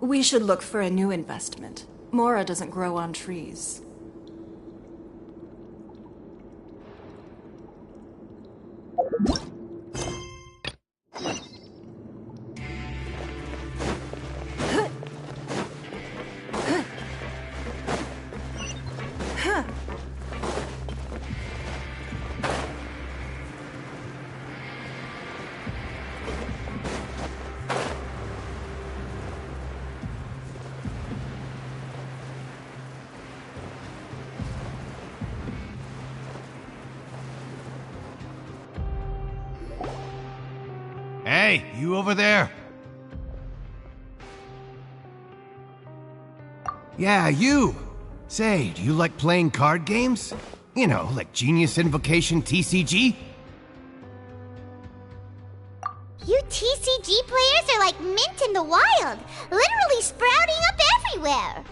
We should look for a new investment. Mora doesn't grow on trees. Hey, you over there? Yeah, you! Say, do you like playing card games? You know, like Genius Invocation TCG? You TCG players are like mint in the wild, literally sprouting up everywhere.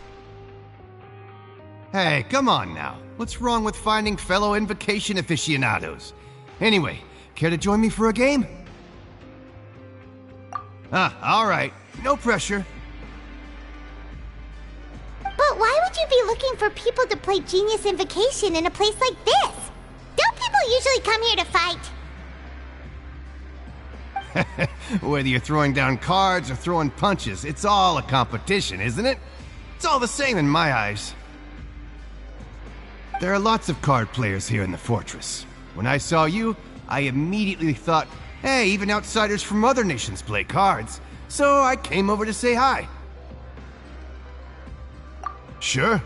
Hey, come on now. What's wrong with finding fellow Invocation aficionados? Anyway, care to join me for a game? Alright. No pressure. But why would you be looking for people to play Genius Invocation in a place like this? Don't people usually come here to fight? Whether you're throwing down cards or throwing punches, it's all a competition, isn't it? It's all the same in my eyes. There are lots of card players here in the fortress. When I saw you, I immediately thought, hey, even outsiders from other nations play cards. So I came over to say hi. Sure.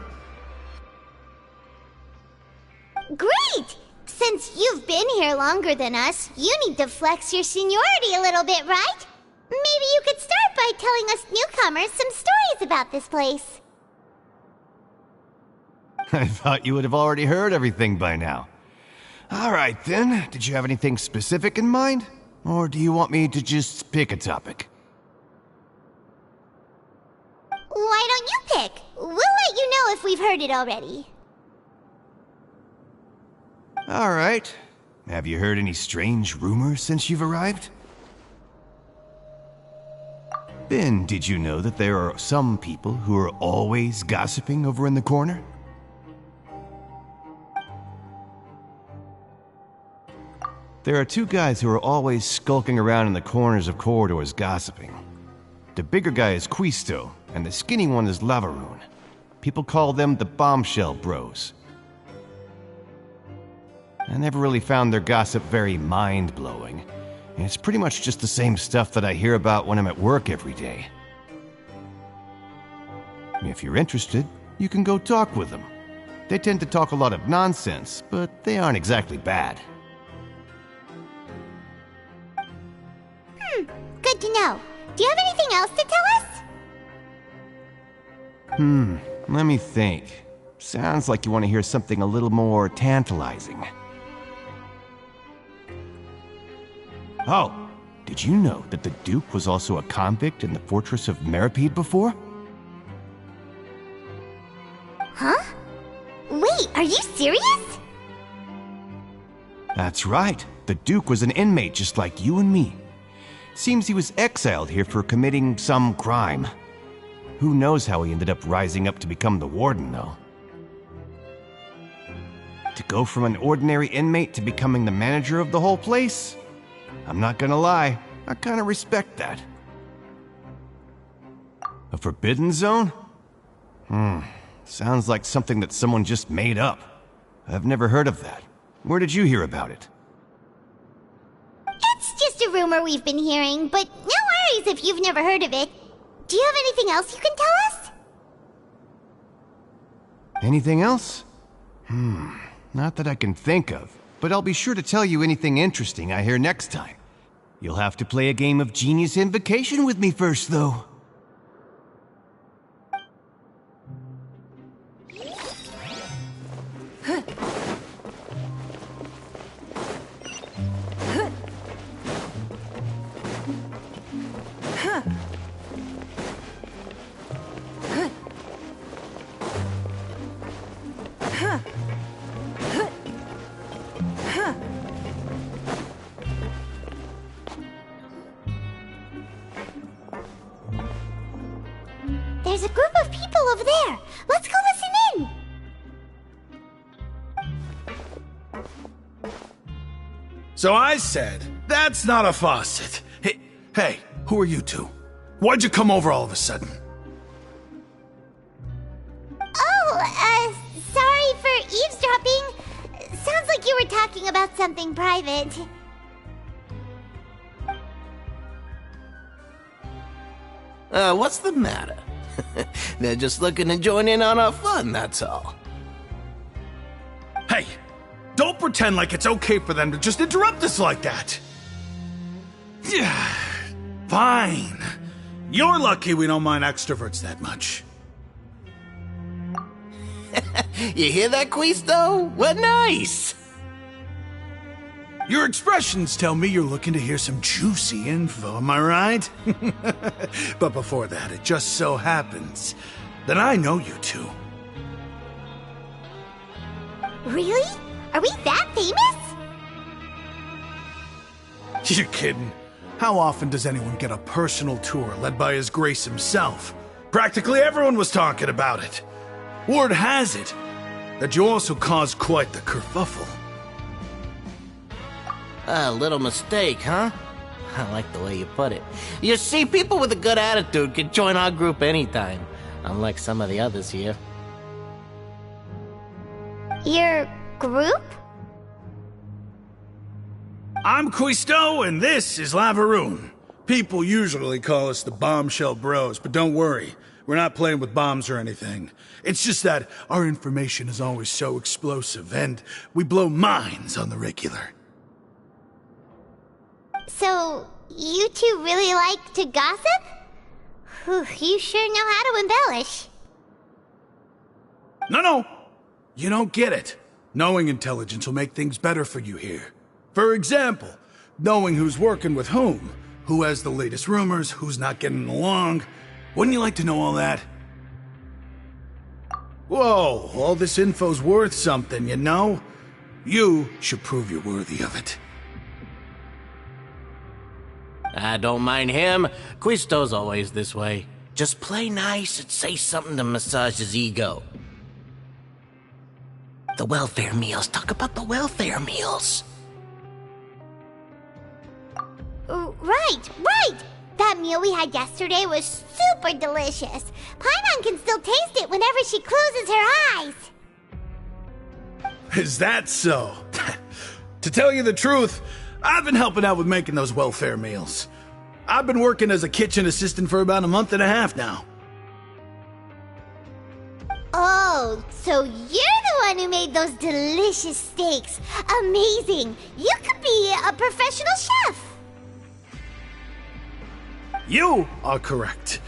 Great! Since you've been here longer than us, you need to flex your seniority a little bit, right? Maybe you could start by telling us newcomers some stories about this place. I thought you would have already heard everything by now. All right, then. Did you have anything specific in mind? Or do you want me to just pick a topic? Why don't you pick? We'll let you know if we've heard it already. All right. Have you heard any strange rumors since you've arrived? Ben, did you know that there are some people who are always gossiping over in the corner? There are two guys who are always skulking around in the corners of corridors gossiping. The bigger guy is Quisto, and the skinny one is Lavaroon. People call them the Bombshell Bros. I never really found their gossip very mind-blowing, and it's pretty much just the same stuff that I hear about when I'm at work every day. If you're interested, you can go talk with them. They tend to talk a lot of nonsense, but they aren't exactly bad. Good to know. Do you have anything else to tell us? Let me think. Sounds like you want to hear something a little more tantalizing. Oh, did you know that the Duke was also a convict in the fortress of Meripede before? Huh? Wait, are you serious? That's right. The Duke was an inmate just like you and me. Seems he was exiled here for committing some crime. Who knows how he ended up rising up to become the warden, though. To go from an ordinary inmate to becoming the manager of the whole place? I'm not gonna lie, I kinda respect that. A forbidden zone? Sounds like something that someone just made up. I've never heard of that. Where did you hear about it? It's just a rumor we've been hearing, but no worries if you've never heard of it. Do you have anything else you can tell us? Anything else? Not that I can think of, but I'll be sure to tell you anything interesting I hear next time. You'll have to play a game of Genius Invocation with me first, though. there's a group of people over there. Let's go listen in. So I said, that's not a faucet. Hey, who are you two? Why'd you come over all of a sudden? Oh, sorry for eavesdropping. Sounds like you were talking about something private. What's the matter? They're just looking to join in on our fun, that's all. Hey, don't pretend like it's okay for them to just interrupt us like that. Yeah, fine. You're lucky we don't mind extroverts that much. You hear that, Quisto? We're nice! Your expressions tell me you're looking to hear some juicy info, am I right? But before that, it just so happens that I know you two. Really? Are we that famous? You're kidding. How often does anyone get a personal tour led by His Grace himself? Practically everyone was talking about it. Word has it that you also caused quite the kerfuffle. A little mistake, huh? I like the way you put it. You see, people with a good attitude can join our group anytime, unlike some of the others here. Your group? I'm Quisto, and this is Lavaroon. People usually call us the Bombshell Bros, but don't worry. We're not playing with bombs or anything. It's just that our information is always so explosive, and we blow minds on the regular. So, you two really like to gossip? Whew, you sure know how to embellish. No. You don't get it. Knowing intelligence will make things better for you here. For example, knowing who's working with whom, who has the latest rumors, who's not getting along. Wouldn't you like to know all that? Whoa, all this info's worth something, you know? You should prove you're worthy of it. I don't mind him. Quisto's always this way. Just play nice and say something to massage his ego. The welfare meals. Talk about the welfare meals. Right! That meal we had yesterday was super delicious. Paimon can still taste it whenever she closes her eyes. Is that so? To tell you the truth, I've been helping out with making those welfare meals. I've been working as a kitchen assistant for about a month and a half now. Oh, so you're the one who made those delicious steaks. Amazing! You could be a professional chef. You are correct.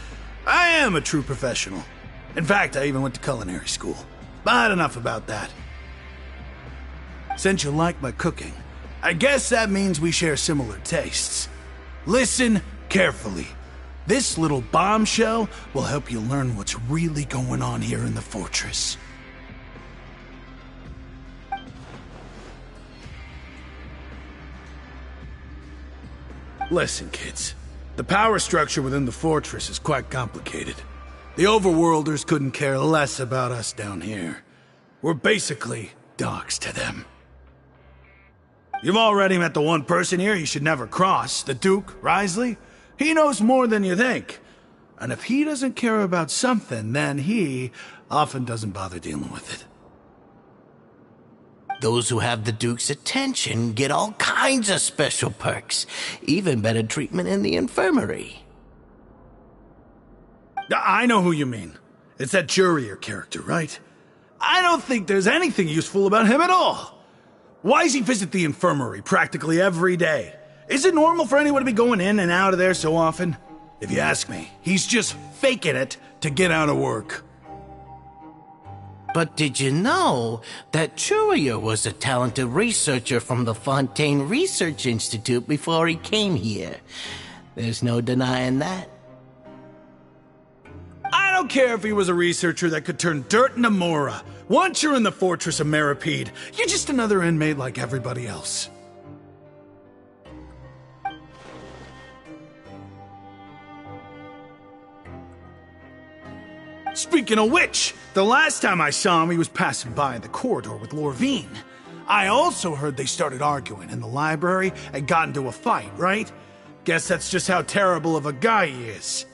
I am a true professional. In fact, I even went to culinary school. But enough about that. Since you like my cooking, I guess that means we share similar tastes. Listen carefully. This little bombshell will help you learn what's really going on here in the fortress. Listen, kids. The power structure within the fortress is quite complicated. The overworlders couldn't care less about us down here. We're basically dogs to them. You've already met the one person here you should never cross, the Duke, Risley. He knows more than you think. And if he doesn't care about something, then he often doesn't bother dealing with it. Those who have the Duke's attention get all kinds of special perks, even better treatment in the infirmary. I know who you mean. It's that Jurier character, right? I don't think there's anything useful about him at all. Why does he visit the infirmary practically every day? Is it normal for anyone to be going in and out of there so often? If you ask me, he's just faking it to get out of work. But did you know that Jurier was a talented researcher from the Fontaine Research Institute before he came here? There's no denying that. I don't care if he was a researcher that could turn dirt into Mora. Once you're in the fortress of Meripede, you're just another inmate like everybody else. Speaking of which, the last time I saw him, he was passing by in the corridor with Lorvine. I also heard they started arguing in the library and got into a fight, right? Guess that's just how terrible of a guy he is.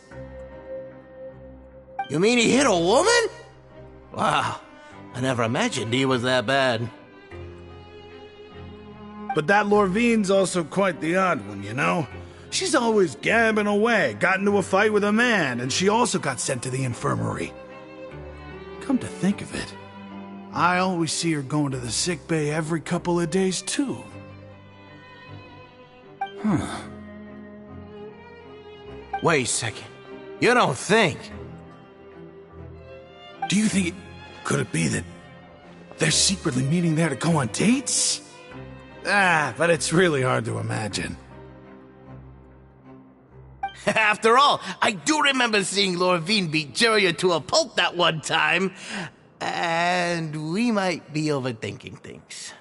You mean he hit a woman? Wow, I never imagined he was that bad. But that Lorvine's also quite the odd one, you know? She's always gabbing away, got into a fight with a man, and she also got sent to the infirmary. Come to think of it, I always see her going to the sick bay every couple of days, too. Wait a second. You don't think? Do you think could it be that they're secretly meeting there to go on dates? But it's really hard to imagine. After all, I do remember seeing Lorvine beat Jiraiya to a pulp that one time. And we might be overthinking things.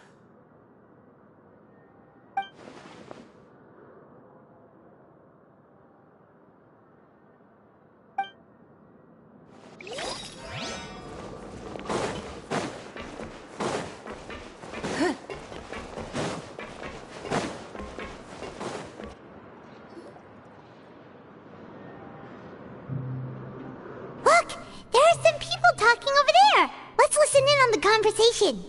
Look! There are some people talking over there! Let's listen in on the conversation.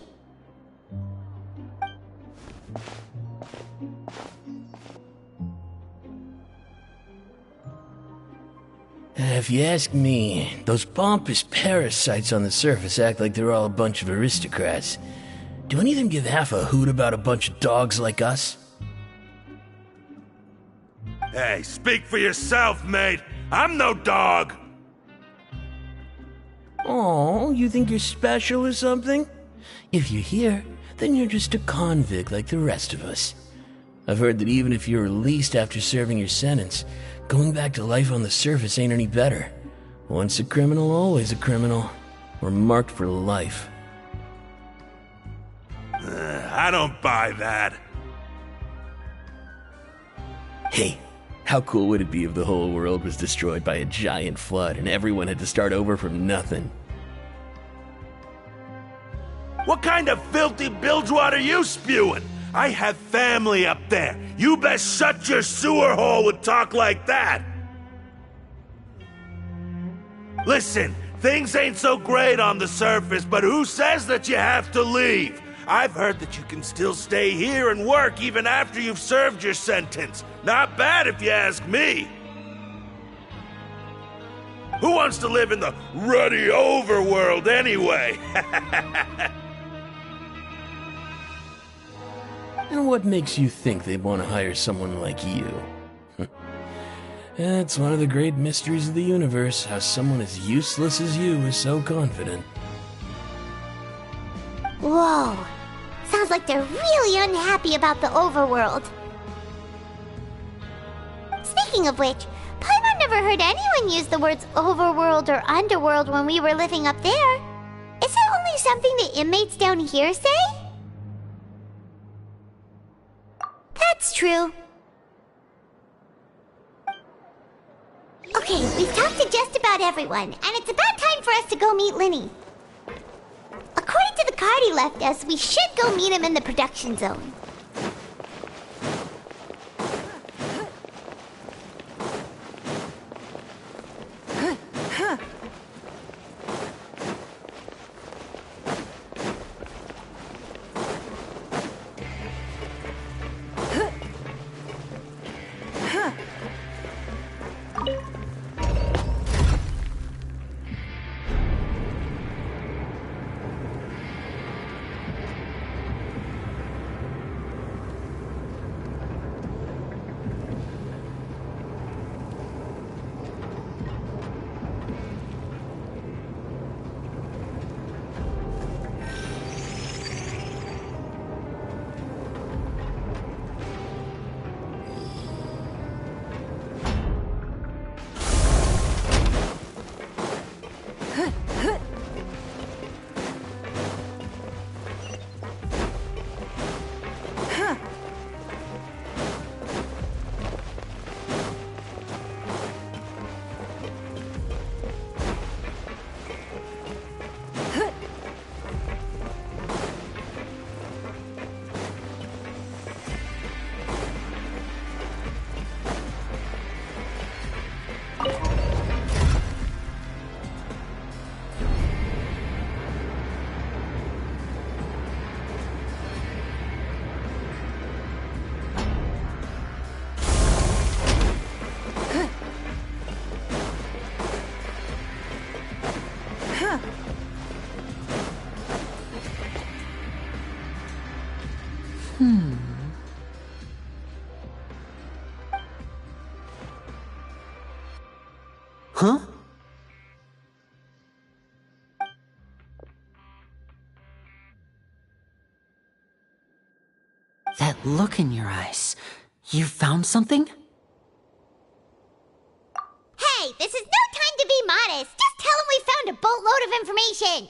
If you ask me, those pompous parasites on the surface act like they're all a bunch of aristocrats. Do any of them give half a hoot about a bunch of dogs like us? Hey, speak for yourself, mate. I'm no dog. Oh, you think you're special or something? If you're here, then you're just a convict like the rest of us. I've heard that even if you're released after serving your sentence, going back to life on the surface ain't any better. Once a criminal, always a criminal. We're marked for life. I don't buy that. Hey, how cool would it be if the whole world was destroyed by a giant flood and everyone had to start over from nothing? What kind of filthy bilgewater are you spewing? I have family up there. You best shut your sewer hole with talk like that. Listen, things ain't so great on the surface, but who says that you have to leave? I've heard that you can still stay here and work even after you've served your sentence. Not bad if you ask me. Who wants to live in the ruddy overworld anyway? And what makes you think they'd want to hire someone like you? It's one of the great mysteries of the universe, how someone as useless as you is so confident. Whoa. Sounds like they're really unhappy about the overworld. Speaking of which, Paimon never heard anyone use the words overworld or underworld when we were living up there. Is it only something the inmates down here say? That's true. Okay, we've talked to just about everyone, and it's about time for us to go meet Linny. According to the card he left us, we should go meet him in the production zone. Huh? That look in your eyes. You found something? Hey, this is no time to be modest. Just tell him we found a boatload of information.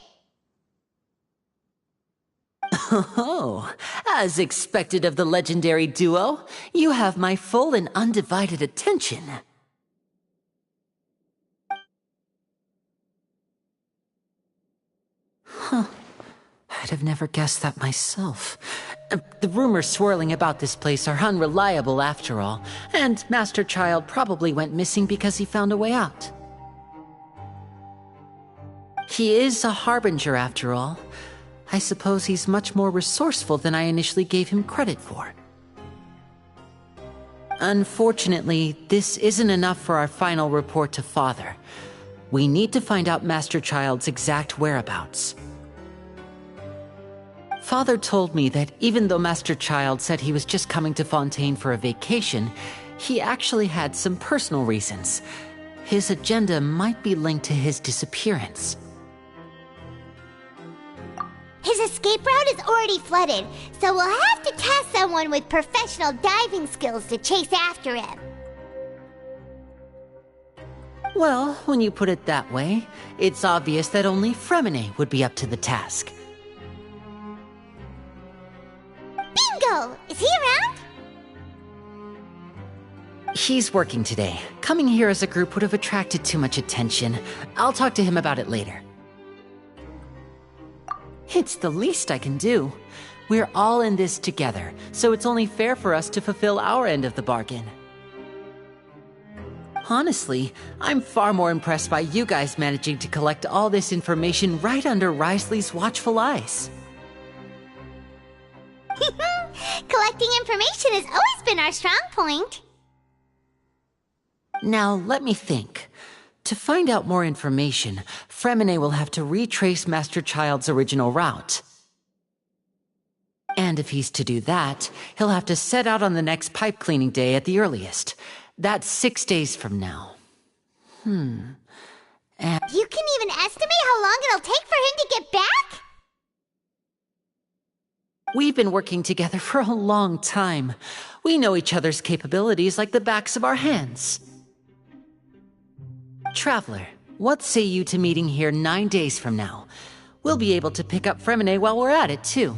Oh, as expected of the legendary duo, you have my full and undivided attention. Huh. I'd have never guessed that myself. The rumors swirling about this place are unreliable after all, and Master Child probably went missing because he found a way out. He is a harbinger after all. I suppose he's much more resourceful than I initially gave him credit for. Unfortunately, this isn't enough for our final report to Father. We need to find out Master Child's exact whereabouts. Father told me that even though Master Child said he was just coming to Fontaine for a vacation, he actually had some personal reasons. His agenda might be linked to his disappearance. His escape route is already flooded, so we'll have to task someone with professional diving skills to chase after him. Well, when you put it that way, it's obvious that only Fremine would be up to the task. Bingo! Is he around? He's working today. Coming here as a group would have attracted too much attention. I'll talk to him about it later. It's the least I can do. We're all in this together, so it's only fair for us to fulfill our end of the bargain. Honestly, I'm far more impressed by you guys managing to collect all this information right under Risley's watchful eyes. Collecting information has always been our strong point. Now, let me think. To find out more information, Fremine will have to retrace Master Child's original route. And if he's to do that, he'll have to set out on the next pipe cleaning day at the earliest. That's 6 days from now. And You can even estimate how long it'll take for him to get back? we've been working together for a long time. We know each other's capabilities like the backs of our hands. Traveler, what say you to meeting here 9 days from now? We'll be able to pick up Fremine while we're at it, too.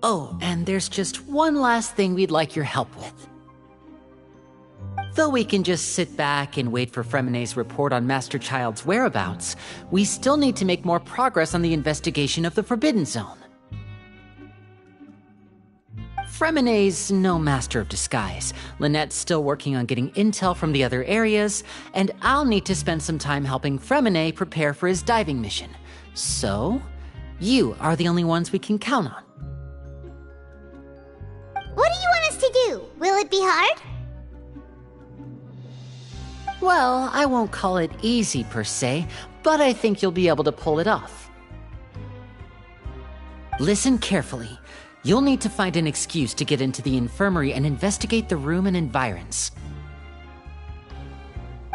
Oh, and there's just one last thing we'd like your help with. Though we can just sit back and wait for Fremine's report on Master Child's whereabouts, we still need to make more progress on the investigation of the Forbidden Zone. Fremine's no master of disguise. Lynette's still working on getting intel from the other areas, and I'll need to spend some time helping Fremine prepare for his diving mission. So, you are the only ones we can count on. What do you want us to do? Will it be hard? Well, I won't call it easy per se, but I think you'll be able to pull it off. Listen carefully. You'll need to find an excuse to get into the infirmary and investigate the room and environs.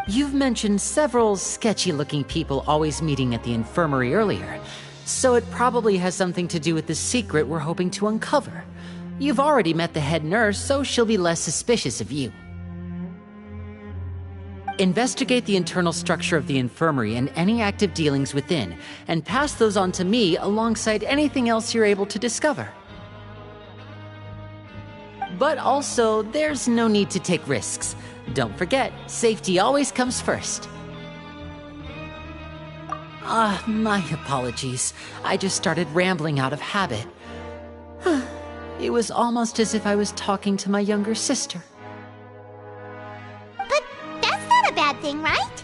You've mentioned several sketchy-looking people always meeting at the infirmary earlier, so it probably has something to do with the secret we're hoping to uncover. You've already met the head nurse, so she'll be less suspicious of you. Investigate the internal structure of the infirmary and any active dealings within, and pass those on to me alongside anything else you're able to discover. But also, there's no need to take risks. Don't forget, safety always comes first. My apologies. I just started rambling out of habit. It was almost as if I was talking to my younger sister. But that's not a bad thing, right?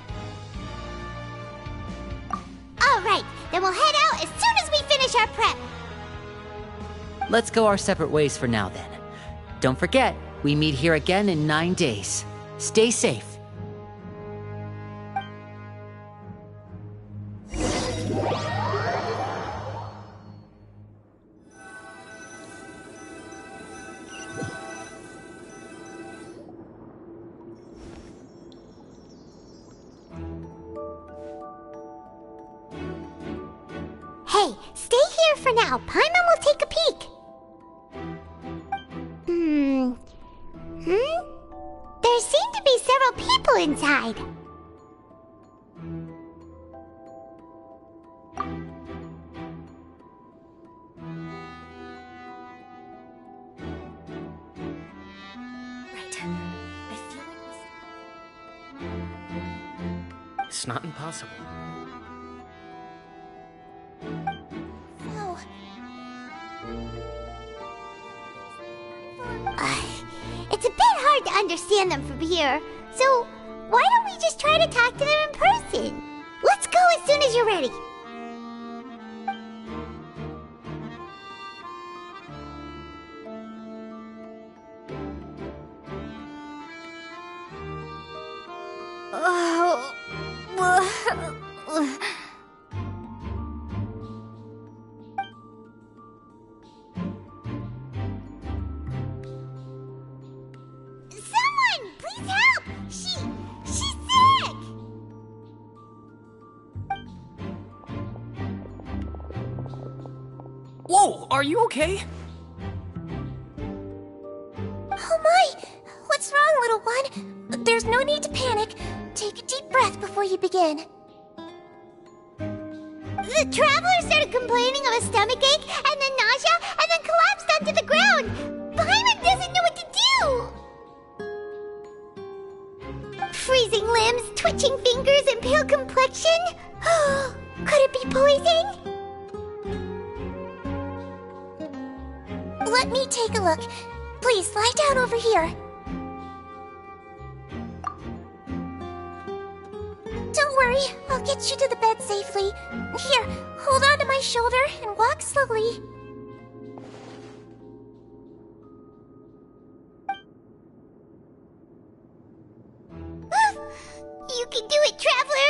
All right, then we'll head out as soon as we finish our prep. Let's go our separate ways for now, then. Don't forget, we meet here again in 9 days. Stay safe. here for now. Paimon will take a peek. There seem to be several people inside. Right. I feel like It's not impossible. Oh. It's a bit hard to understand them from here, so why don't we just try to talk to them in person? Let's go as soon as you're ready. Someone, please help! She's sick! Whoa, are you okay? Oh my! What's wrong, little one? There's no need to panic. Take a deep breath before you begin. The traveler started complaining of a stomachache, and then nausea, and then collapsed onto the ground. Paimon doesn't know what to do. Freezing limbs, twitching fingers, and pale complexion? Could it be poison? Let me take a look. Please, lie down over here. Don't worry, I'll get you to the bed safely. Here, hold on to my shoulder and walk slowly. You can do it, Traveler!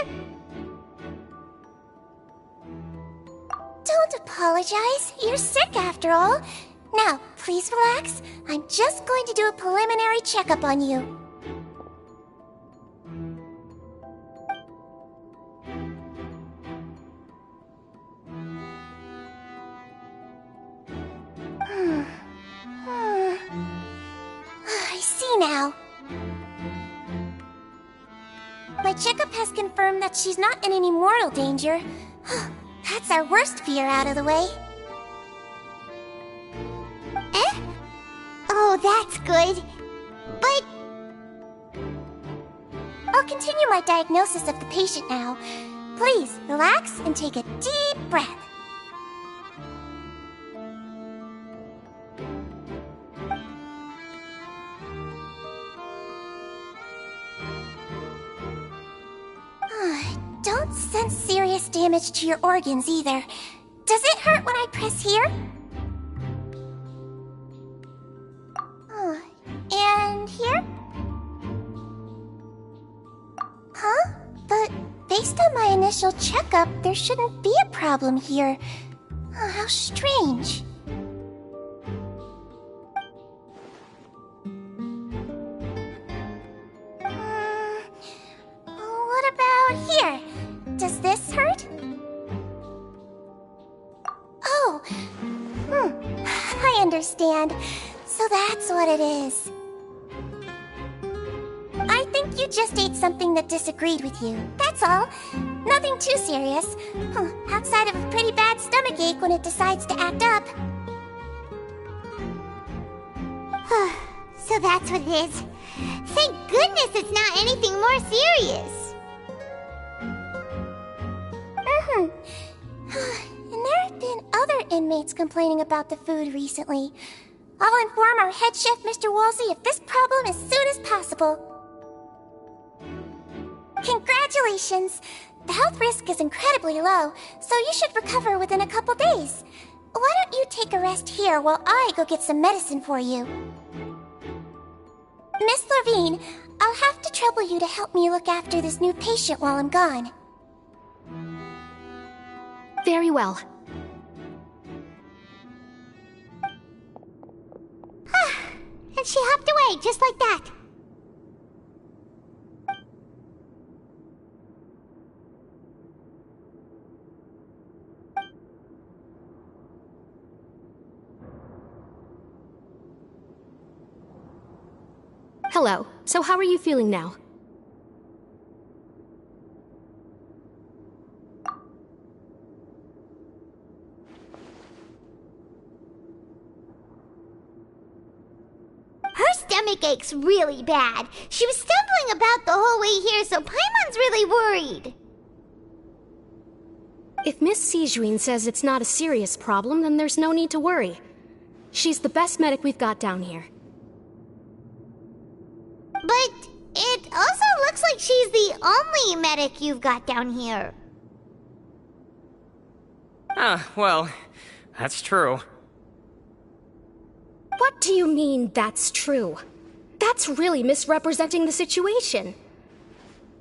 Don't apologize. You're sick after all. Now, please relax. I'm just going to do a preliminary checkup on you. I see now. My checkup has confirmed that she's not in any mortal danger. That's our worst fear out of the way. Eh? Oh, that's good. But I'll continue my diagnosis of the patient now. Please, relax and take a deep breath. Don't sense serious damage to your organs either. Does it hurt when I press here? And here? Huh? But based on my initial checkup, there shouldn't be a problem here. How strange. What about here? Does this hurt? Oh, I understand. So that's what it is. I think you just ate something that disagreed with you. That's all. Nothing too serious. Outside of a pretty bad stomachache when it decides to act up. So that's what it is. Thank goodness it's not anything more serious. And there have been other inmates complaining about the food recently. I'll inform our head chef, Mr. Woolsey, of this problem as soon as possible. Congratulations! The health risk is incredibly low, so you should recover within a couple days. Why don't you take a rest here while I go get some medicine for you? Miss Levine, I'll have to trouble you to help me look after this new patient while I'm gone. Very well. And she hopped away just like that. Hello. So how are you feeling now? Her stomach aches really bad. She was stumbling about the whole way here, so Paimon's really worried. If Miss Sijuin says it's not a serious problem, then there's no need to worry. She's the best medic we've got down here. But it also looks like she's the only medic you've got down here. Well, that's true. What do you mean, that's true? That's really misrepresenting the situation.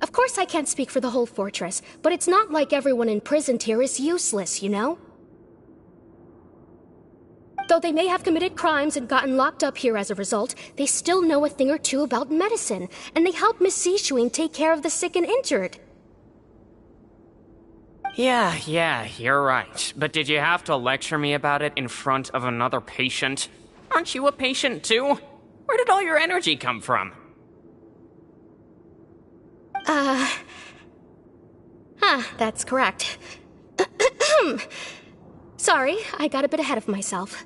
Of course I can't speak for the whole fortress, but it's not like everyone imprisoned here is useless, you know? Though they may have committed crimes and gotten locked up here as a result, they still know a thing or two about medicine, and they help Miss Sishuin take care of the sick and injured. Yeah, you're right. But did you have to lecture me about it in front of another patient? Aren't you a patient too? Where did all your energy come from? That's correct. Sorry, I got a bit ahead of myself.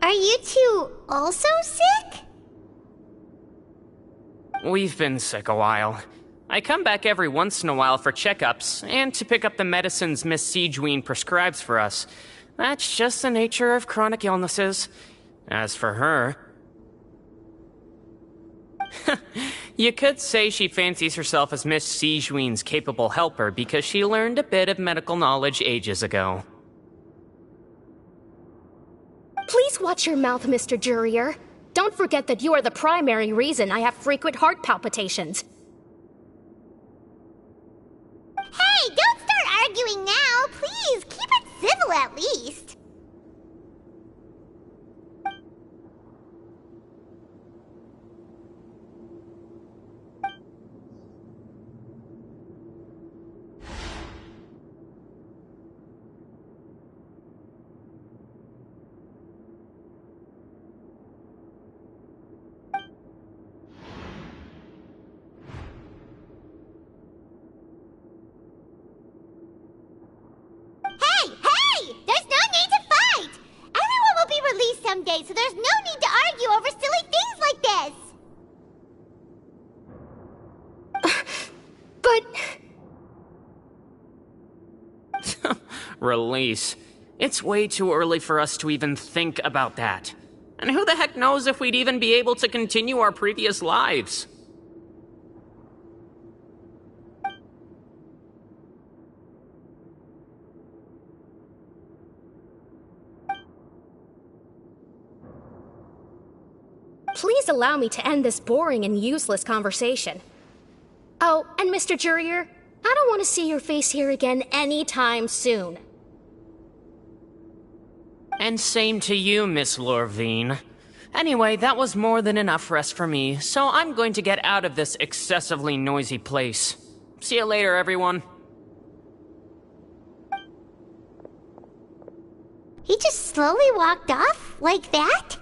Are you two also sick? We've been sick a while. I come back every once in a while for checkups, and to pick up the medicines Miss Sijuin prescribes for us. That's just the nature of chronic illnesses. As for her... You could say she fancies herself as Miss Sijuin's capable helper because she learned a bit of medical knowledge ages ago. Please watch your mouth, Mr. Jurier. Don't forget that you are the primary reason I have frequent heart palpitations. Hey, don't start arguing now! Please, keep it civil at least! Someday, so there's no need to argue over silly things like this. But... Release. It's way too early for us to even think about that. And who the heck knows if we'd even be able to continue our previous lives? Please allow me to end this boring and useless conversation. Oh, and Mr. Jurier, I don't want to see your face here again anytime soon. And same to you, Miss Lorvine. Anyway, that was more than enough rest for me, so I'm going to get out of this excessively noisy place. See you later, everyone. He just slowly walked off like that?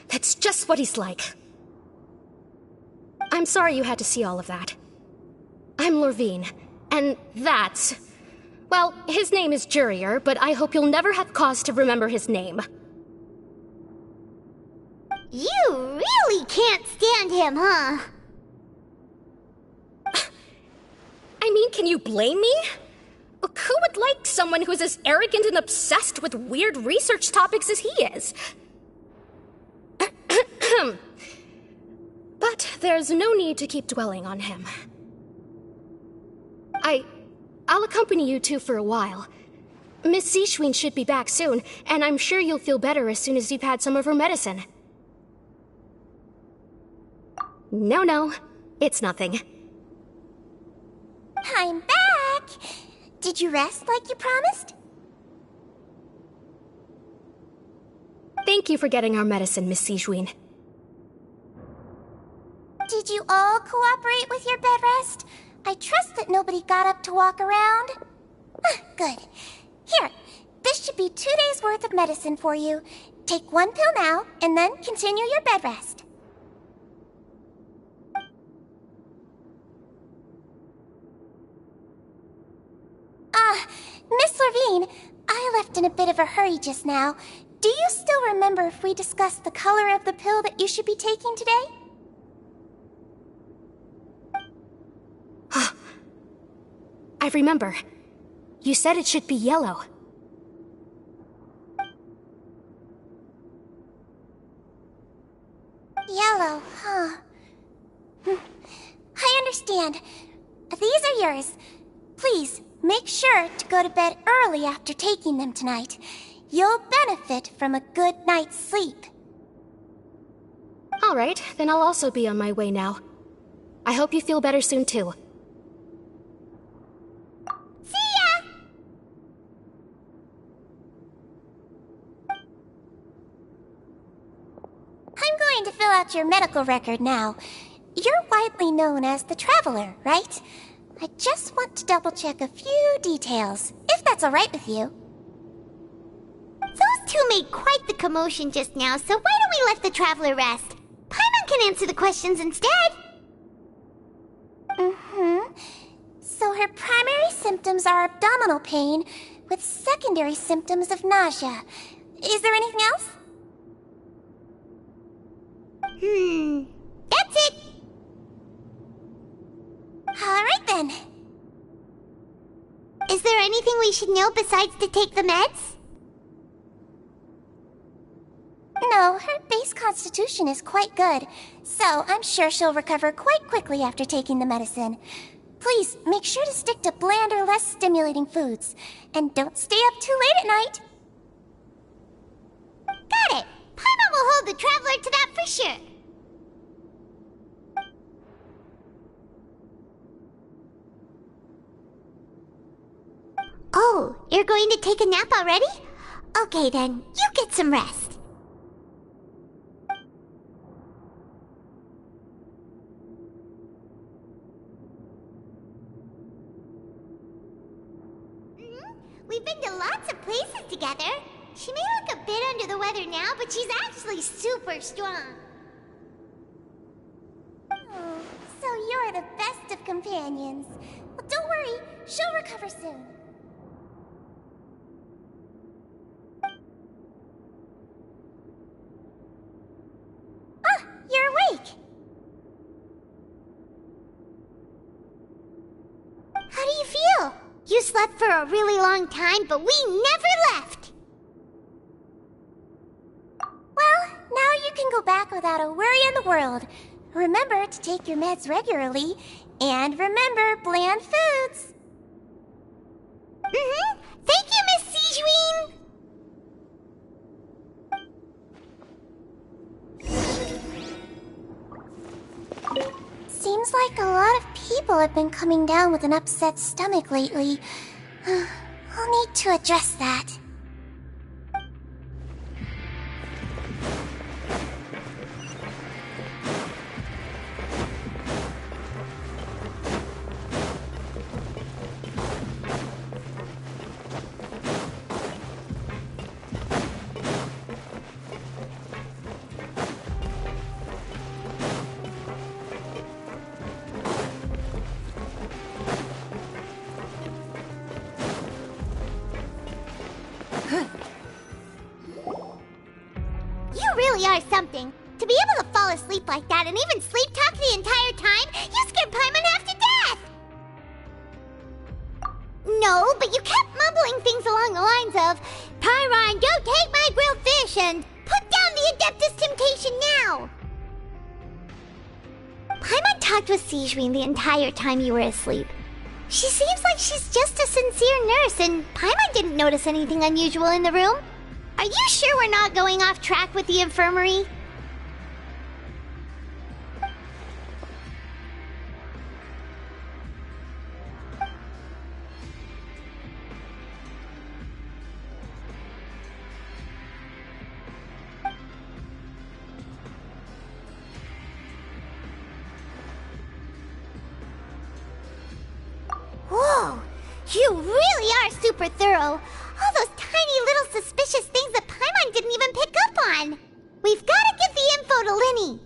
That's just what he's like. I'm sorry you had to see all of that. I'm Lorvine, and that's... Well, his name is Jurier, but I hope you'll never have cause to remember his name. You really can't stand him, huh? I mean, can you blame me? Who would like someone who's as arrogant and obsessed with weird research topics as he is? But there's no need to keep dwelling on him. I'll accompany you two for a while. Miss Sishuin should be back soon, and I'm sure you'll feel better as soon as you've had some of her medicine. No, it's nothing. I'm back! Did you rest like you promised? Thank you for getting our medicine, Miss Sishuin. Did you all cooperate with your bed rest? I trust that nobody got up to walk around. Good. Here, this should be 2 days worth of medicine for you. Take 1 pill now, and then continue your bed rest. Miss Levine, I left in a bit of a hurry just now. Do you still remember if we discussed the color of the pill that you should be taking today? I remember. You said it should be yellow. Yellow, huh? I understand. These are yours. Please, make sure to go to bed early after taking them tonight. You'll benefit from a good night's sleep. All right, then I'll also be on my way now. I hope you feel better soon, too. See ya! I'm going to fill out your medical record now. You're widely known as the Traveler, right? I just want to double-check a few details, if that's all right with you. Those two made quite the commotion just now, so why don't we let the Traveler rest? Paimon can answer the questions instead. So her primary symptoms are abdominal pain, with secondary symptoms of nausea. Is there anything else? That's it. Alright then. Is there anything we should know besides to take the meds? No, her base constitution is quite good, so I'm sure she'll recover quite quickly after taking the medicine. Please, make sure to stick to bland or less stimulating foods, and don't stay up too late at night. Got it! Paimon will hold the Traveler to that for sure. Oh, you're going to take a nap already? Okay then, you get some rest. We've been to lots of places together. She may look a bit under the weather now, but she's actually super strong. Oh, so you're the best of companions. Well, don't worry, she'll recover soon. Ah, you're awake. How do you feel? You slept for a really long time, but we never left! Well, now you can go back without a worry in the world. Remember to take your meds regularly, and remember bland foods. Thank you, Miss Sijuin! Seems like a lot of people have been coming down with an upset stomach lately. I'll need to address that. You really are something. To be able to fall asleep like that and even sleep talk the entire time, you scared Paimon half to death! No, but you kept mumbling things along the lines of, Pyron, don't take my grilled fish, and put down the Adeptus Temptation now! Paimon talked with Sijuin the entire time you were asleep. She seems like she's just a sincere nurse, and Paimon didn't notice anything unusual in the room. Are you sure we're not going off track with the infirmary? Whoa! You really are super thorough! All those tiny little suspicious things that Paimon didn't even pick up on. We've got to give the info to Linny.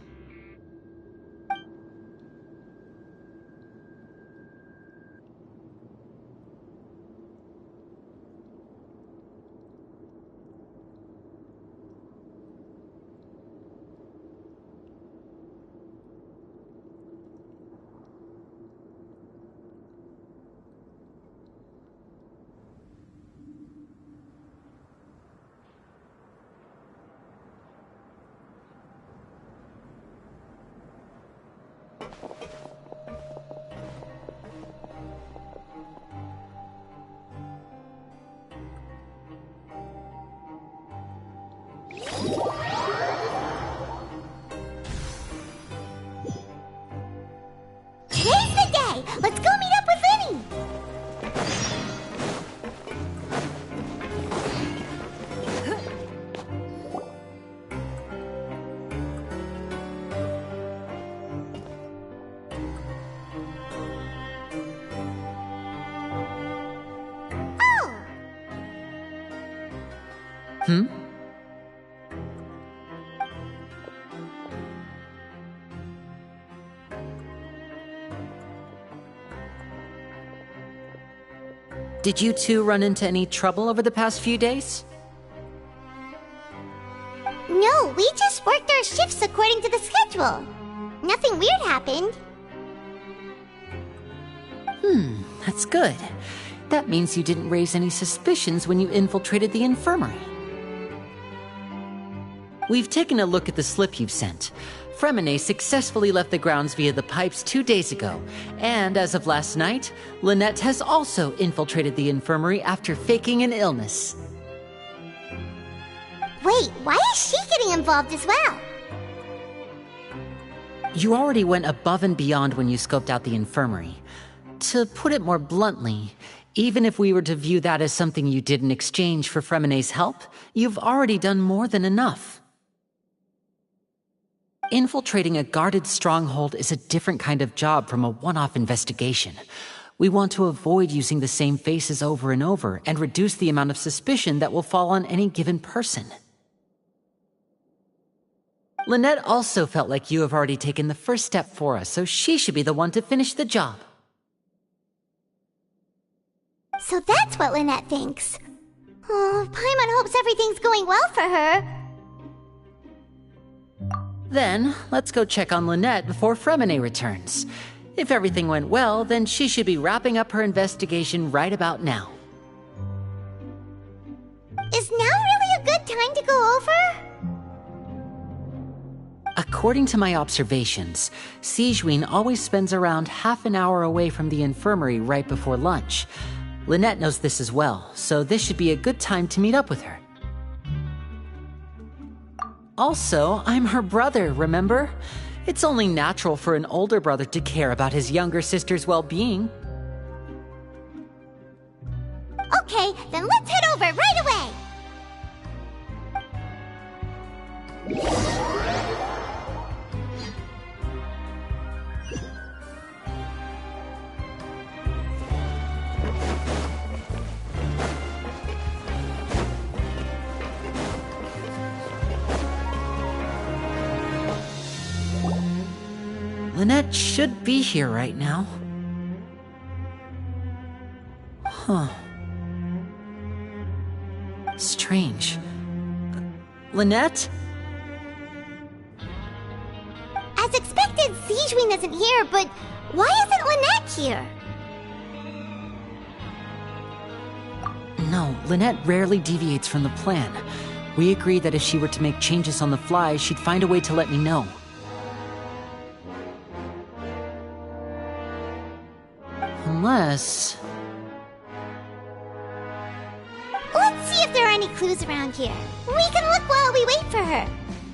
Today's the day! Let's go meet up with Linny! Oh! Did you two run into any trouble over the past few days? No, we just worked our shifts according to the schedule. Nothing weird happened. That's good. That means you didn't raise any suspicions when you infiltrated the infirmary. We've taken a look at the slip you've sent. Fremine successfully left the grounds via the pipes 2 days ago, and as of last night, Lynette has also infiltrated the infirmary after faking an illness. Wait, why is she getting involved as well? You already went above and beyond when you scoped out the infirmary. To put it more bluntly, even if we were to view that as something you did in exchange for Fremine's help, you've already done more than enough. Infiltrating a guarded stronghold is a different kind of job from a one-off investigation. We want to avoid using the same faces over and over and reduce the amount of suspicion that will fall on any given person. Lynette also felt like you have already taken the first step for us, so she should be the one to finish the job. So that's what Lynette thinks. Oh, Paimon hopes everything's going well for her. Then, let's go check on Lynette before Fremine returns. If everything went well, then she should be wrapping up her investigation right about now. Is now really a good time to go over? According to my observations, Sigewinne always spends around half an hour away from the infirmary right before lunch. Lynette knows this as well, so this should be a good time to meet up with her. Also, I'm her brother, remember? It's only natural for an older brother to care about his younger sister's well-being. Okay, then let's head over right away! Lynette should be here right now. Huh. Strange. Lynette? As expected, Sigewinne isn't here, but why isn't Lynette here? No, Lynette rarely deviates from the plan. We agreed that if she were to make changes on the fly, she'd find a way to let me know. Unless... Let's see if there are any clues around here. We can look while we wait for her.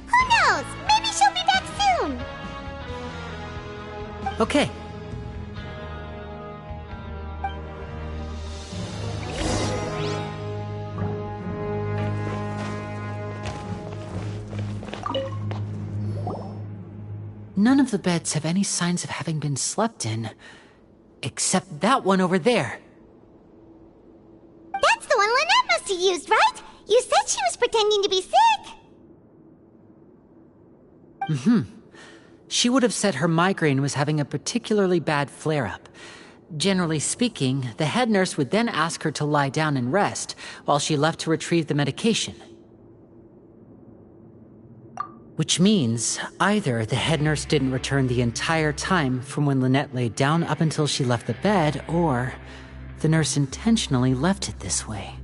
Who knows? Maybe she'll be back soon. Okay. None of the beds have any signs of having been slept in. Except that one over there. That's the one Lynette must have used, right? You said she was pretending to be sick. She would have said her migraine was having a particularly bad flare-up. Generally speaking, the head nurse would then ask her to lie down and rest while she left to retrieve the medication. Which means either the head nurse didn't return the entire time from when Lynette laid down up until she left the bed, or the nurse intentionally left it this way.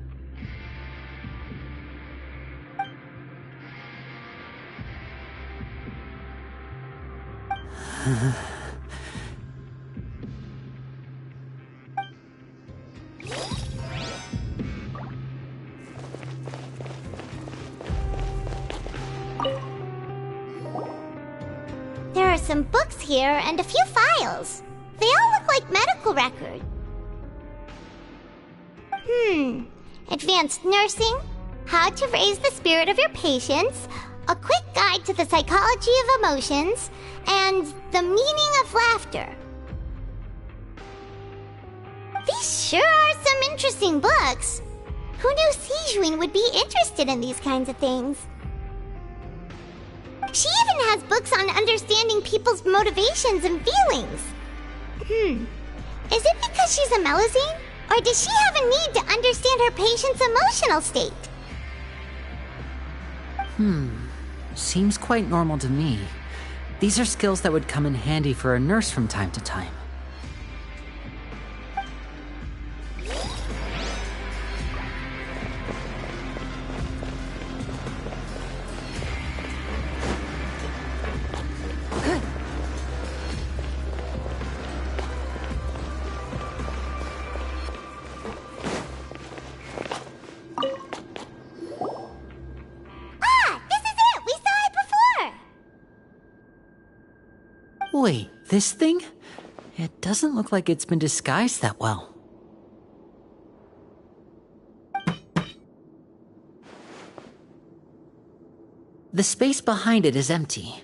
There are some books here and a few files. They all look like medical records. Advanced nursing, how to raise the spirit of your patients, a quick guide to the psychology of emotions, and the meaning of laughter. These sure are some interesting books. Who knew Sijuin would be interested in these kinds of things? She even has books on understanding people's motivations and feelings. Is it because she's a Melusine? Or does she have a need to understand her patient's emotional state? Seems quite normal to me. These are skills that would come in handy for a nurse from time to time. Wait, this thing? It doesn't look like it's been disguised that well. The space behind it is empty.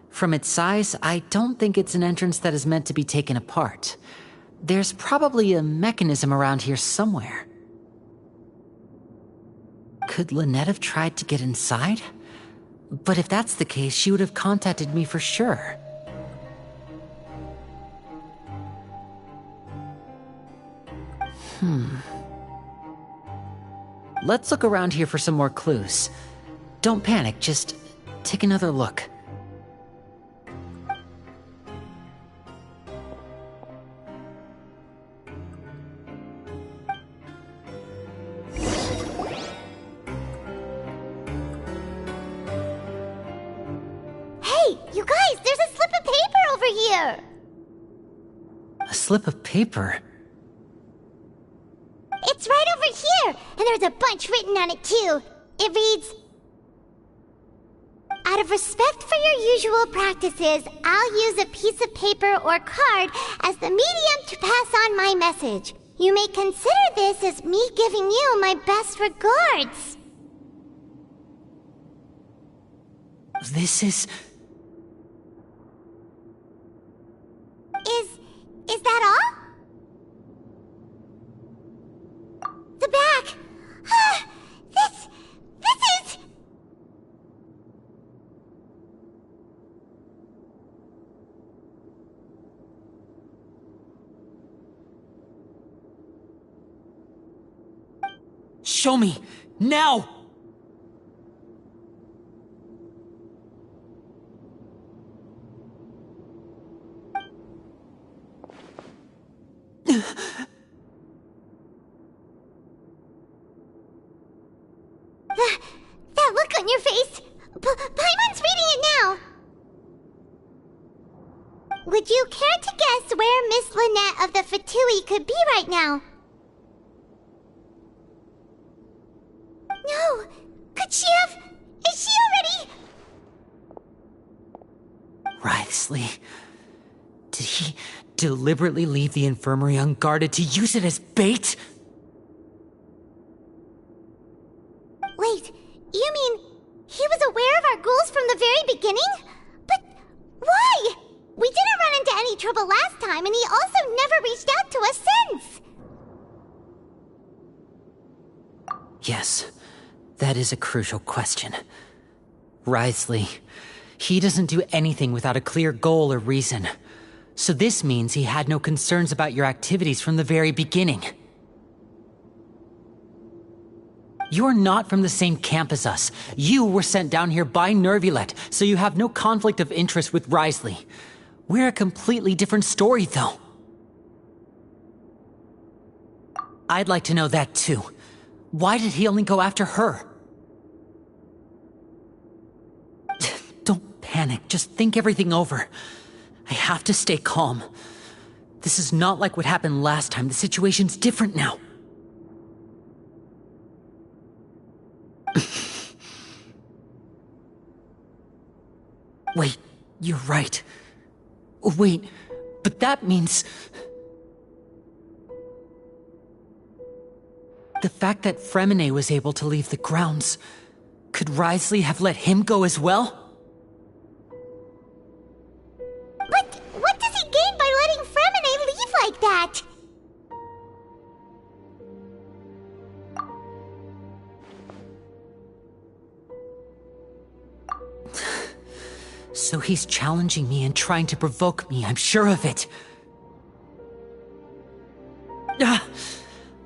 From its size, I don't think it's an entrance that is meant to be taken apart. There's probably a mechanism around here somewhere. Could Lynette have tried to get inside? But if that's the case, she would have contacted me for sure. Let's look around here for some more clues. Don't panic, just take another look. Hey, you guys, there's a slip of paper over here! A slip of paper? It's right over here, and there's a bunch written on it too. It reads, "Out of respect for your usual practices, I'll use a piece of paper or card as the medium to pass on my message. You may consider this as me giving you my best regards." This is... Is that all? The back. This is... Show me! Now! That look on your face. Paimon's reading it now. Would you care to guess where Miss Lynette of the Fatui could be right now? No. Could she have... Is she already... Wriothesley. Did he deliberately leave the infirmary unguarded to use it as bait? Wait, you mean he was aware of our goals from the very beginning? But why? We didn't run into any trouble last time, and he also never reached out to us since. Yes. That is a crucial question. Wriothesley, he doesn't do anything without a clear goal or reason. So this means he had no concerns about your activities from the very beginning. You're not from the same camp as us. You were sent down here by Nervulet, so you have no conflict of interest with Wriothesley. We're a completely different story, though. I'd like to know that, too. Why did he only go after her? Don't panic. Just think everything over. I have to stay calm. This is not like what happened last time. The situation's different now. Wait, you're right. Wait, but that means... The fact that Fremine was able to leave the grounds, could Wriothesley have let him go as well? But what does he gain by letting Fremine leave like that? So he's challenging me and trying to provoke me, I'm sure of it.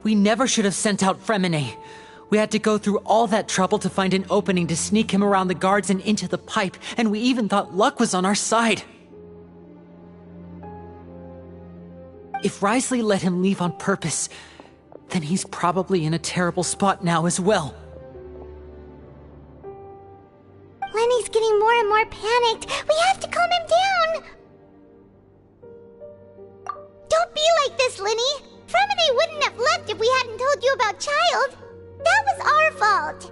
We never should have sent out Fremine. We had to go through all that trouble to find an opening to sneak him around the guards and into the pipe, and we even thought luck was on our side. If Wriothesley let him leave on purpose, then he's probably in a terrible spot now as well. Lenny's getting more and more panicked. We have to calm him down. Don't be like this, Lenny. Fremine wouldn't have left if we hadn't told you about Child. That was our fault.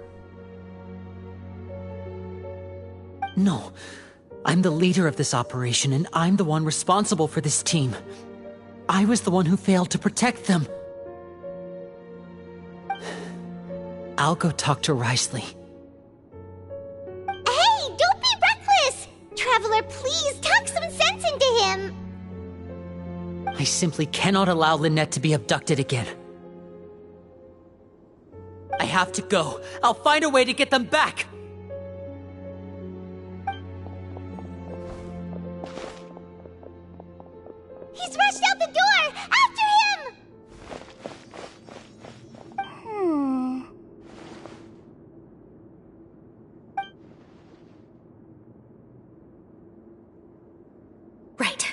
No. I'm the leader of this operation, and I'm the one responsible for this team. I was the one who failed to protect them. I'll go talk to Wriothesley. Hey, don't be reckless! Traveler, please talk some sense into him. I simply cannot allow Lynette to be abducted again. I have to go. I'll find a way to get them back! He's rushed out the door! After him! Right.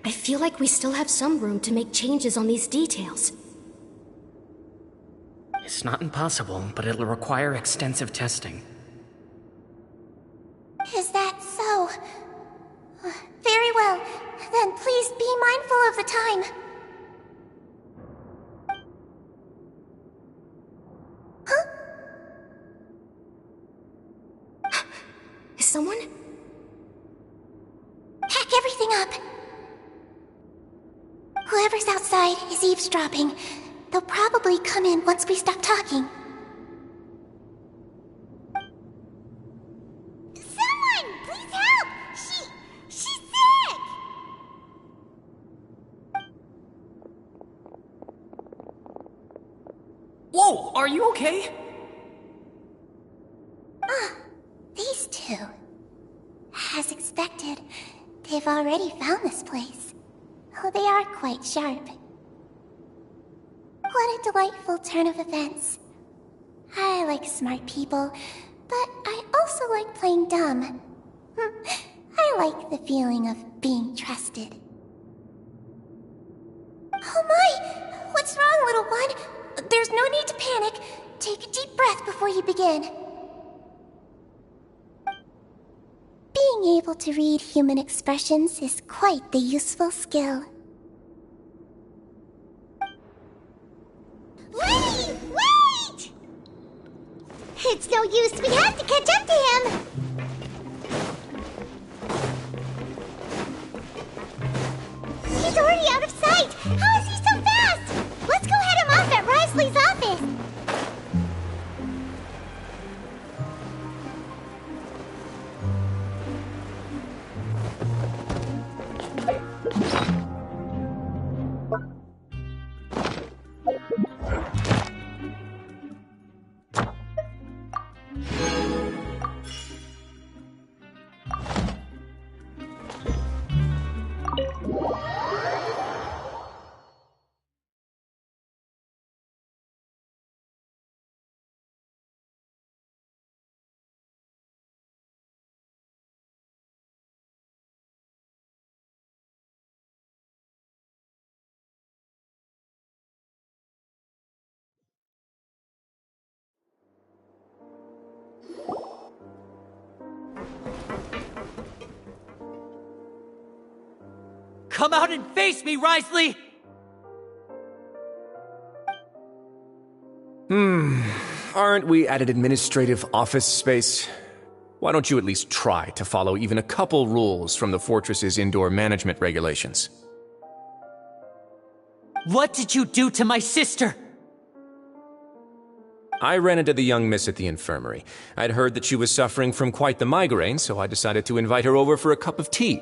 I feel like we still have some room to make changes on these details. It's not impossible, but it'll require extensive testing. Is that so? Very well. Then please be mindful of the time. Huh? Is someone? Pack everything up. Whoever's outside is eavesdropping. They'll probably come in once we stop talking. Someone! Please help! She's sick! Whoa, are you okay? These two. As expected, they've already found this place. Oh, they are quite sharp. What a delightful turn of events. I like smart people, but I also like playing dumb. I like the feeling of being trusted. Oh my! What's wrong, little one? There's no need to panic. Take a deep breath before you begin. Being able to read human expressions is quite the useful skill. Wait! It's no use. We have to catch up to him. He's already out of sight. How is he so fast? Let's go head him off at Wriothesley's office. come out and face me, Risley! Aren't we at an administrative office space? Why don't you at least try to follow even a couple rules from the fortress's indoor management regulations? What did you do to my sister? I ran into the young miss at the infirmary. I'd heard that she was suffering from quite the migraine, so I decided to invite her over for a cup of tea.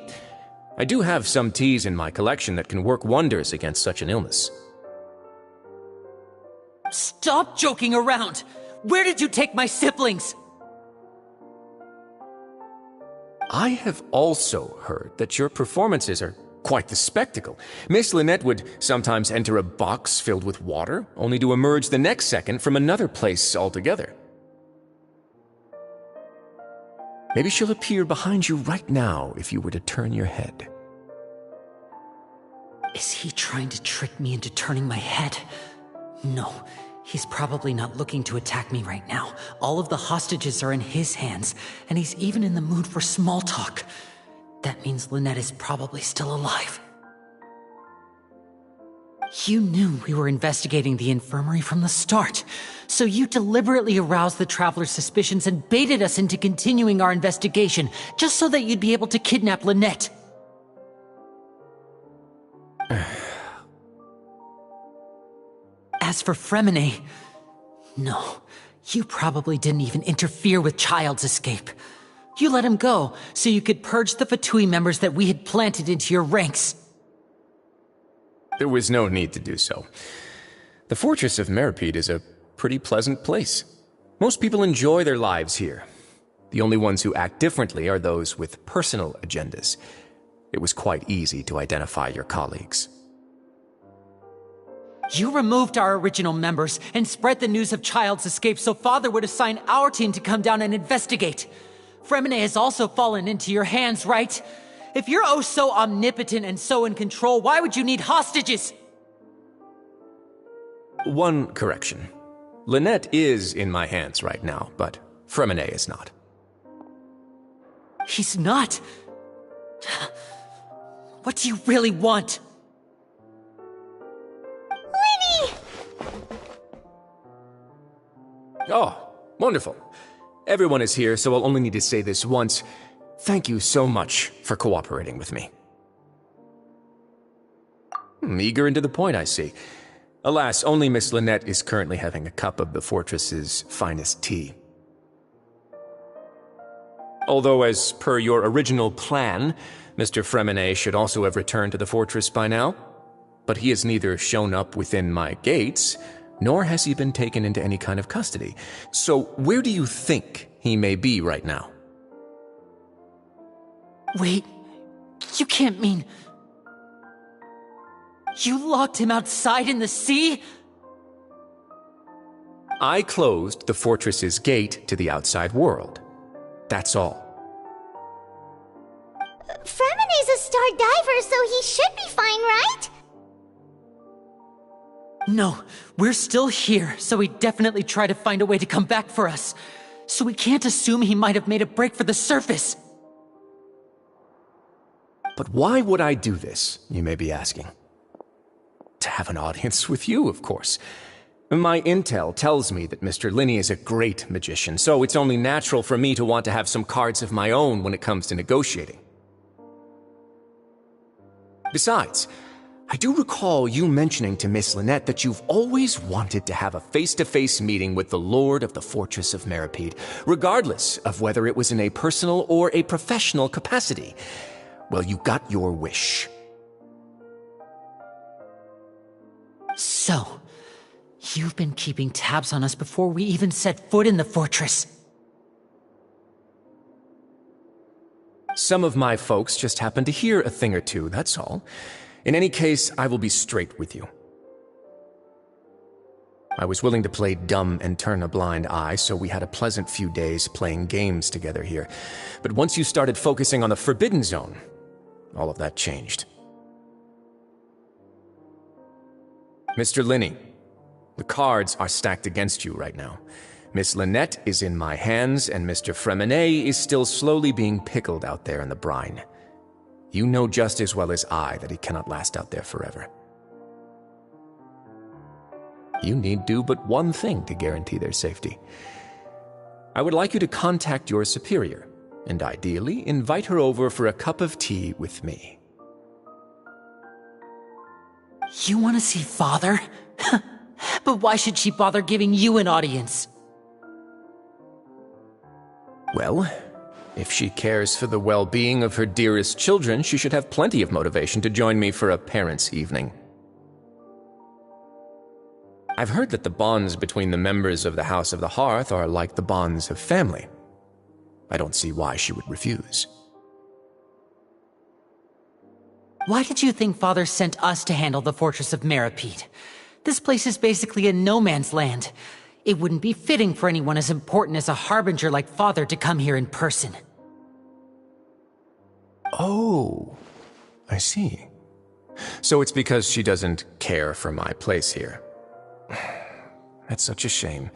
I do have some teas in my collection that can work wonders against such an illness. Stop joking around! Where did you take my siblings? I have also heard that your performances are quite the spectacle. Miss Lynette would sometimes enter a box filled with water, only to emerge the next second from another place altogether. Maybe she'll appear behind you right now if you were to turn your head. Is he trying to trick me into turning my head? No, he's probably not looking to attack me right now. All of the hostages are in his hands, and he's even in the mood for small talk. That means Lynette is probably still alive. You knew we were investigating the infirmary from the start, so you deliberately aroused the Traveler's suspicions and baited us into continuing our investigation, just so that you'd be able to kidnap Lynette. As for Fremine, no, you probably didn't even interfere with Child's escape. You let him go, so you could purge the Fatui members that we had planted into your ranks. There was no need to do so. The Fortress of Meripede is a pretty pleasant place. Most people enjoy their lives here. The only ones who act differently are those with personal agendas. It was quite easy to identify your colleagues. You removed our original members and spread the news of Child's escape so Father would assign our team to come down and investigate. Fremine has also fallen into your hands, right? If you're oh so omnipotent and so in control, why would you need hostages? One correction. Lynette is in my hands right now, but Fremine is not. He's not? What do you really want? Linny! Oh, wonderful. Everyone is here, so I'll only need to say this once. Thank you so much for cooperating with me. Eager and to the point, I see. Alas, only Miss Lynette is currently having a cup of the fortress's finest tea. Although, as per your original plan, Mr. Fremine should also have returned to the fortress by now. But he has neither shown up within my gates, nor has he been taken into any kind of custody. So where do you think he may be right now? Wait, you can't mean... You locked him outside in the sea? I closed the fortress's gate to the outside world. That's all. Fremine's a star diver, so he should be fine, right? No, we're still here, so he definitely tried to find a way to come back for us. So we can't assume he might have made a break for the surface. But why would I do this, you may be asking? To have an audience with you, of course. My intel tells me that Mr. Linney is a great magician, so it's only natural for me to want to have some cards of my own when it comes to negotiating. Besides, I do recall you mentioning to Miss Lynette that you've always wanted to have a face-to-face meeting with the Lord of the Fortress of Meripede, regardless of whether it was in a personal or a professional capacity. Well, you got your wish. So, you've been keeping tabs on us before we even set foot in the fortress. Some of my folks just happened to hear a thing or two, that's all. In any case, I will be straight with you. I was willing to play dumb and turn a blind eye, so we had a pleasant few days playing games together here. But once you started focusing on the Forbidden Zone, all of that changed. Mr. Linney, the cards are stacked against you right now. Miss Lynette is in my hands, and Mr. Fremine is still slowly being pickled out there in the brine. You know just as well as I that he cannot last out there forever. You need do but one thing to guarantee their safety. I would like you to contact your superior, and ideally invite her over for a cup of tea with me. You want to see Father? But why should she bother giving you an audience? Well, if she cares for the well-being of her dearest children, she should have plenty of motivation to join me for a parents' evening. I've heard that the bonds between the members of the House of the Hearth are like the bonds of family. I don't see why she would refuse. Why did you think Father sent us to handle the Fortress of Meripede? This place is basically a no-man's land. It wouldn't be fitting for anyone as important as a Harbinger like Father to come here in person. Oh, I see. So it's because she doesn't care for my place here. That's such a shame.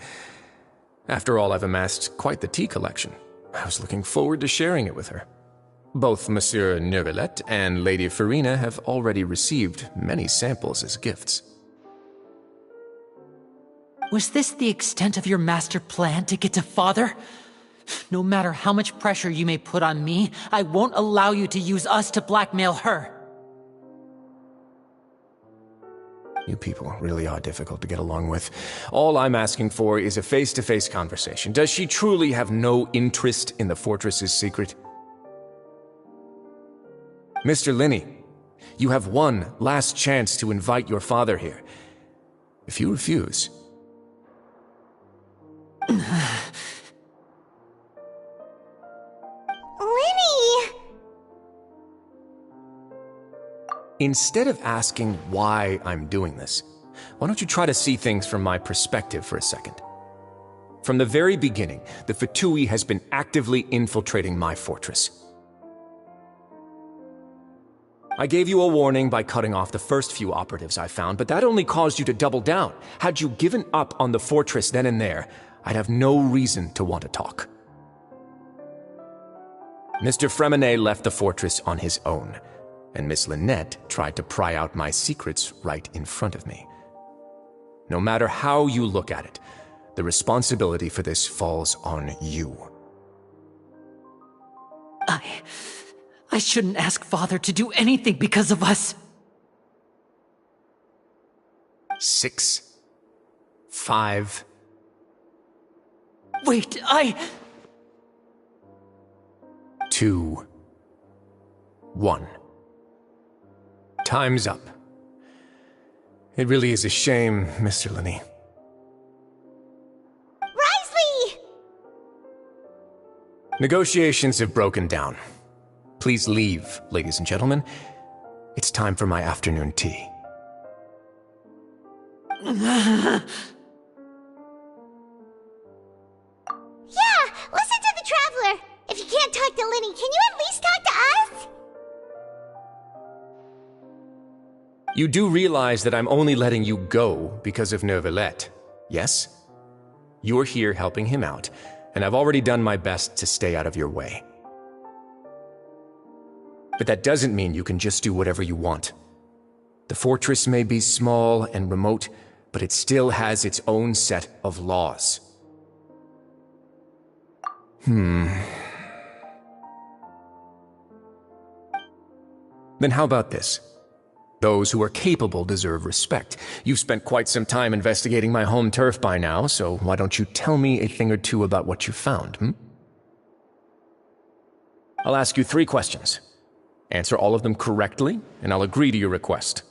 After all, I've amassed quite the tea collection. I was looking forward to sharing it with her. Both Monsieur Neuvillette and Lady Farina have already received many samples as gifts. Was this the extent of your master plan to get to Father? No matter how much pressure you may put on me, I won't allow you to use us to blackmail her. You people really are difficult to get along with. All I'm asking for is a face-to-face conversation. Does she truly have no interest in the fortress's secret? Mr. Linney, you have one last chance to invite your father here. If you refuse... Linny! Instead of asking why I'm doing this, why don't you try to see things from my perspective for a second? From the very beginning, the Fatui has been actively infiltrating my fortress. I gave you a warning by cutting off the first few operatives I found, but that only caused you to double down. Had you given up on the fortress then and there, I'd have no reason to want to talk. Mr. Fremenet left the fortress on his own, and Miss Lynette tried to pry out my secrets right in front of me. No matter how you look at it, the responsibility for this falls on you. I shouldn't ask Father to do anything because of us. 6, 5... Wait, 2, 1. Time's up. It really is a shame, Mr. Linney. Risley! Negotiations have broken down. Please leave, ladies and gentlemen. It's time for my afternoon tea. Yeah, listen to the Traveler! If you can't talk to Linny, can you at least talk to us? You do realize that I'm only letting you go because of Neuvillette, yes? You're here helping him out, and I've already done my best to stay out of your way. But that doesn't mean you can just do whatever you want. The fortress may be small and remote, but it still has its own set of laws. Then how about this? Those who are capable deserve respect. You've spent quite some time investigating my home turf by now, so why don't you tell me a thing or two about what you found, I'll ask you 3 questions. Answer all of them correctly, and I'll agree to your request.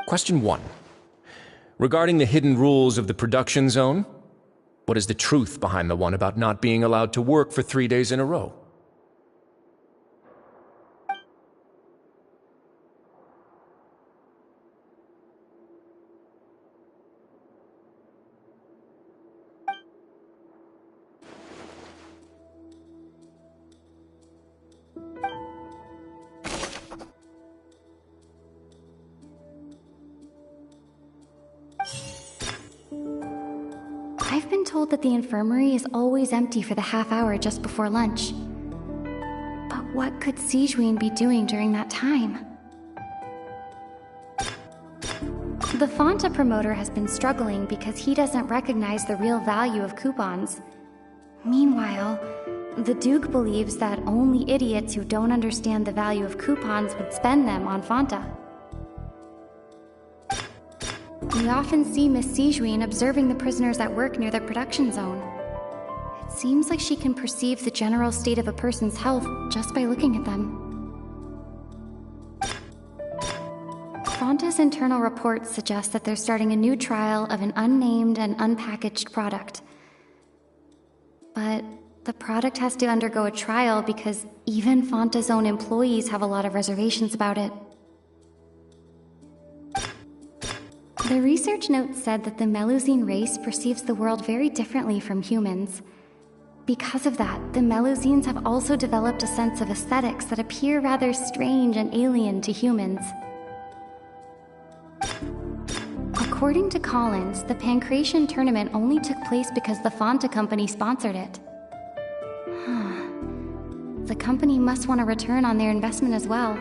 Question 1. Regarding the hidden rules of the production zone, what is the truth behind the one about not being allowed to work for 3 days in a row? I've been told that the infirmary is always empty for the half hour just before lunch. But What could Sijuin be doing during that time? The Fanta promoter has been struggling because he doesn't recognize the real value of coupons. Meanwhile, the Duke believes that only idiots who don't understand the value of coupons would spend them on Fanta. We often see Miss Sijuin observing the prisoners at work near the production zone. It seems like she can perceive the general state of a person's health just by looking at them. Fanta's internal reports suggest that they're starting a new trial of an unnamed and unpackaged product. But the product has to undergo a trial because even Fanta's own employees have a lot of reservations about it. The research note said that the Melusine race perceives the world very differently from humans. Because of that, the Melusines have also developed a sense of aesthetics that appear rather strange and alien to humans. According to Collins, the Pancration tournament only took place because the Fanta company sponsored it. The company must want a return on their investment as well.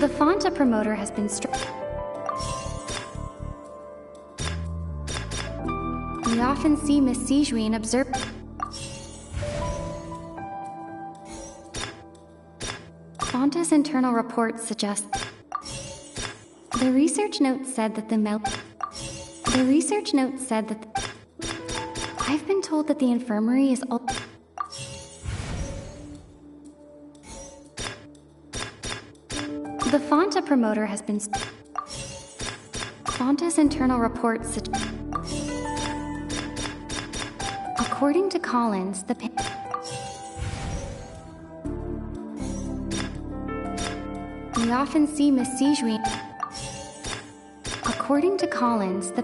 The Fanta promoter has been We often see Miss Sijuin observe. Fanta's internal reports suggest. The research note said that I've been told that the infirmary is The Fanta promoter has been Fanta's internal reports suggest. According to Collins, we often see Miss Sijuin. According to Collins, the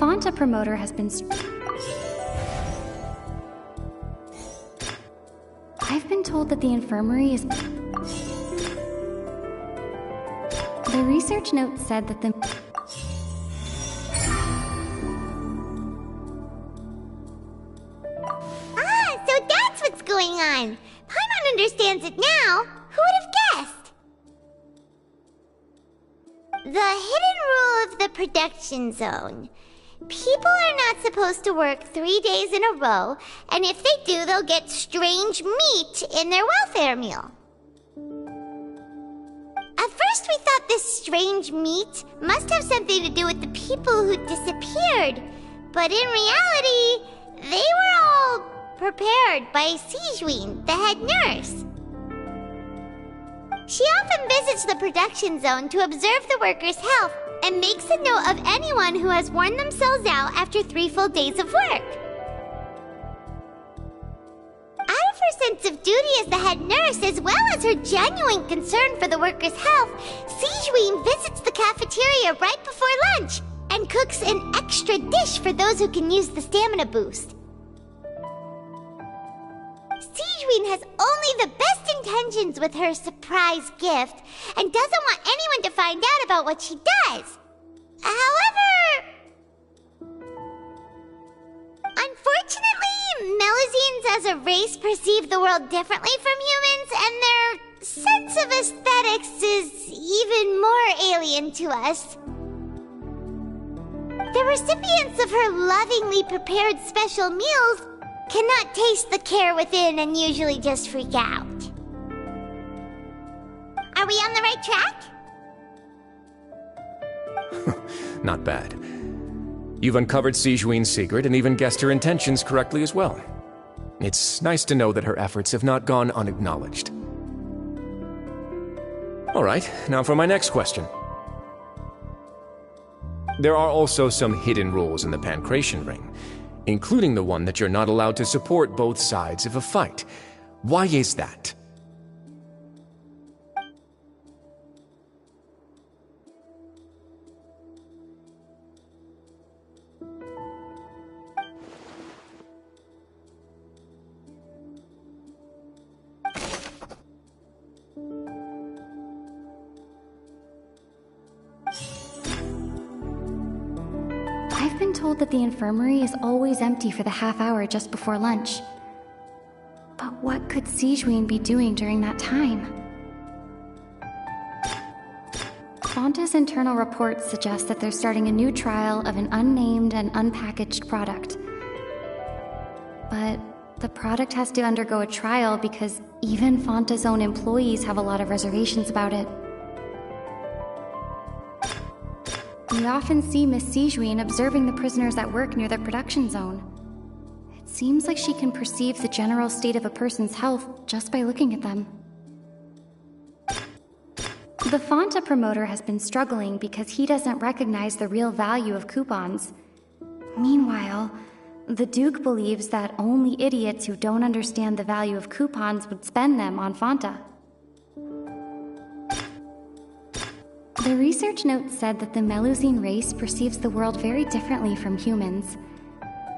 Fanta promoter has been. I've been told that the infirmary is. The research note said that the. So that's what's going on. Paimon understands it now. Who would have guessed? The hidden rule of the production zone. People are not supposed to work 3 days in a row, and if they do, they'll get strange meat in their welfare meal. At first we thought this strange meat must have something to do with the people who disappeared, but in reality, they were all prepared by Sijuin, the head nurse. She often visits the production zone to observe the workers' health and makes a note of anyone who has worn themselves out after 3 full days of work. Out of her sense of duty as the head nurse, as well as her genuine concern for the workers' health, Sijuin visits the cafeteria right before lunch and cooks an extra dish for those who can use the stamina boost. Sijuin has only the best intentions with her surprise gift and doesn't want anyone to find out about what she does. However, unfortunately, Melusines as a race perceive the world differently from humans, and their sense of aesthetics is even more alien to us. The recipients of her lovingly prepared special meals cannot taste the care within and usually just freak out. Are we on the right track? Not bad. You've uncovered Sijuin's secret and even guessed her intentions correctly as well. It's nice to know that her efforts have not gone unacknowledged. Alright, now for my next question. There are also some hidden rules in the Pancration Ring, including the one that you're not allowed to support both sides of a fight. Why is that? I've been told that the infirmary is always empty for the half hour just before lunch. But what could Sijuin be doing during that time? Fonta's internal reports suggest that they're starting a new trial of an unnamed and unpackaged product. But the product has to undergo a trial because even Fonta's own employees have a lot of reservations about it. We often see Miss Sijuin observing the prisoners at work near the production zone. It seems like she can perceive the general state of a person's health just by looking at them. The Fonta promoter has been struggling because he doesn't recognize the real value of coupons. Meanwhile, the Duke believes that only idiots who don't understand the value of coupons would spend them on Fonta. The research note said that the Melusine race perceives the world very differently from humans.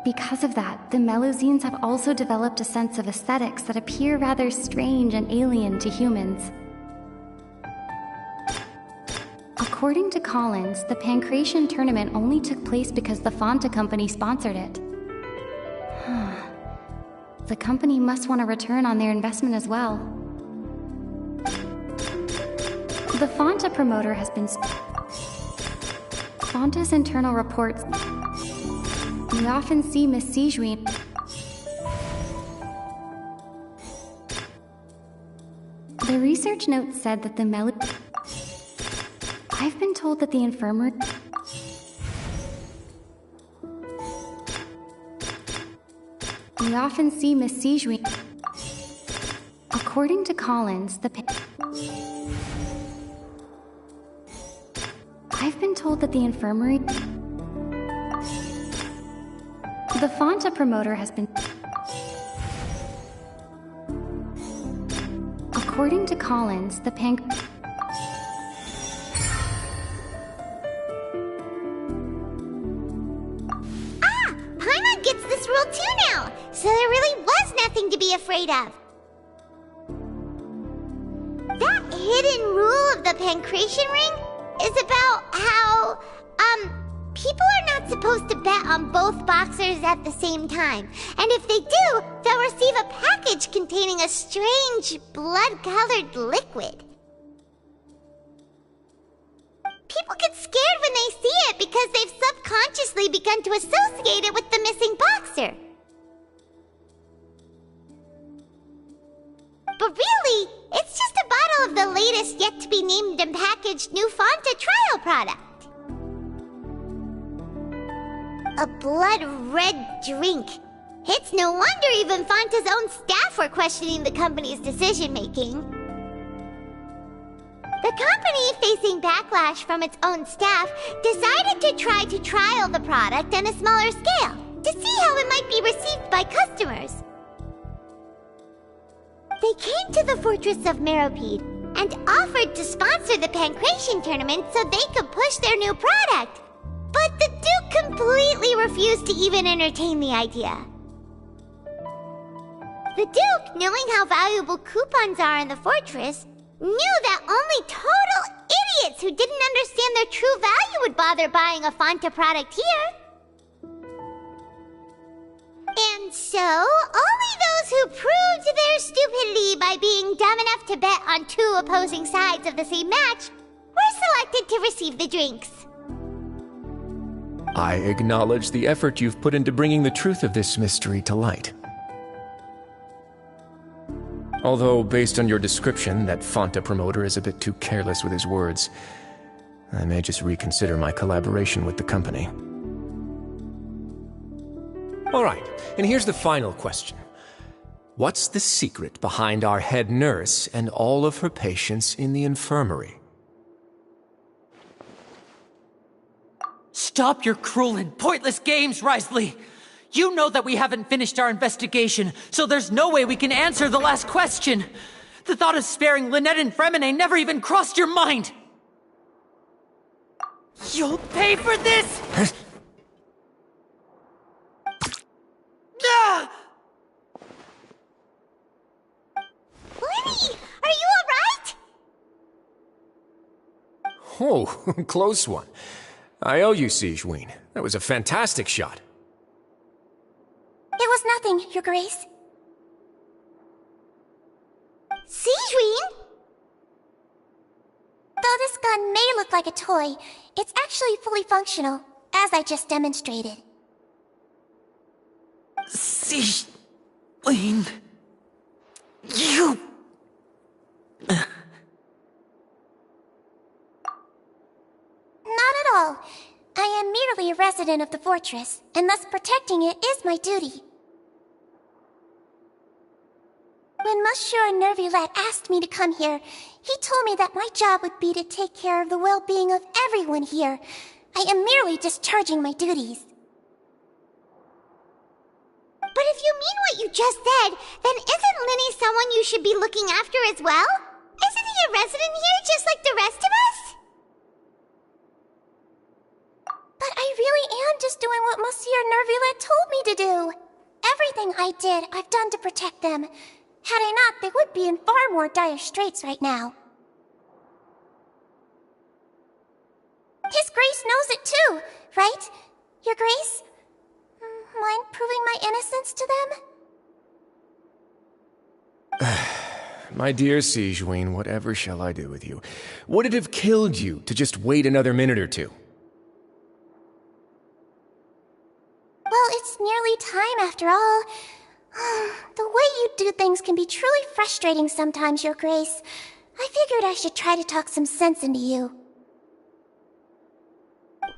Because of that, the Melusines have also developed a sense of aesthetics that appear rather strange and alien to humans. According to Collins, the Pancration tournament only took place because the Fonta company sponsored it. The company must want a return on their investment as well. The Fonta promoter has been... Fonta's internal reports... We often see Miss Sijuin... The research note said that the I've been told that the infirmary... We often see Miss Sijuin... According to Collins, I've been told that the infirmary... The Fonta promoter has been... According to Collins, Paimon gets this rule too now, so there really was nothing to be afraid of. That hidden rule of the Pancration ring is about how, people are not supposed to bet on both boxers at the same time. And if they do, they'll receive a package containing a strange, blood-colored liquid. People get scared when they see it because they've subconsciously begun to associate it with the missing boxer. But really, it's just a bottle of the latest yet-to-be-named and packaged new Fonta trial product. A blood-red drink. It's no wonder even Fonta's own staff were questioning the company's decision-making. The company, facing backlash from its own staff, decided to try to trial the product on a smaller scale to see how it might be received by customers. They came to the fortress of Meropide and offered to sponsor the Pancration tournament so they could push their new product. But the Duke completely refused to even entertain the idea. The Duke, knowing how valuable coupons are in the fortress, knew that only total idiots who didn't understand their true value would bother buying a Fonta product here. And so, only those who proved their stupidity by being dumb enough to bet on two opposing sides of the same match were selected to receive the drinks. I acknowledge the effort you've put into bringing the truth of this mystery to light. Although, based on your description, that Fonta promoter is a bit too careless with his words, I may just reconsider my collaboration with the company. All right, and here's the final question. What's the secret behind our head nurse and all of her patients in the infirmary? Stop your cruel and pointless games, Risley! You know that we haven't finished our investigation, so there's no way we can answer the last question. The thought of sparing Lynette and Fremine never even crossed your mind. You'll pay for this! Ah! Lenny, are you alright? Oh, close one. I owe you, Sigewinne. That was a fantastic shot. It was nothing, Your Grace. Sigewinne? Though this gun may look like a toy, it's actually fully functional, as I just demonstrated. Sigewinne... You... Not at all. I am merely a resident of the fortress, and thus protecting it is my duty. When Monsieur Nervulette asked me to come here, he told me that my job would be to take care of the well-being of everyone here. I am merely discharging my duties. But if you mean what you just said, then isn't Linny someone you should be looking after as well? Isn't he a resident here just like the rest of us? But I really am just doing what Monsieur Nervulette told me to do. Everything I did, I've done to protect them. Had I not, they would be in far more dire straits right now. His Grace knows it too, right? Your Grace? Mind proving my innocence to them? My dear Sigewinne, whatever shall I do with you? Would it have killed you to just wait another minute or two? Well, it's nearly time after all. The way you do things can be truly frustrating sometimes, Your Grace. I figured I should try to talk some sense into you.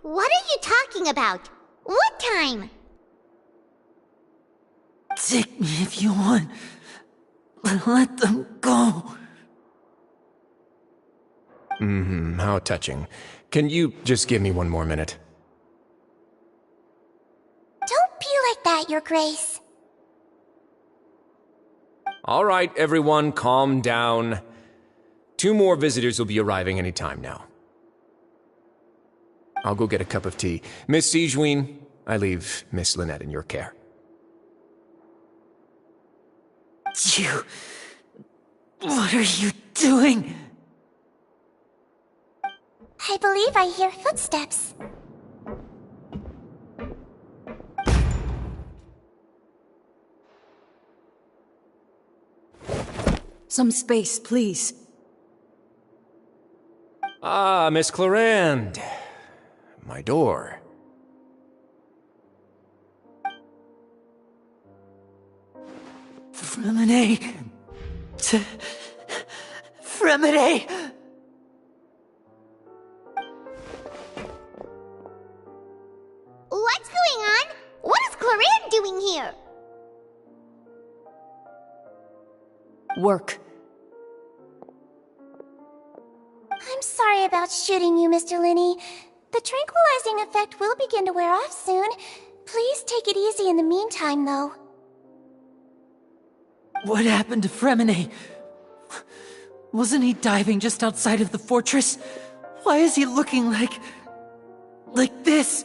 What are you talking about? What time? Take me if you want, but let them go. How touching. Can you just give me one more minute? Don't be like that, Your Grace. All right, everyone, calm down. 2 more visitors will be arriving any time now. I'll go get a cup of tea. Miss Sigewinne, I leave Miss Lynette in your care. You... What are you doing? I believe I hear footsteps. Some space, please. Ah, Miss Clorinde. My door. Fremine... Fremine... What's going on? What is Clorinde doing here? Work. I'm sorry about shooting you, Mr. Linny. The tranquilizing effect will begin to wear off soon. Please take it easy in the meantime, though. What happened to Fremine? Wasn't he diving just outside of the fortress? Why is he looking like this?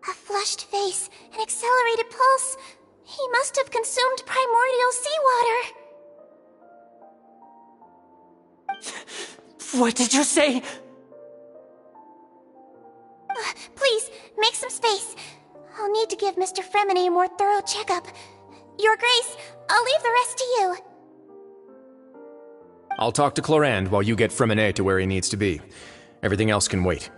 A flushed face, an accelerated pulse. He must have consumed primordial seawater. What did you say? Please, make some space. I'll need to give Mr. Fremine a more thorough checkup. Your Grace, I'll leave the rest to you. I'll talk to Clorinde while you get Fremine to where he needs to be. Everything else can wait.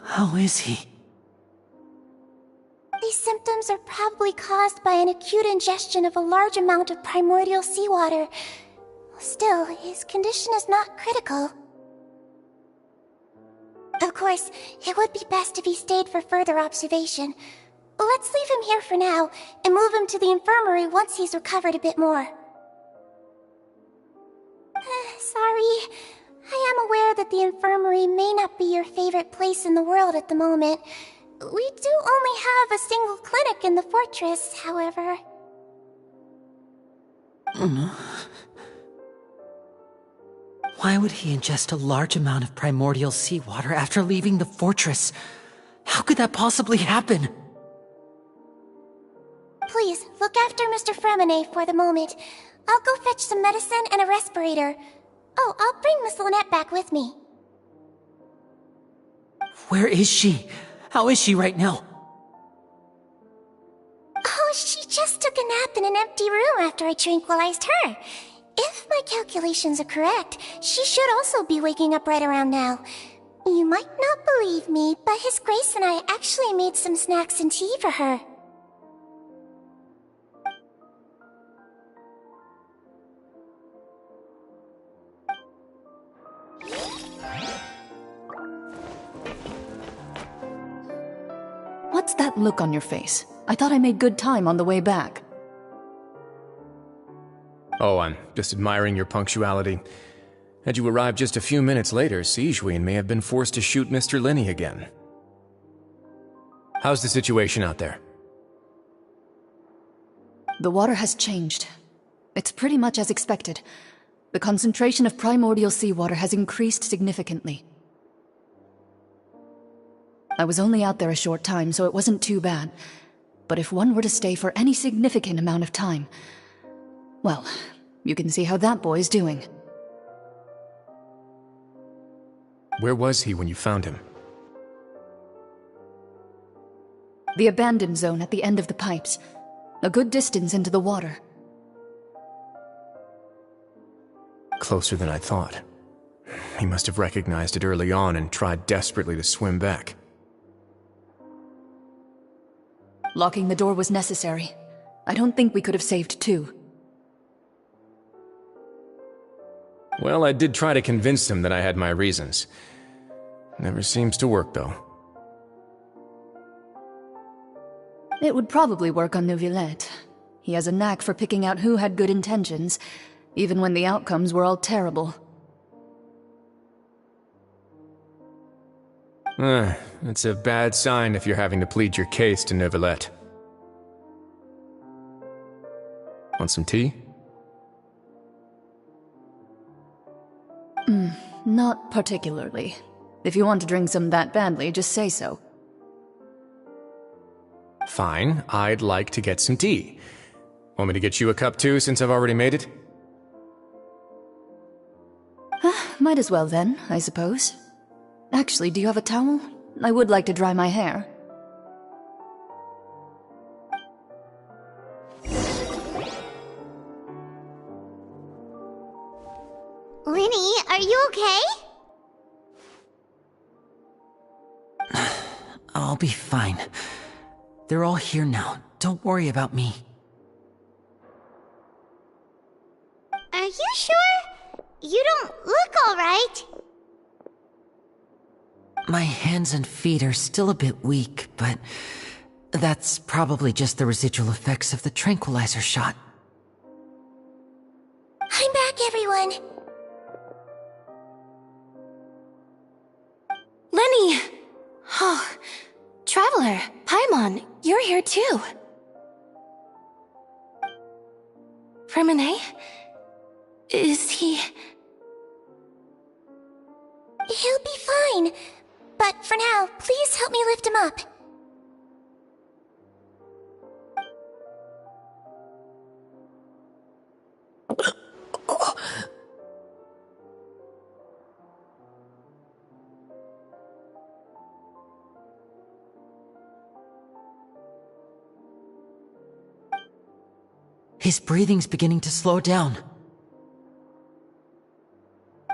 How is he? These symptoms are probably caused by an acute ingestion of a large amount of primordial seawater. Still, his condition is not critical. Of course, it would be best if he stayed for further observation. Let's leave him here for now, and move him to the infirmary once he's recovered a bit more. Sorry. I am aware that the infirmary may not be your favorite place in the world at the moment. We do only have a single clinic in the fortress, however. Why would he ingest a large amount of primordial seawater after leaving the fortress? How could that possibly happen? Please, look after Mr. Fremine for the moment. I'll go fetch some medicine and a respirator. Oh, I'll bring Miss Lynette back with me. Where is she? How is she right now? Oh, she just took a nap in an empty room after I tranquilized her. If my calculations are correct, she should also be waking up right around now. You might not believe me, but His Grace and I actually made some snacks and tea for her. What's that look on your face? I thought I made good time on the way back. Oh, I'm just admiring your punctuality. Had you arrived just a few minutes later, Sigewinne may have been forced to shoot Mr. Linny again. How's the situation out there? The water has changed. It's pretty much as expected. The concentration of primordial seawater has increased significantly. I was only out there a short time, so it wasn't too bad. But if one were to stay for any significant amount of time, well, you can see how that boy's doing. Where was he when you found him? The abandoned zone at the end of the pipes. A good distance into the water. Closer than I thought. He must have recognized it early on and tried desperately to swim back. Locking the door was necessary. I don't think we could have saved two. Well, I did try to convince him that I had my reasons. Never seems to work, though. It would probably work on Neuvillette. He has a knack for picking out who had good intentions, even when the outcomes were all terrible. It's a bad sign if you're having to plead your case to Neuvillette. Want some tea? Not particularly. If you want to drink some that badly, just say so. Fine, I'd like to get some tea. Want me to get you a cup too, since I've already made it? Might as well then, I suppose. Actually, do you have a towel? I would like to dry my hair. Linny, are you okay? I'll be fine. They're all here now. Don't worry about me. Are you sure? You don't look all right. My hands and feet are still a bit weak, but that's probably just the residual effects of the tranquilizer shot. I'm back, everyone. Lenny! Oh, Traveler, Paimon, you're here too. Fremine? Is he... He'll be fine. But for now, please help me lift him up. His breathing's beginning to slow down.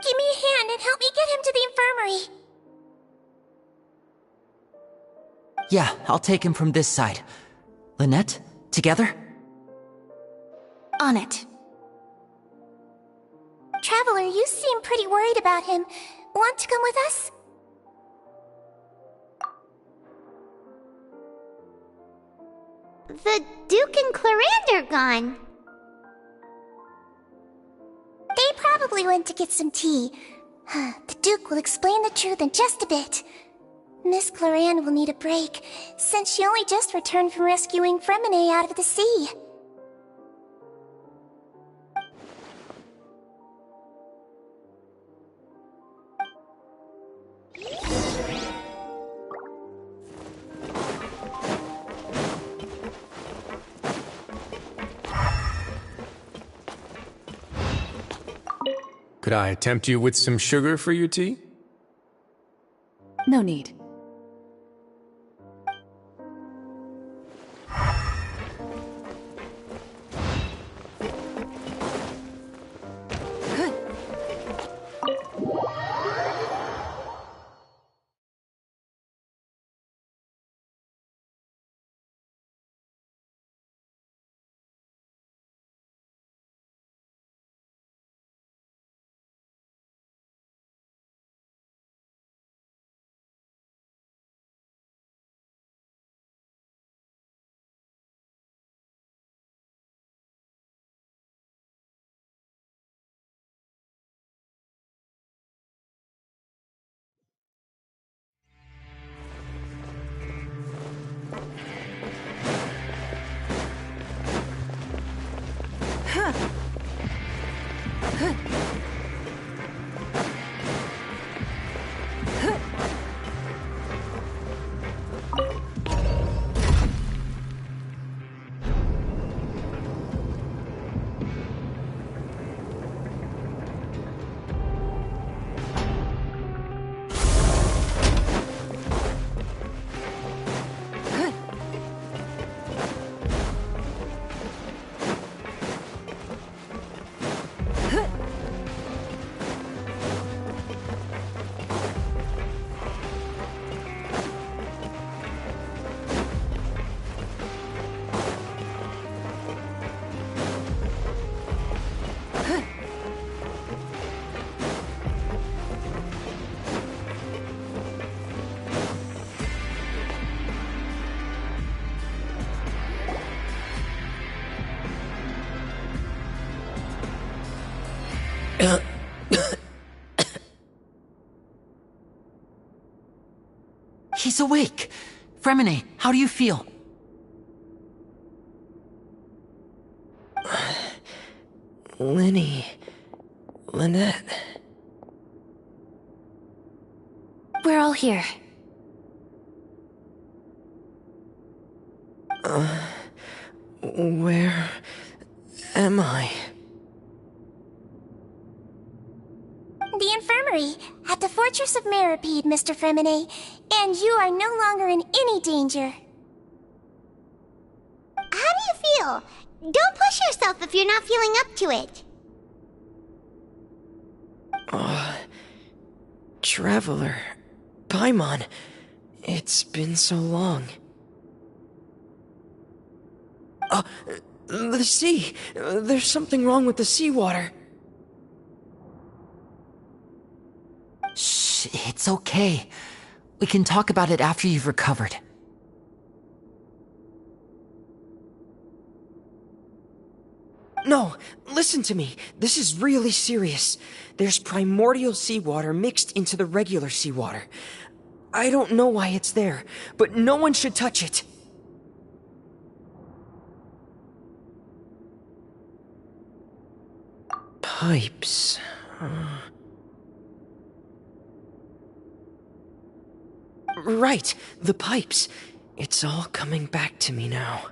Give me a hand and help me get him to the infirmary. Yeah, I'll take him from this side. Lynette, together? On it. Traveler, you seem pretty worried about him. Want to come with us? the Duke and Clarande are gone. They probably went to get some tea. The Duke will explain the truth in just a bit. Miss Clarande will need a break, since she only just returned from rescuing Fremine out of the sea. Could I tempt you with some sugar for your tea? No need. He's awake! Fremine, how do you feel? Lyney... Lynette... We're all here. Where am I? The infirmary, at the Fortress of Meripede, Mr. Fremine, and you are no longer in any danger. How do you feel? Don't push yourself if you're not feeling up to it. Traveler... Paimon... It's been so long. The sea! There's something wrong with the seawater. Shh, it's okay. We can talk about it after you've recovered. No, listen to me. This is really serious. There's primordial seawater mixed into the regular seawater. I don't know why it's there, but no one should touch it. Pipes... Right, the pipes. It's all coming back to me now.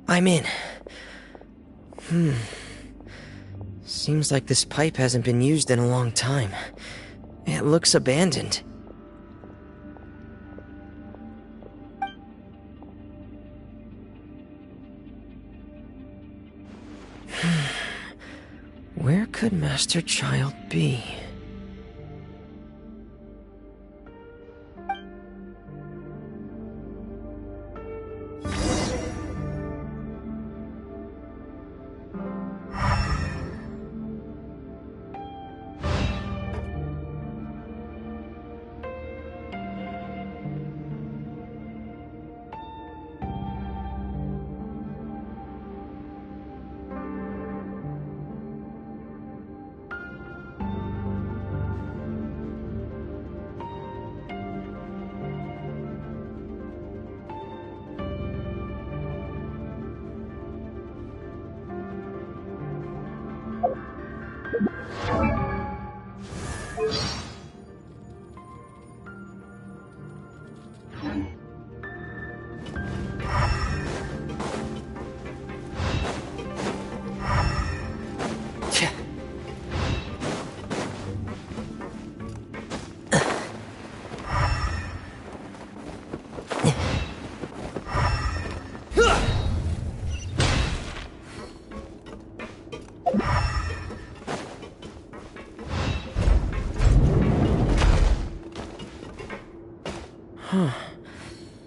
I'm in. Seems like this pipe hasn't been used in a long time. It looks abandoned. Where could Master Child be?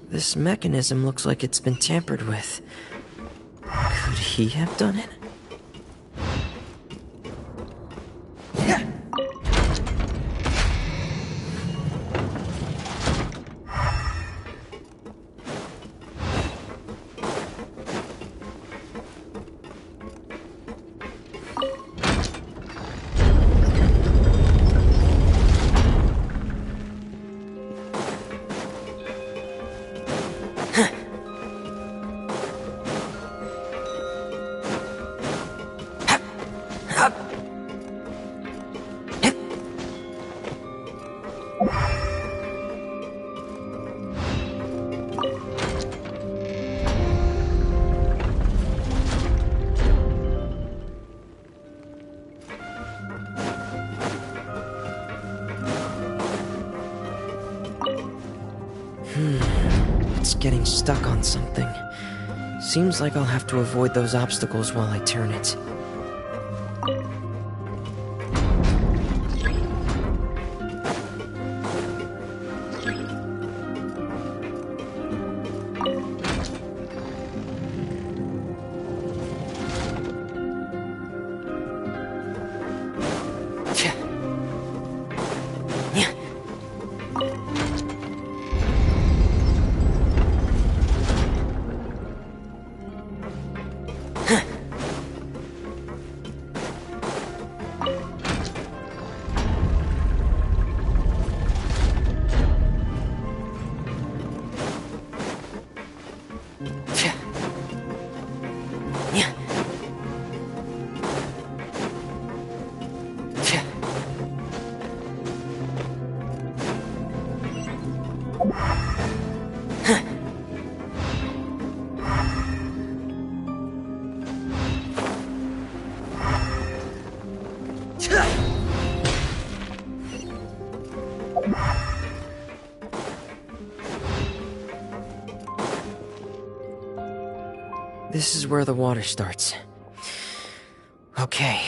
This mechanism looks like it's been tampered with. Could he have done it? It's getting stuck on something. Seems like I'll have to avoid those obstacles while I turn it. This is where the water starts. Okay.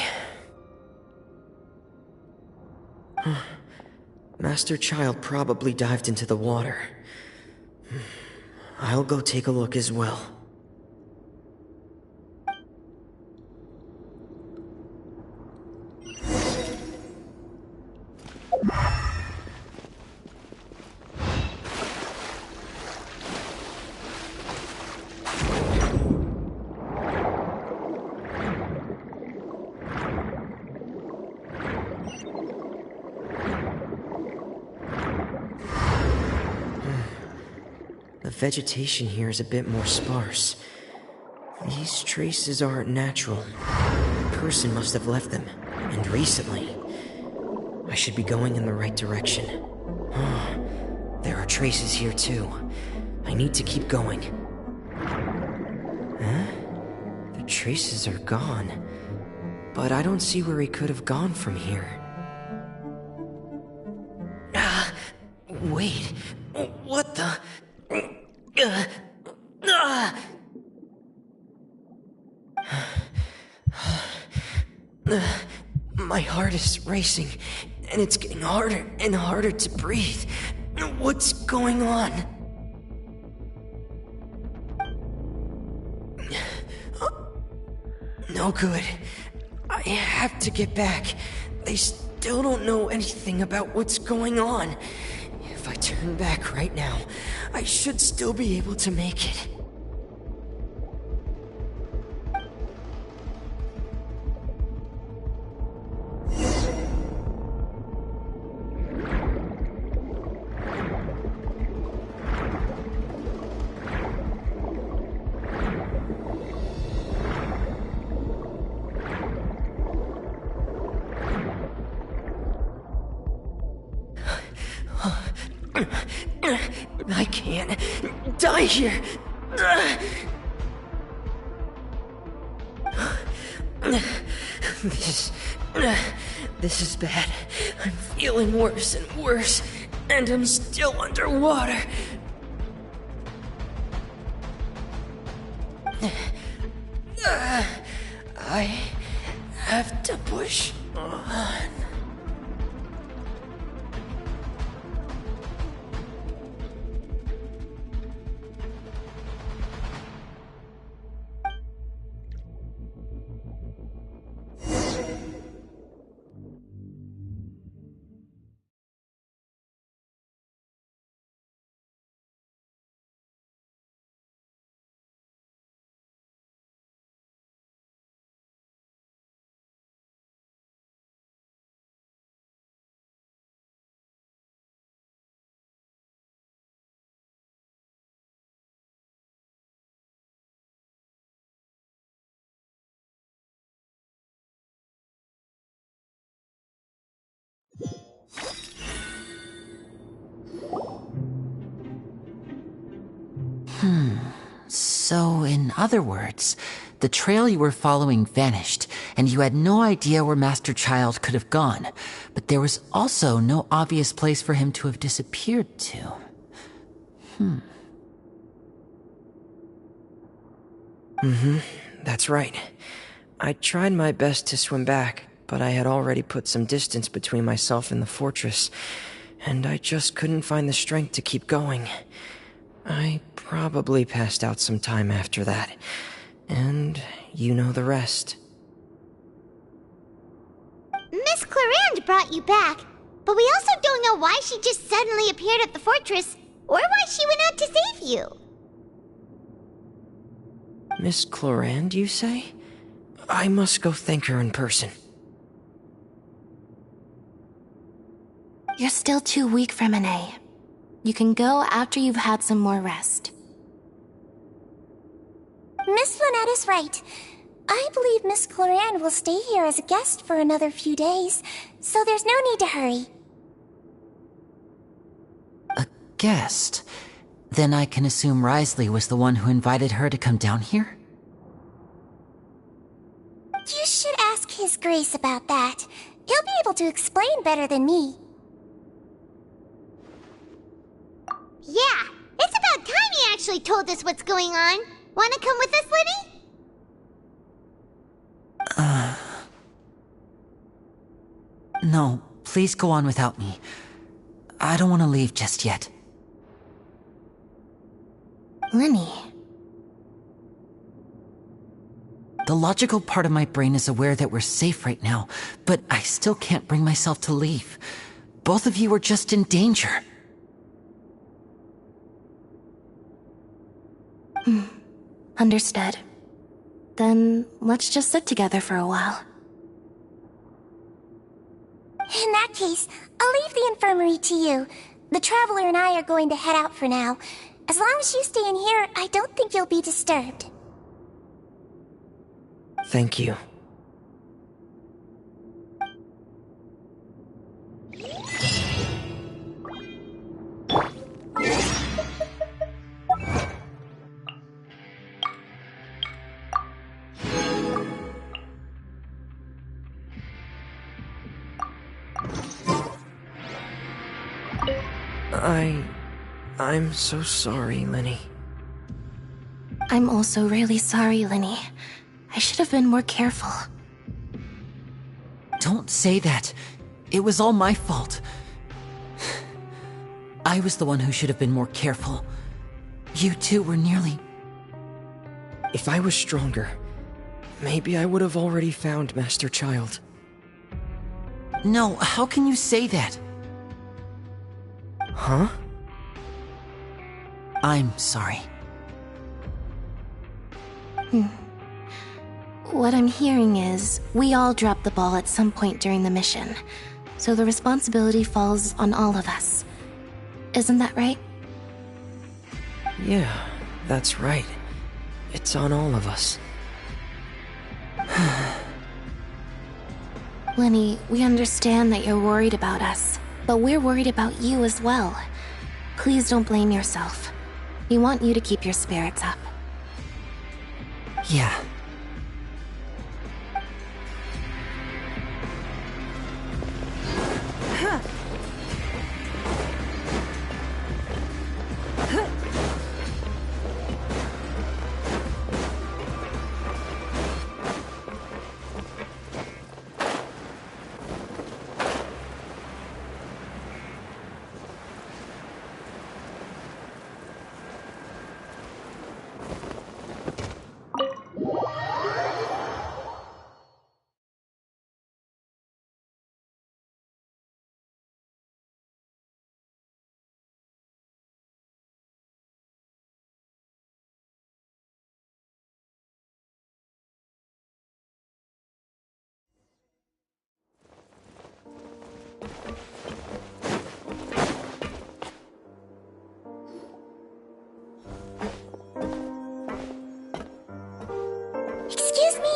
Master Child probably dived into the water. I'll go take a look as well. The vegetation here is a bit more sparse. These traces aren't natural. A person must have left them, and recently. I should be going in the right direction. There are traces here too. I need to keep going. Huh? The traces are gone. But I don't see where he could have gone from here. Wait. What the... My heart is racing, and it's getting harder and harder to breathe. What's going on? No good. I have to get back. They still don't know anything about what's going on. If I turn back right now, I should still be able to make it. I can't die here. This is bad. I'm feeling worse and worse, and I'm still underwater. I have to push on. So, in other words, the trail you were following vanished, and you had no idea where Master Child could have gone, but there was also no obvious place for him to have disappeared to. That's right. I tried my best to swim back, but I had already put some distance between myself and the fortress, and I just couldn't find the strength to keep going. I probably passed out some time after that, and you know the rest. Miss Clarande brought you back, but we also don't know why she just suddenly appeared at the fortress, or why she went out to save you. Miss Clarande, you say? I must go thank her in person. You're still too weak, Fremine. You can go after you've had some more rest. Miss Lynette is right. I believe Miss Clarande will stay here as a guest for another few days, so there's no need to hurry. A guest? Then I can assume Risley was the one who invited her to come down here? You should ask His Grace about that. He'll be able to explain better than me. Yeah, it's about time he actually told us what's going on. Wanna come with us, Lenny? No, please go on without me. I don't want to leave just yet. Lenny. The logical part of my brain is aware that we're safe right now, but I still can't bring myself to leave. Both of you are just in danger. Understood. Then let's just sit together for a while. In that case, I'll leave the infirmary to you. The Traveler and I are going to head out for now. As long as you stay in here, I don't think you'll be disturbed. Thank you. I'm so sorry, Lenny. I'm also really sorry, Lenny. I should have been more careful. Don't say that. It was all my fault. I was the one who should have been more careful. You two were nearly... If I was stronger, maybe I would have already found Master Child. No, how can you say that? Huh? I'm sorry. What I'm hearing is, we all dropped the ball at some point during the mission, so the responsibility falls on all of us. Isn't that right? Yeah, that's right. It's on all of us. Lenny, we understand that you're worried about us, but we're worried about you as well. Please don't blame yourself. We want you to keep your spirits up. Yeah. Excuse me?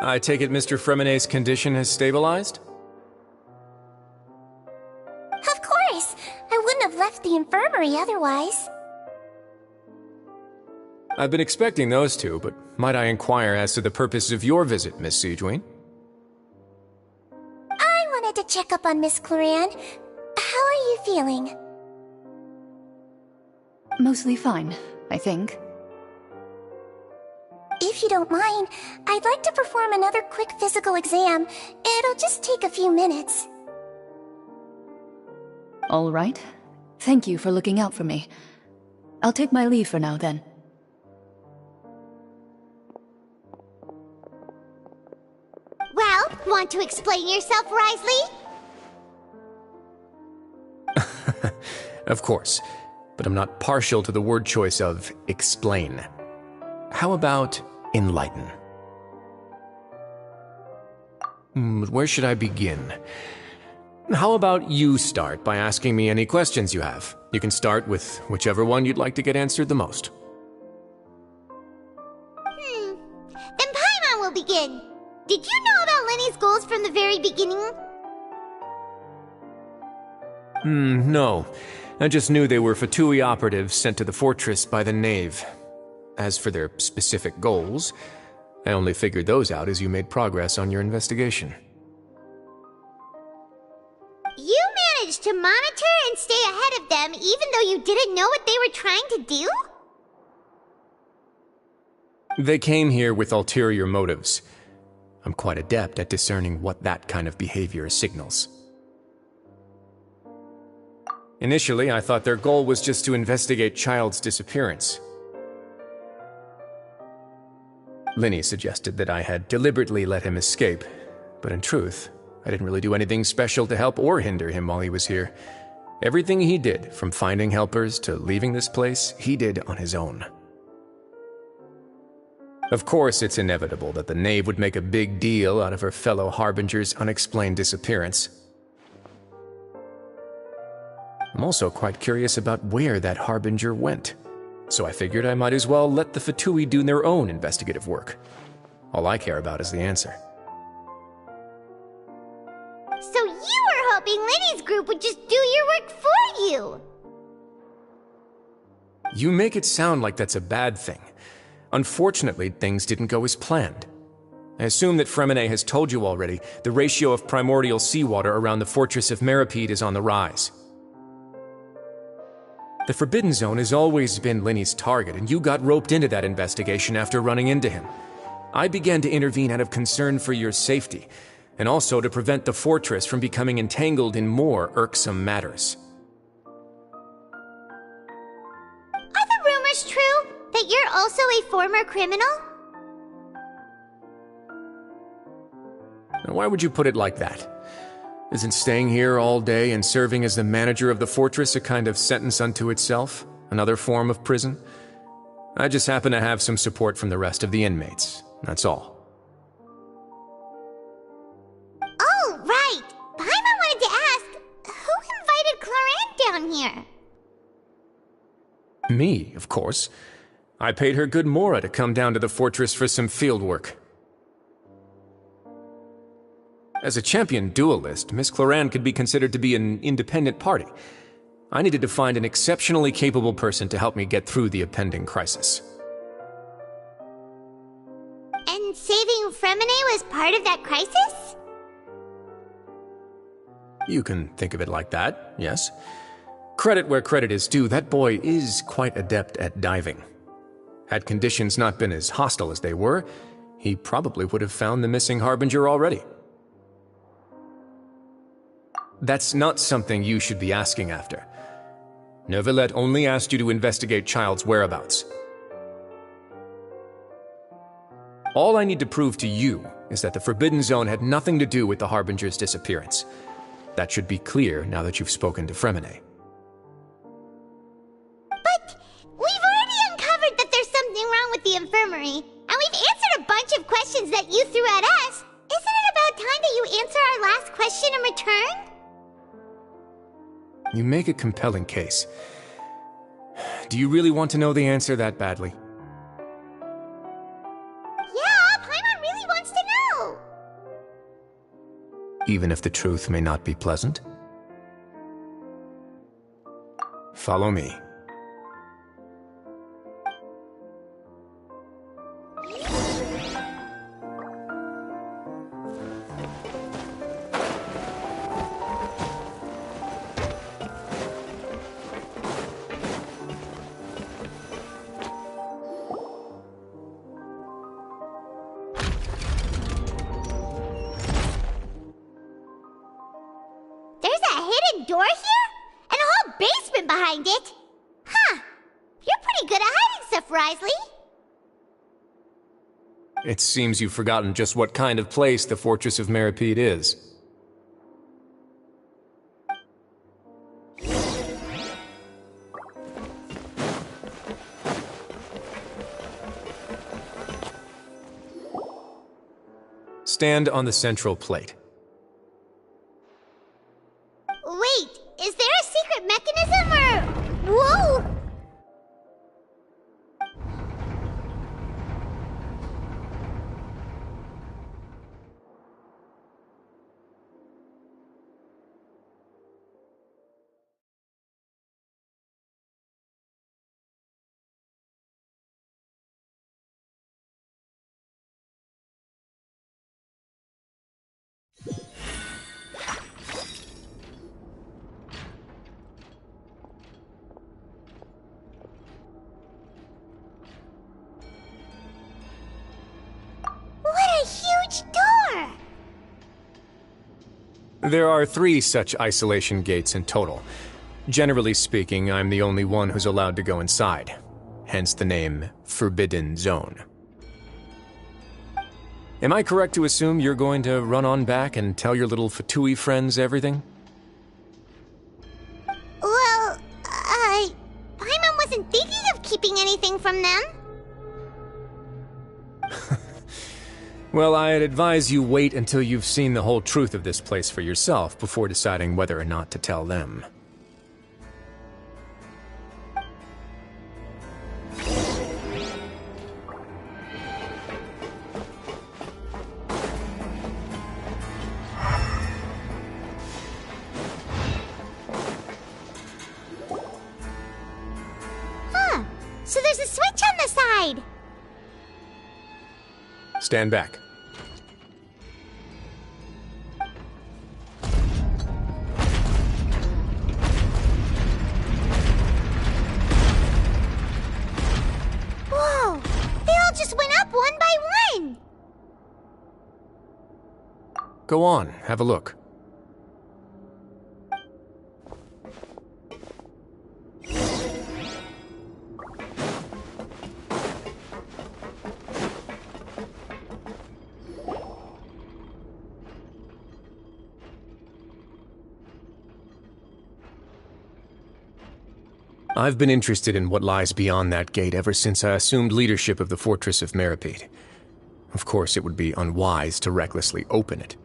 I take it Mr. Fremonet's condition has stabilized? Of course. I wouldn't have left the infirmary otherwise. I've been expecting those two, but might I inquire as to the purpose of your visit, Miss Siegewien? I wanted to check up on Miss Cloran. How are you feeling? Mostly fine, I think. If you don't mind, I'd like to perform another quick physical exam. It'll just take a few minutes. All right. Thank you for looking out for me. I'll take my leave for now, then. Well, want to explain yourself, Risley? Of course, but I'm not partial to the word choice of explain. How about enlighten? Where should I begin? How about you start by asking me any questions you have? You can start with whichever one you'd like to get answered the most. Then Paimon will begin. Did you know about Lenny's goals from the very beginning? No. I just knew they were Fatui operatives sent to the fortress by the Knave. As for their specific goals, I only figured those out as you made progress on your investigation. You managed to monitor and stay ahead of them even though you didn't know what they were trying to do? They came here with ulterior motives. I'm quite adept at discerning what that kind of behavior signals. Initially, I thought their goal was just to investigate Child's disappearance. Linny suggested that I had deliberately let him escape, but in truth, I didn't really do anything special to help or hinder him while he was here. Everything he did, from finding helpers to leaving this place, he did on his own. Of course, it's inevitable that the Knave would make a big deal out of her fellow Harbinger's unexplained disappearance. I'm also quite curious about where that Harbinger went, so I figured I might as well let the Fatui do their own investigative work. All I care about is the answer. So you were hoping Lenny's group would just do your work for you! You make it sound like that's a bad thing. Unfortunately, things didn't go as planned. I assume that Fremine has told you already, the ratio of primordial seawater around the Fortress of Meripede is on the rise. The Forbidden Zone has always been Linny's target, and you got roped into that investigation after running into him. I began to intervene out of concern for your safety, and also to prevent the fortress from becoming entangled in more irksome matters. Are the rumors true that you're also a former criminal? Now, why would you put it like that? Isn't staying here all day and serving as the manager of the fortress a kind of sentence unto itself? Another form of prison? I just happen to have some support from the rest of the inmates. That's all. Oh, right! Paimon wanted to ask, who invited Cloran down here? Me, of course. I paid her good Mora to come down to the fortress for some field work. As a champion duelist, Miss Cloran could be considered to be an independent party. I needed to find an exceptionally capable person to help me get through the impending crisis. And saving Fremine was part of that crisis? You can think of it like that, yes. Credit where credit is due, that boy is quite adept at diving. Had conditions not been as hostile as they were, he probably would have found the missing Harbinger already. That's not something you should be asking after. Neuvillette only asked you to investigate Child's whereabouts. All I need to prove to you is that the Forbidden Zone had nothing to do with the Harbinger's disappearance. That should be clear now that you've spoken to Fremine. But we've already uncovered that there's something wrong with the infirmary, and we've answered a bunch of questions that you threw at us. Isn't it about time that you answer our last question in return? You make a compelling case. Do you really want to know the answer that badly? Yeah, Paimon really wants to know! Even if the truth may not be pleasant? Follow me. Door here? And a whole basement behind it? Huh. You're pretty good at hiding stuff, Risley. It seems you've forgotten just what kind of place the Fortress of Meripede is. Stand on the central plate. Wait, is there a secret mechanism or... Whoa! There are 3 such isolation gates in total. Generally speaking, I'm the only one who's allowed to go inside. Hence the name Forbidden Zone. Am I correct to assume you're going to run on back and tell your little Fatui friends everything? Well, Paimon wasn't thinking of keeping anything from them. Well, I'd advise you wait until you've seen the whole truth of this place for yourself before deciding whether or not to tell them. Huh. So there's a switch on the side. Stand back. go on, have a look. I've been interested in what lies beyond that gate ever since I assumed leadership of the Fortress of Meripede. Of course, it would be unwise to recklessly open it,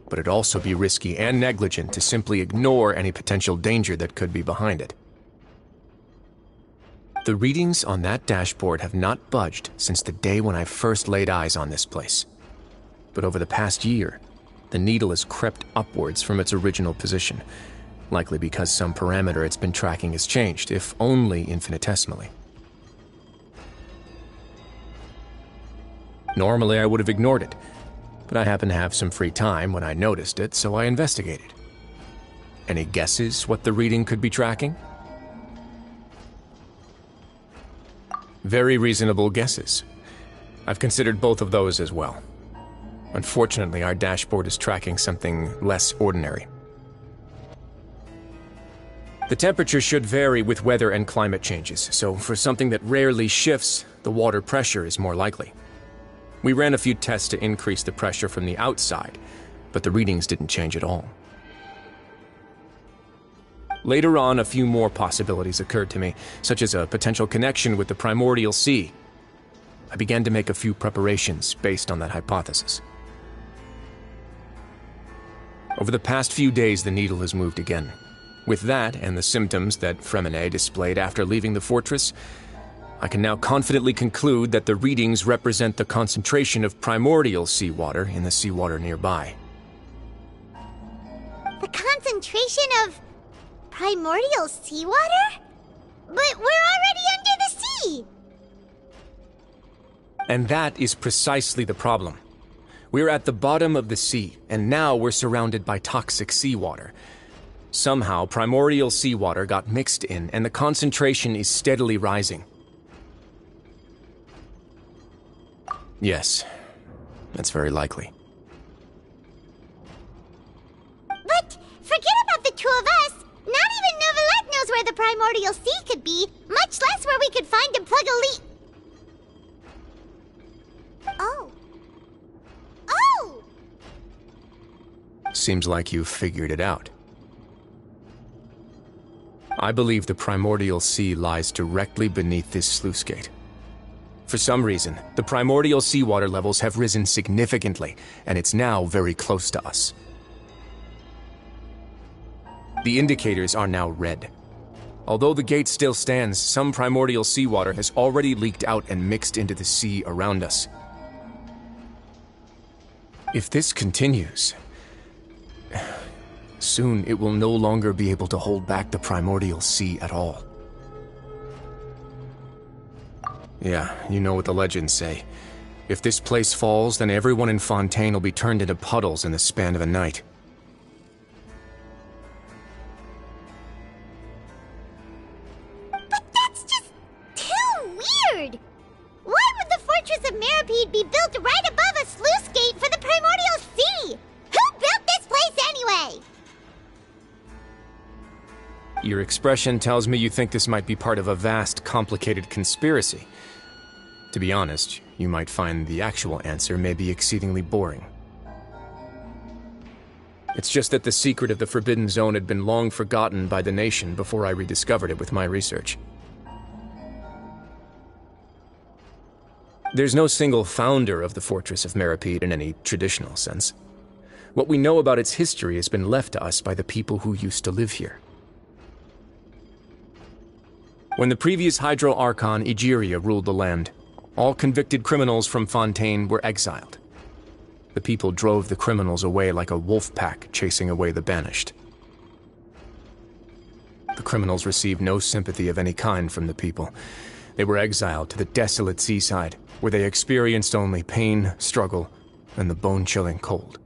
but it'd also be risky and negligent to simply ignore any potential danger that could be behind it. The readings on that dashboard have not budged since the day when I first laid eyes on this place. But over the past year, the needle has crept upwards from its original position, likely because some parameter it's been tracking has changed, if only infinitesimally. Normally I would have ignored it, but I happened to have some free time when I noticed it, so I investigated. Any guesses what the reading could be tracking? Very reasonable guesses. I've considered both of those as well. Unfortunately, our dashboard is tracking something less ordinary. The temperature should vary with weather and climate changes, so for something that rarely shifts, the water pressure is more likely. We ran a few tests to increase the pressure from the outside, but the readings didn't change at all. Later on, a few more possibilities occurred to me, such as a potential connection with the primordial sea. I began to make a few preparations based on that hypothesis. Over the past few days, the needle has moved again. With that, and the symptoms that Fremine displayed after leaving the fortress, I can now confidently conclude that the readings represent the concentration of primordial seawater in the seawater nearby. The concentration of primordial seawater? But we're already under the sea! And that is precisely the problem. We're at the bottom of the sea, and now we're surrounded by toxic seawater. Somehow, primordial seawater got mixed in, and the concentration is steadily rising. Yes, that's very likely. But forget about the two of us! Not even Neuvillette knows where the primordial sea could be, much less where we could find and plug a leak. Oh. Oh! Seems like you've figured it out. I believe the primordial sea lies directly beneath this sluice gate. For some reason, the primordial seawater levels have risen significantly, and it's now very close to us. The indicators are now red. Although the gate still stands, some primordial seawater has already leaked out and mixed into the sea around us. If this continues, soon it will no longer be able to hold back the primordial sea at all. Yeah, you know what the legends say. If this place falls, then everyone in Fontaine will be turned into puddles in the span of a night. But that's just too weird! Why would the Fortress of Meripede be built right above a sluice gate for the primordial sea? Who built this place anyway? Your expression tells me you think this might be part of a vast, complicated conspiracy. To be honest, you might find the actual answer may be exceedingly boring. It's just that the secret of the Forbidden Zone had been long forgotten by the nation before I rediscovered it with my research. There's no single founder of the Fortress of Meripede in any traditional sense. What we know about its history has been left to us by the people who used to live here. When the previous Hydro Archon Egeria ruled the land, all convicted criminals from Fontaine were exiled. The people drove the criminals away like a wolf pack chasing away the banished. The criminals received no sympathy of any kind from the people. They were exiled to the desolate seaside, where they experienced only pain, struggle, and the bone-chilling cold.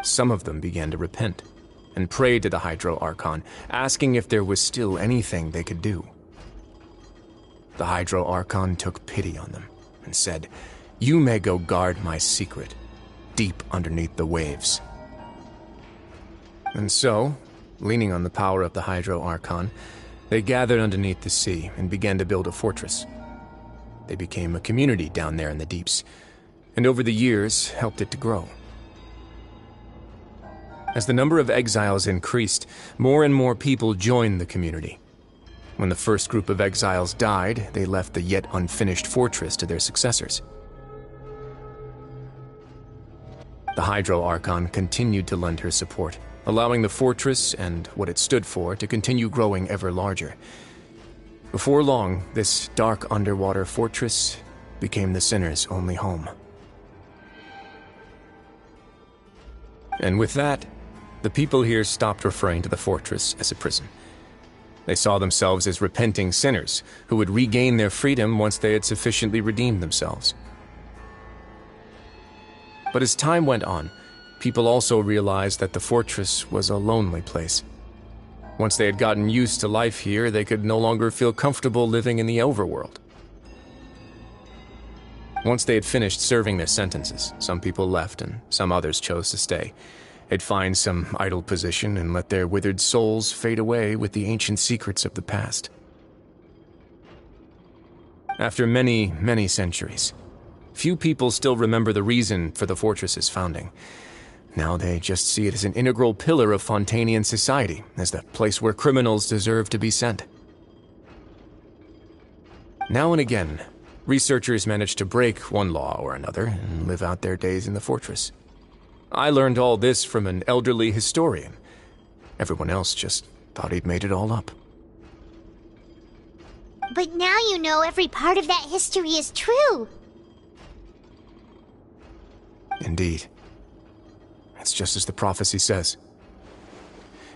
Some of them began to repent, and prayed to the Hydro Archon, asking if there was still anything they could do. The Hydro Archon took pity on them, and said, "You may go guard my secret. deep underneath the waves. And so, leaning on the power of the Hydro Archon, they gathered underneath the sea and began to build a fortress. They became a community down there in the deeps, and over the years helped it to grow. As the number of exiles increased, more and more people joined the community. When the first group of exiles died, they left the yet unfinished fortress to their successors. The Hydro Archon continued to lend her support, allowing the fortress and what it stood for to continue growing ever larger. Before long, this dark underwater fortress became the Sinner's only home. And with that, the people here stopped referring to the fortress as a prison. They saw themselves as repenting sinners who would regain their freedom once they had sufficiently redeemed themselves. But as time went on, people also realized that the fortress was a lonely place. Once they had gotten used to life here, they could no longer feel comfortable living in the overworld. Once they had finished serving their sentences, some people left and some others chose to stay. They'd find some idle position and let their withered souls fade away with the ancient secrets of the past. After many, many centuries, few people still remember the reason for the fortress's founding. Now they just see it as an integral pillar of Fontanian society, as the place where criminals deserve to be sent. Now and again, researchers manage to break one law or another and live out their days in the fortress. I learned all this from an elderly historian. Everyone else just thought he'd made it all up. But now you know every part of that history is true. Indeed. It's just as the prophecy says.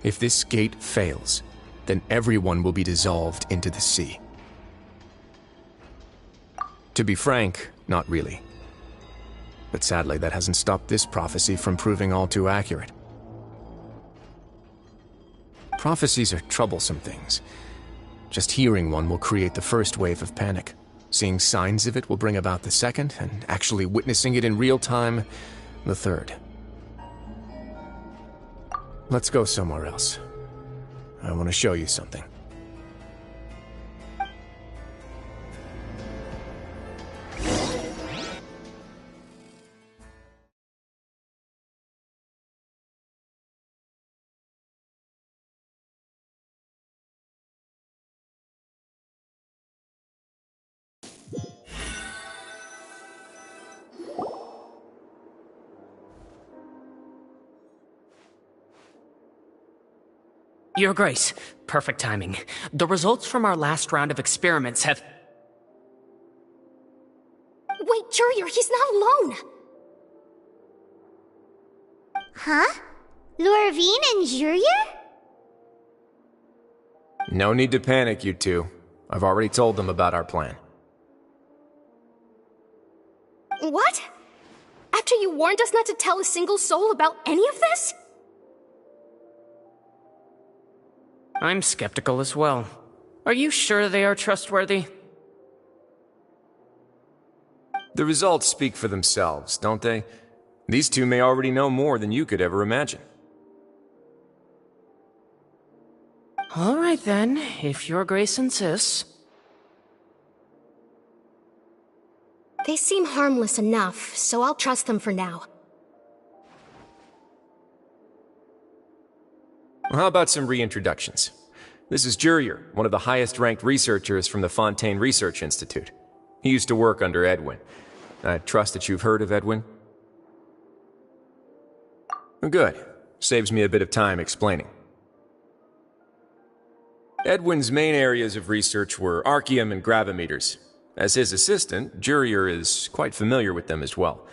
If this gate fails, then everyone will be dissolved into the sea. To be frank, not really. But sadly, that hasn't stopped this prophecy from proving all too accurate. Prophecies are troublesome things. Just hearing one will create the first wave of panic. Seeing signs of it will bring about the second, and actually witnessing it in real time, the third. Let's go somewhere else. I want to show you something. Your Grace, perfect timing. The results from our last round of experiments have... Wait, Jurier, he's not alone! Huh? Lorvine and Jurier? No need to panic, you two. I've already told them about our plan. What? After you warned us not to tell a single soul about any of this? I'm skeptical as well. Are you sure they are trustworthy? The results speak for themselves, don't they? These two may already know more than you could ever imagine. All right then, if Your Grace insists. They seem harmless enough, so I'll trust them for now. How about some reintroductions? This is Jurier, one of the highest-ranked researchers from the Fontaine Research Institute. He used to work under Edwin. I trust that you've heard of Edwin? Good. Saves me a bit of time explaining. Edwin's main areas of research were archaeum and gravimeters. As his assistant, Jurier is quite familiar with them as well.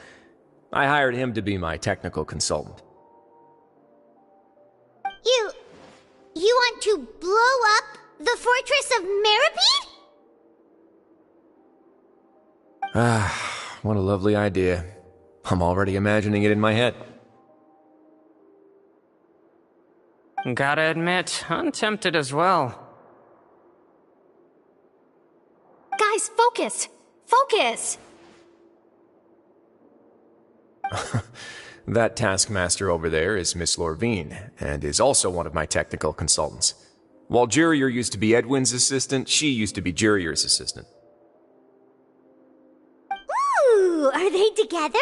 I hired him to be my technical consultant. You want to blow up the fortress of Meripede? Ah, what a lovely idea. I'm already imagining it in my head. Gotta admit, I'm tempted as well. Guys, focus! Focus! That taskmaster over there is Miss Lorvine, and is also one of my technical consultants. While Jurier used to be Edwin's assistant, she used to be Jurier's assistant. Ooh, are they together?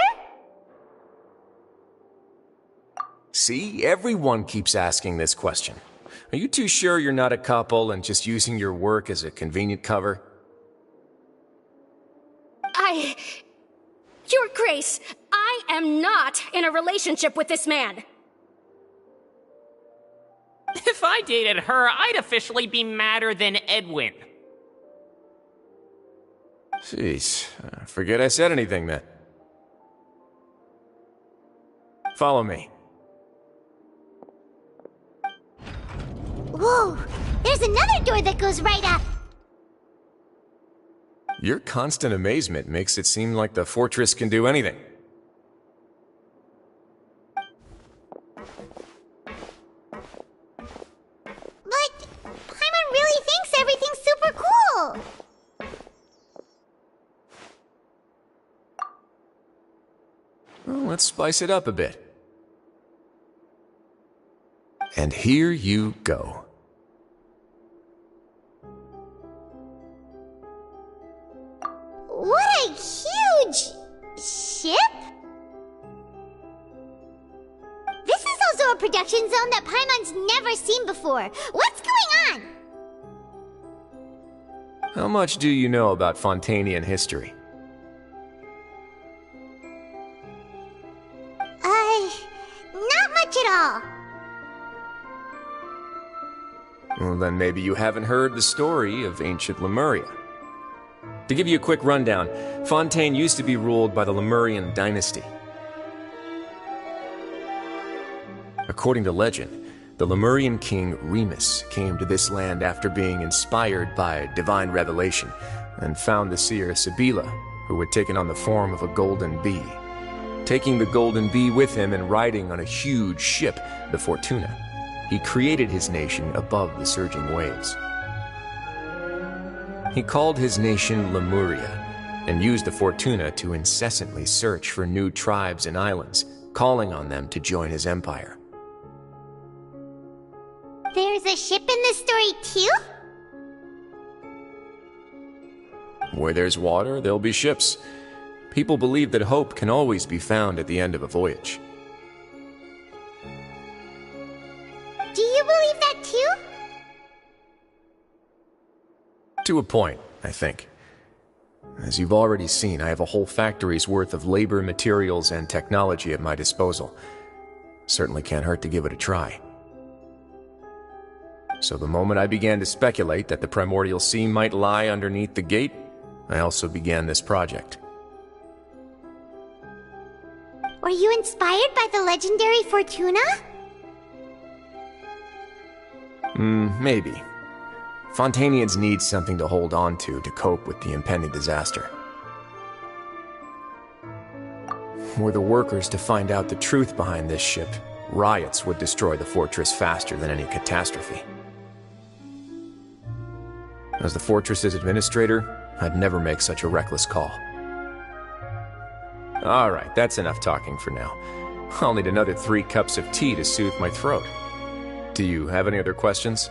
See, everyone keeps asking this question. Are you too sure you're not a couple and just using your work as a convenient cover? Your Grace, I am not in a relationship with this man. If I dated her, I'd officially be madder than Edwin. Jeez, forget I said anything then. Follow me. Whoa, there's another door that goes right up. Your constant amazement makes it seem like the fortress can do anything. But Paimon really thinks everything's super cool. Well, let's spice it up a bit. And here you go. What a huge ship! This is also a production zone that Paimon's never seen before. What's going on? How much do you know about Fontanian history? Not much at all. Well, then maybe you haven't heard the story of ancient Lemuria. To give you a quick rundown, Fontaine used to be ruled by the Lemurian dynasty. According to legend, the Lemurian king Remus came to this land after being inspired by divine revelation and found the seer Sibila, who had taken on the form of a golden bee. Taking the golden bee with him and riding on a huge ship, the Fortuna, he created his nation above the surging waves. He called his nation Lemuria, and used the Fortuna to incessantly search for new tribes and islands, calling on them to join his empire. There's a ship in this story too? Where there's water, there'll be ships. People believe that hope can always be found at the end of a voyage. Do you believe that too? To a point, I think. As you've already seen, I have a whole factory's worth of labor, materials, and technology at my disposal. Certainly can't hurt to give it a try. So the moment I began to speculate that the primordial sea might lie underneath the gate, I also began this project. Were you inspired by the legendary Fortuna? Maybe. Fontanians need something to hold on to cope with the impending disaster. Were the workers to find out the truth behind this ship, riots would destroy the fortress faster than any catastrophe. As the fortress's administrator, I'd never make such a reckless call. Alright, that's enough talking for now. I'll need another 3 cups of tea to soothe my throat. Do you have any other questions?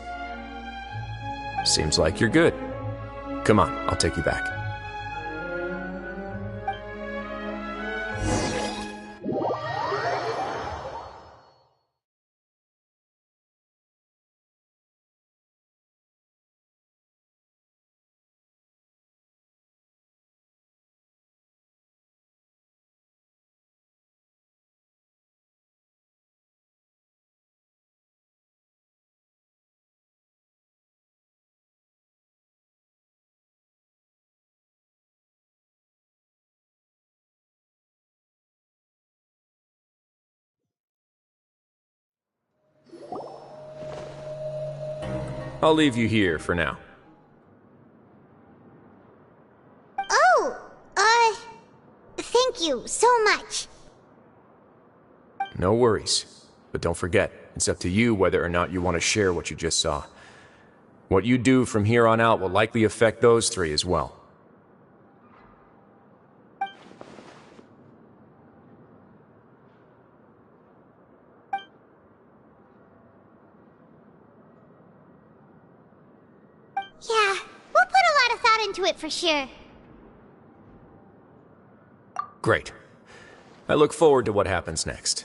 Seems like you're good. Come on, I'll take you back. I'll leave you here for now. Oh, thank you so much. No worries. But don't forget, it's up to you whether or not you want to share what you just saw. What you do from here on out will likely affect those 3 as well. into it for sure. Great. I look forward to what happens next.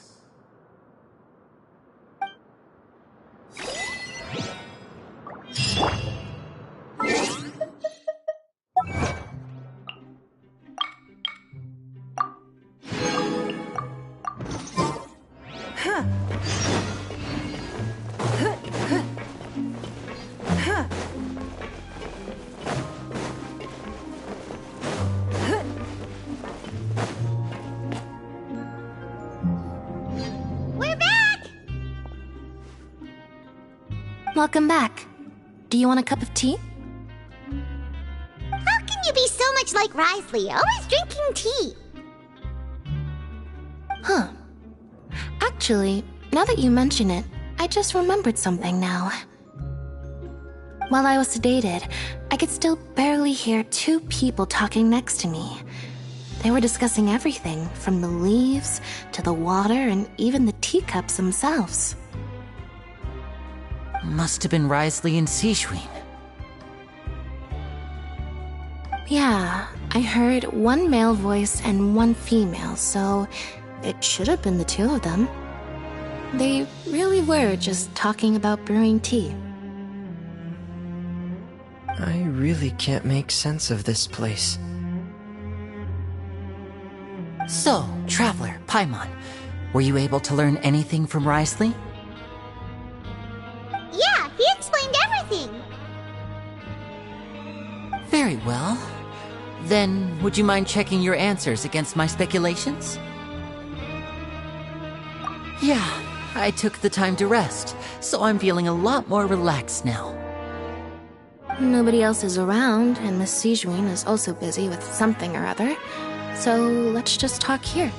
We're back! Welcome back. Do you want a cup of tea? How can you be so much like Risley, always drinking tea? Huh. Actually, now that you mention it, I just remembered something now. While I was sedated, I could still barely hear two people talking next to me. They were discussing everything, from the leaves to the water and even the teacups themselves. Must have been Risley and Sijwin. Yeah, I heard one male voice and one female, so it should have been the two of them. They really were just talking about brewing tea. I really can't make sense of this place. So, Traveler, Paimon, were you able to learn anything from Risley? Yeah, he explained everything. Very well. Then, would you mind checking your answers against my speculations? Yeah, I took the time to rest, so I'm feeling a lot more relaxed now. Nobody else is around, and Miss Sijwin is also busy with something or other, so let's just talk here.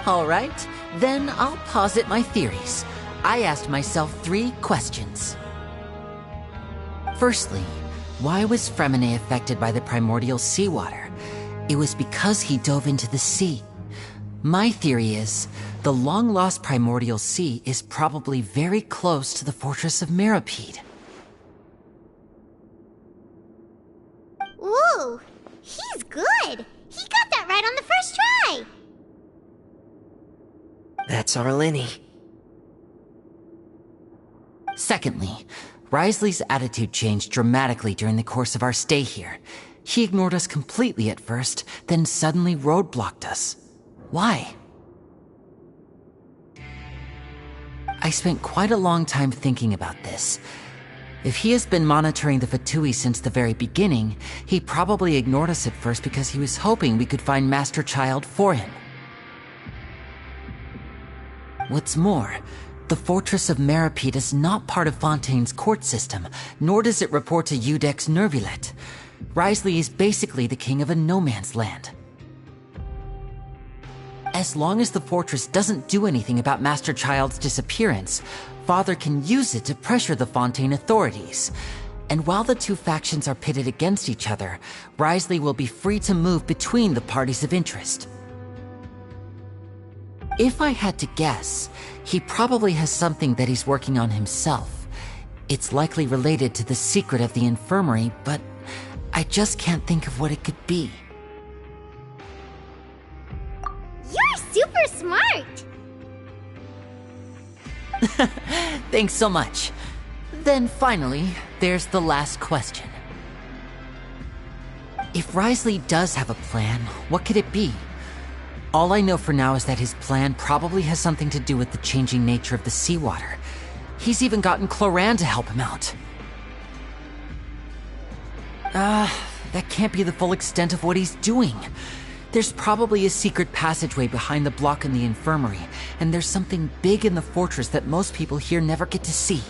All right, then I'll posit my theories. I asked myself 3 questions. Firstly, why was Fremine affected by the primordial seawater? It was because he dove into the sea. My theory is, the long-lost primordial sea is probably very close to the fortress of Meripede. Ooh, he's good. He got that right on the first try. That's our Lenny. Secondly, Risley's attitude changed dramatically during the course of our stay here. He ignored us completely at first, then suddenly roadblocked us. Why? I spent quite a long time thinking about this. If he has been monitoring the Fatui since the very beginning, he probably ignored us at first because he was hoping we could find Master Child for him. What's more, the Fortress of Meripede is not part of Fontaine's court system, nor does it report to Udex Nervulet. Risley is basically the king of a no-man's land. As long as the fortress doesn't do anything about Master Child's disappearance, Father can use it to pressure the Fontaine authorities. And while the two factions are pitted against each other, Risley will be free to move between the parties of interest. If I had to guess, he probably has something that he's working on himself. It's likely related to the secret of the infirmary, but I just can't think of what it could be. You're super smart. Thanks so much. Then finally, there's the last question. If Risley does have a plan, what could it be? All I know for now is that his plan probably has something to do with the changing nature of the seawater. He's even gotten Cloran to help him out. That can't be the full extent of what he's doing. There's probably a secret passageway behind the block in the infirmary, and there's something big in the fortress that most people here never get to see.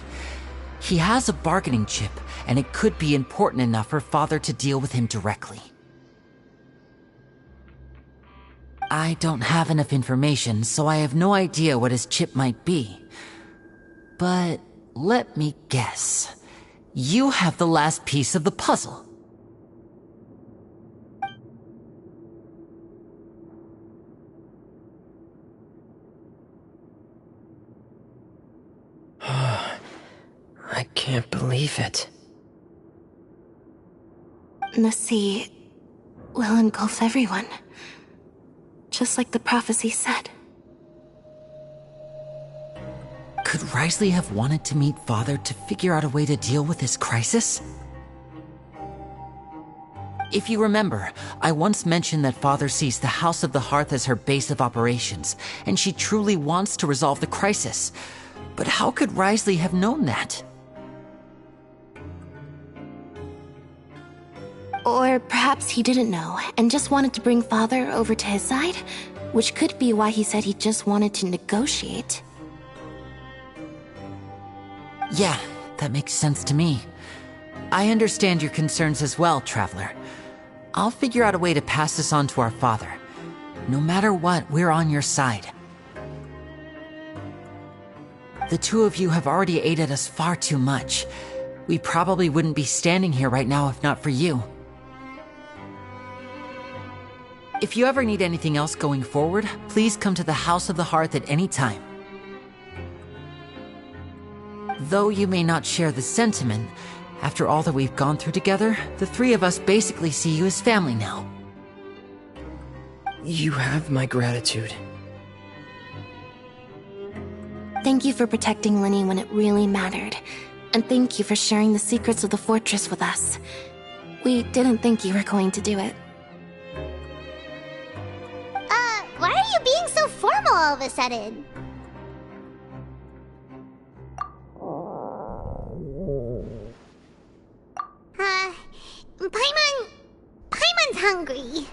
He has a bargaining chip, and it could be important enough for Father to deal with him directly. I don't have enough information, so I have no idea what his chip might be. But let me guess. You have the last piece of the puzzle. I can't believe it. The sea will engulf everyone. Just like the prophecy said. Could Risley have wanted to meet Father to figure out a way to deal with this crisis? If you remember, I once mentioned that Father sees the House of the Hearth as her base of operations, and she truly wants to resolve the crisis. But how could Risley have known that? Or perhaps he didn't know, and just wanted to bring Father over to his side? Which could be why he said he just wanted to negotiate. Yeah, that makes sense to me. I understand your concerns as well, Traveler. I'll figure out a way to pass this on to our father. No matter what, we're on your side. The two of you have already aided us far too much. We probably wouldn't be standing here right now if not for you. If you ever need anything else going forward, please come to the House of the Hearth at any time. Though you may not share the sentiment, after all that we've gone through together, the three of us basically see you as family now. You have my gratitude. Thank you for protecting Lenny when it really mattered. And thank you for sharing the secrets of the fortress with us. We didn't think you were going to do it. Why are you being so formal all of a sudden? Paimon's hungry.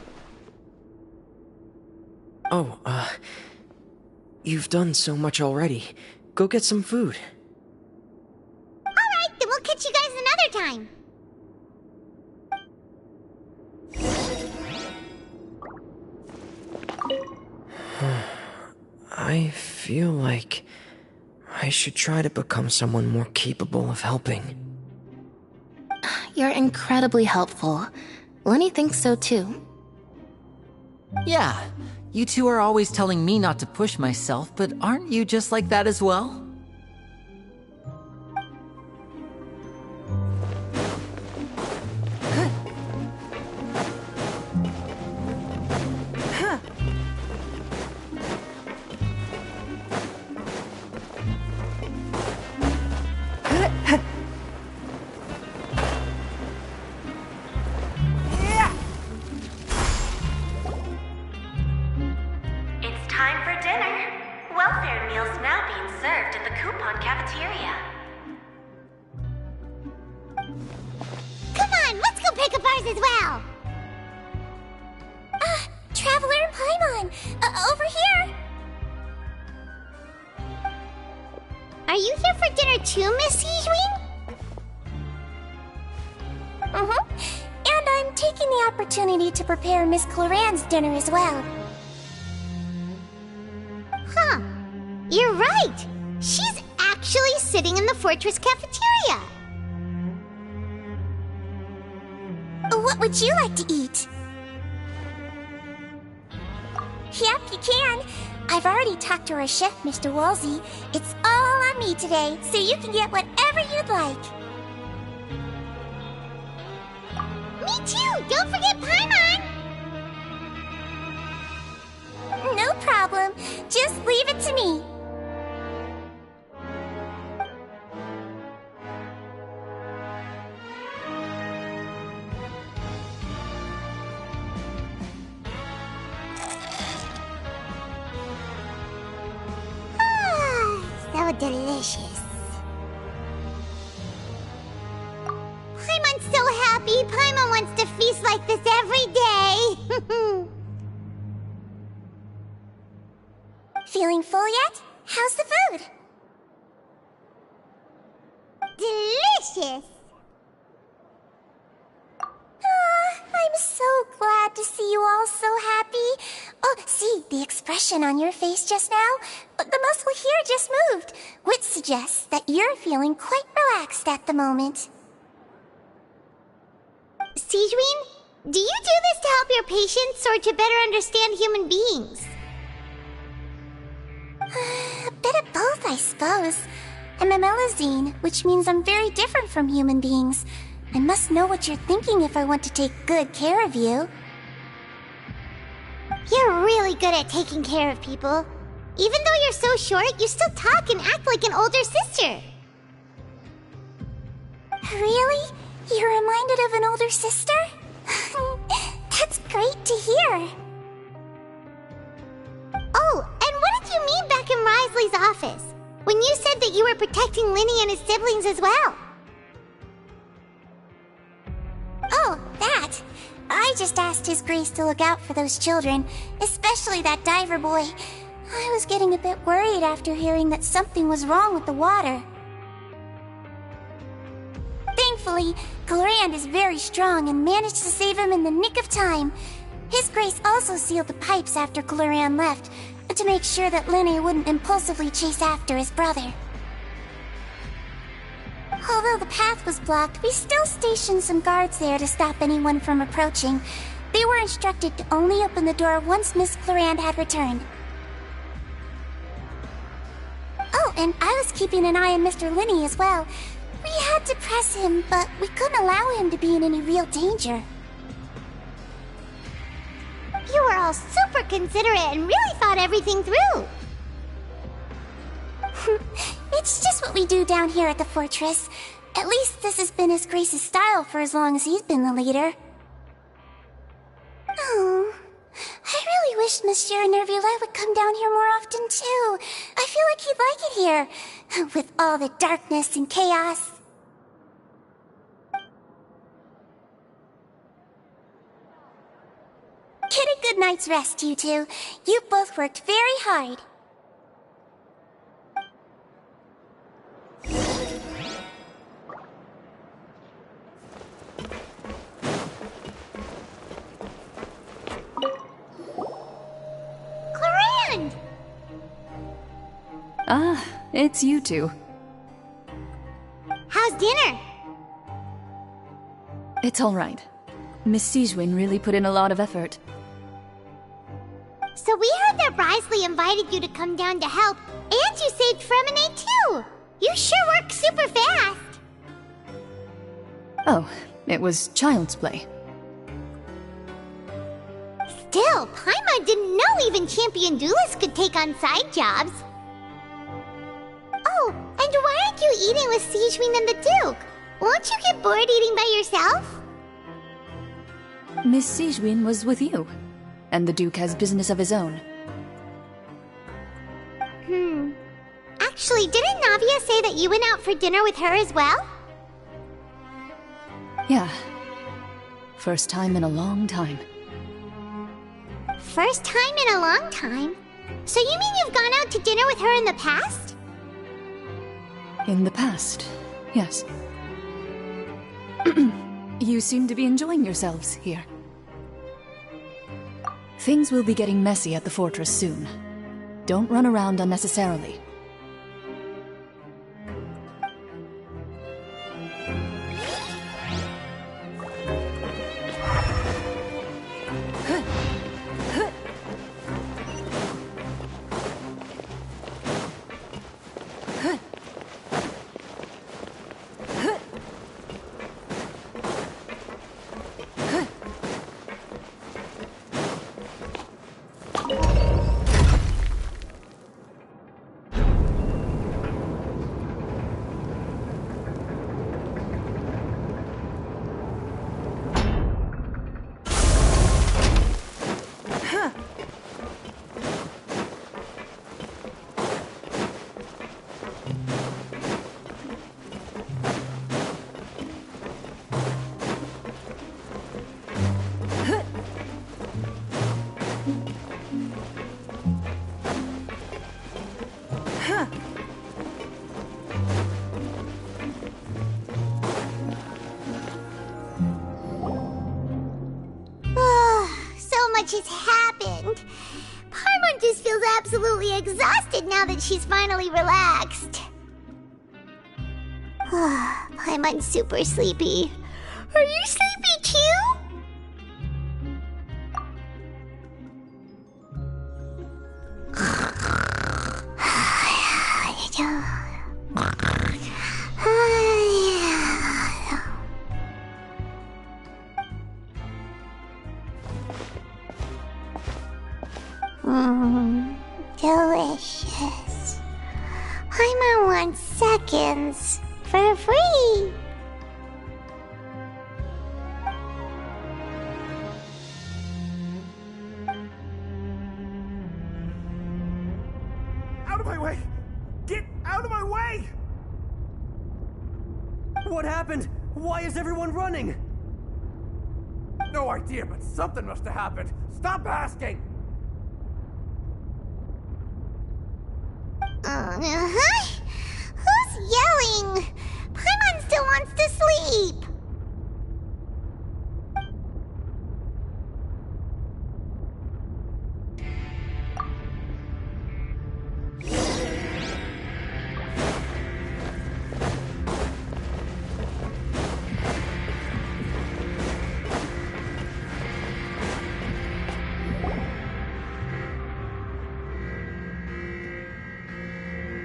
Oh, you've done so much already. Go get some food. Alright, then we'll catch you guys another time. I feel like I should try to become someone more capable of helping. You're incredibly helpful. Lenny thinks so too. Yeah, you two are always telling me not to push myself, but aren't you just like that as well? To prepare Miss Cloran's dinner as well. Huh. You're right. She's actually sitting in the fortress cafeteria. What would you like to eat? Yep, you can. I've already talked to our chef, Mr. Wolsey. It's all on me today, so you can get whatever you'd like. Me too! Don't forget Paimon! No problem. Just leave it to me. So delicious. Paimon's so happy. Paimon wants to feast like this every day. Feeling full yet? How's the food? Delicious. I'm so glad to see you all so happy. Oh, see, the expression on your face just now? The muscle here just moved, which suggests that you're feeling quite relaxed at the moment. Sijuin, do you do this to help your patients or to better understand human beings? A bit of both, I suppose. I'm a Melazine, which means I'm very different from human beings. I must know what you're thinking if I want to take good care of you. You're really good at taking care of people. Even though you're so short, you still talk and act like an older sister. Really? You're reminded of an older sister? That's great to hear. Oh, and what did you mean back in Risley's office? When you said that you were protecting Linny and his siblings as well? Oh, that. I just asked His Grace to look out for those children, especially that diver boy. I was getting a bit worried after hearing that something was wrong with the water. Thankfully, Glorand is very strong and managed to save him in the nick of time. His Grace also sealed the pipes after Glorand left, to make sure that Linny wouldn't impulsively chase after his brother. Although the path was blocked, we still stationed some guards there to stop anyone from approaching. They were instructed to only open the door once Miss Glorand had returned. Oh, and I was keeping an eye on Mr. Linny as well. We had to press him, but we couldn't allow him to be in any real danger. You were all super considerate and really thought everything through. It's just what we do down here at the fortress. At least this has been His Grace's style for as long as he's been the leader. Oh, I really wish Monsieur Nervula would come down here more often too. I feel like he'd like it here, with all the darkness and chaos. Get a good night's rest, you two. You both worked very hard. Glorand! Ah, it's you two. How's dinner? It's all right. Miss Sigewin really put in a lot of effort. So we heard that Risley invited you to come down to help, and you saved Fremine too! You sure work super fast! Oh, it was child's play. Still, Paimon didn't know even champion duelists could take on side jobs. Oh, and why aren't you eating with Sigewin and the Duke? Won't you get bored eating by yourself? Miss Sigewin was with you, and the Duke has business of his own. Actually, didn't Navia say that you went out for dinner with her as well? Yeah. First time in a long time. First time in a long time? So you mean you've gone out to dinner with her in the past? In the past, yes. You seem to be enjoying yourselves here. Things will be getting messy at the fortress soon. Don't run around unnecessarily. Has happened. Paimon just feels absolutely exhausted now that she's finally relaxed. Paimon's super sleepy. Are you sleepy too? Delicious. Paimon wants seconds for free. Out of my way! Get out of my way! What happened? Why is everyone running? No idea, but something must have happened. Stop asking! Who's yelling? Paimon still wants to sleep.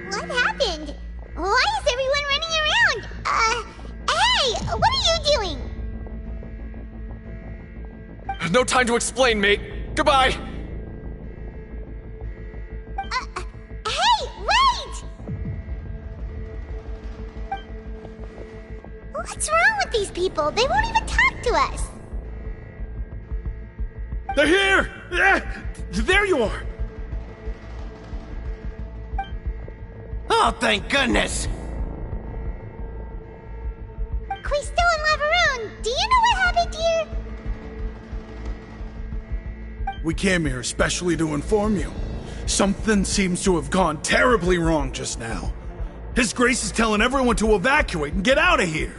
What happened? Why is everyone running around? Hey! What are you doing? No time to explain, mate. Goodbye! Hey! Wait! What's wrong with these people? They won't even talk to us. They're here! There you are! Oh, thank goodness! Quisto and Lavaroon, do you know what happened here? We came here especially to inform you. Something seems to have gone terribly wrong just now. His Grace is telling everyone to evacuate and get out of here.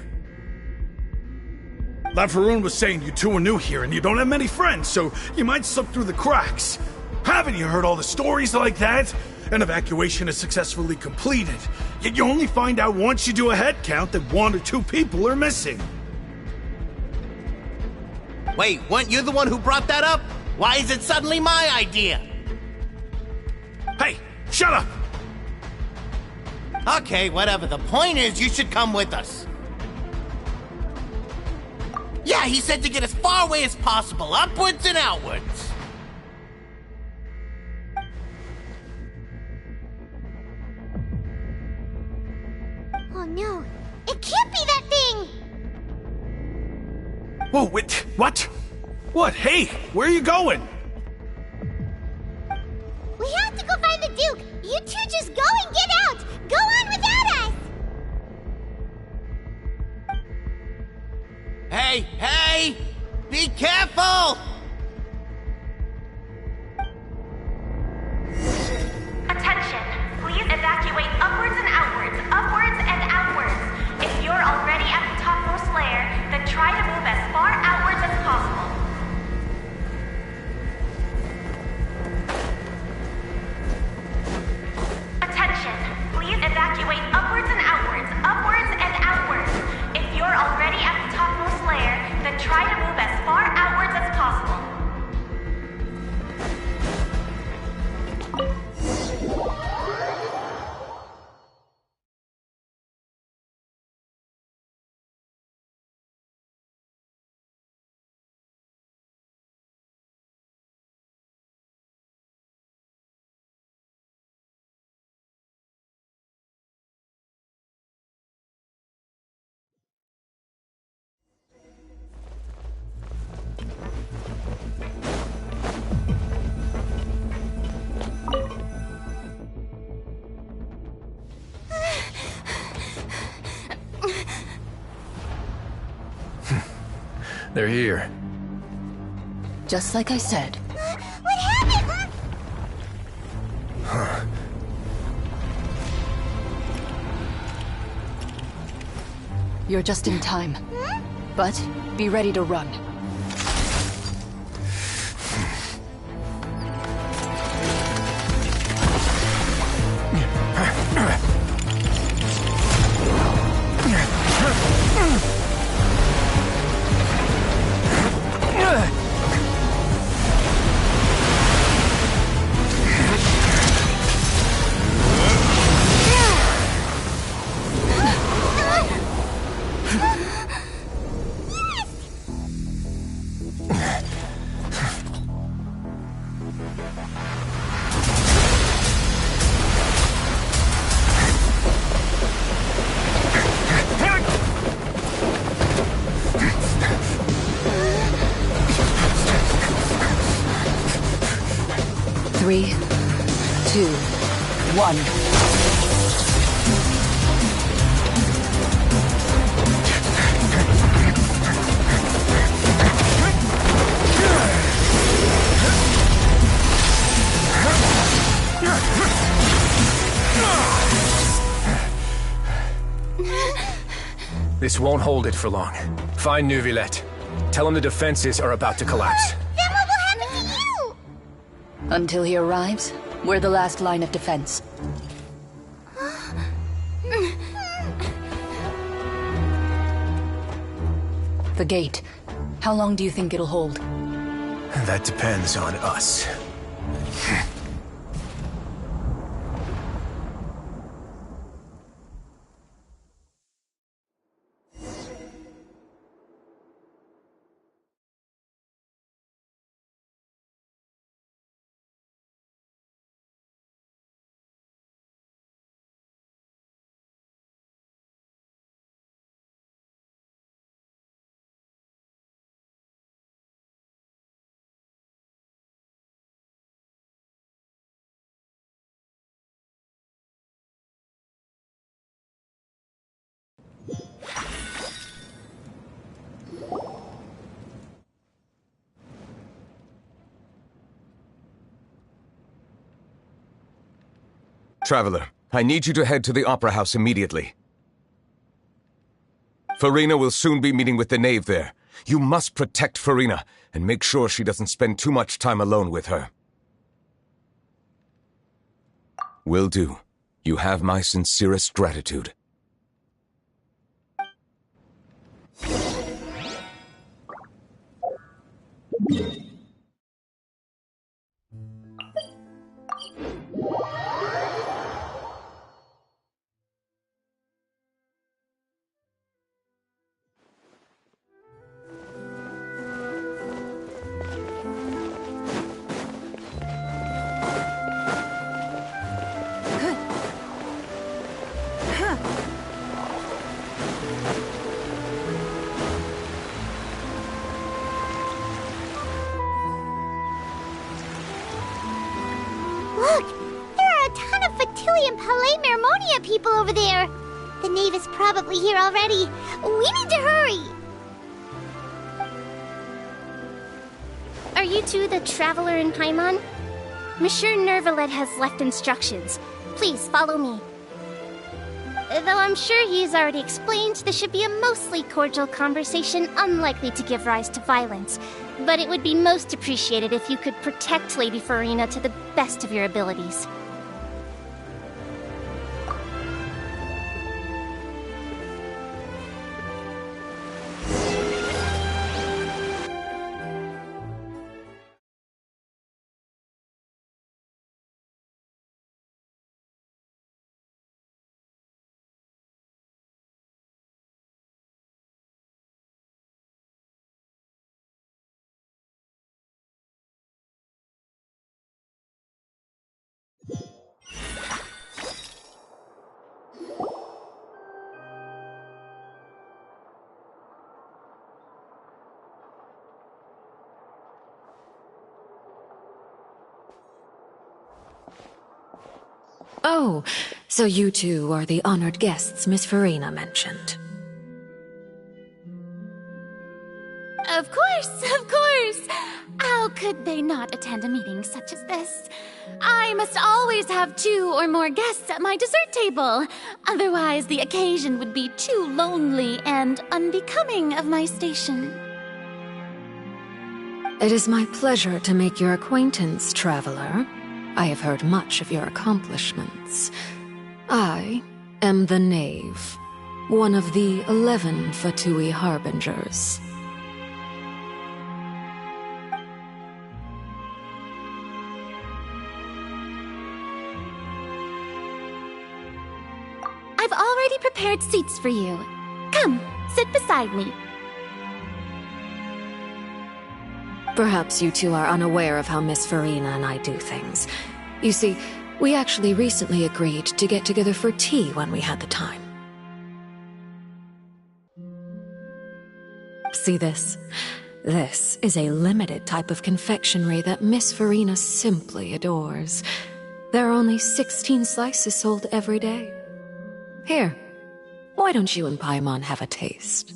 Lavaroon was saying you two are new here and you don't have many friends, so you might slip through the cracks. Haven't you heard all the stories like that? An evacuation is successfully completed, yet you only find out once you do a head count that 1 or 2 people are missing. Wait, weren't you the one who brought that up? Why is it suddenly my idea? Hey, shut up! Okay, whatever. The point is, you should come with us. Yeah, he said to get as far away as possible, upwards and outwards. Oh no, it can't be that thing! Whoa, wait, what? What? Hey, where are you going? We have to go find the Duke! You two just go and get out! Go on without us! Hey! Be careful! Attention! Please evacuate upwards and outwards, upwards and outwards. If you're already at the topmost layer, then try to move as far outwards as possible. Attention! Please evacuate upwards and outwards, upwards and outwards. If you're already at the topmost layer, then try to move as far outwards as possible. They're here. Just like I said. What happened? Huh. You're just in time. But be ready to run. 3, 2, 1. This won't hold it for long. Find Neuvillette. Tell him the defenses are about to collapse. Then what will happen to you? Until he arrives, we're the last line of defense. The gate. How long do you think it'll hold? That depends on us. Traveler, I need you to head to the Opera House immediately. Farina will soon be meeting with the knave there. You must protect Farina, and make sure she doesn't spend too much time alone with her. Will do. You have my sincerest gratitude. Look! There are a ton of Fatui Palais Mermonia people over there! The knave is probably here already. We need to hurry! Are you two the traveler in Paimon? Monsieur Neuvillette has left instructions. Please follow me. Though I'm sure he's already explained, this should be a mostly cordial conversation, unlikely to give rise to violence. But it would be most appreciated if you could protect Lady Farina to the best of your abilities. Oh, so you two are the honored guests Miss Farina mentioned. Of course! How could they not attend a meeting such as this? I must always have 2 or more guests at my dessert table. Otherwise, the occasion would be too lonely and unbecoming of my station. It is my pleasure to make your acquaintance, traveler. I have heard much of your accomplishments. I am the Knave, one of the 11 Fatui Harbingers. I've already prepared seats for you. Come, sit beside me. Perhaps you two are unaware of how Miss Farina and I do things. You see, we actually recently agreed to get together for tea when we had the time. See this? This is a limited type of confectionery that Miss Farina simply adores. There are only 16 slices sold every day. Here, why don't you and Paimon have a taste?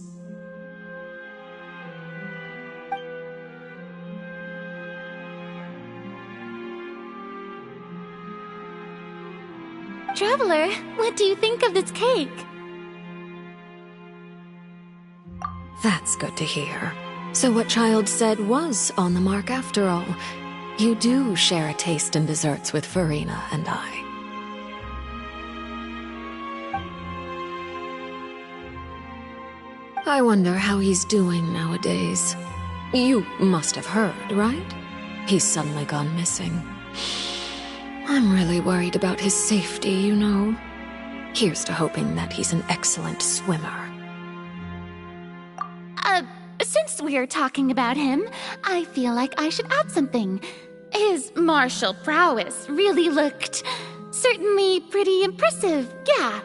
Traveler, what do you think of this cake? That's good to hear. So what Child said was on the mark after all. You do share a taste in desserts with Farina and I. I wonder how he's doing nowadays. You must have heard, right? He's suddenly gone missing. I'm really worried about his safety, you know. Here's to hoping that he's an excellent swimmer. Since we're talking about him, I feel like I should add something. His martial prowess really looked certainly pretty impressive, yeah.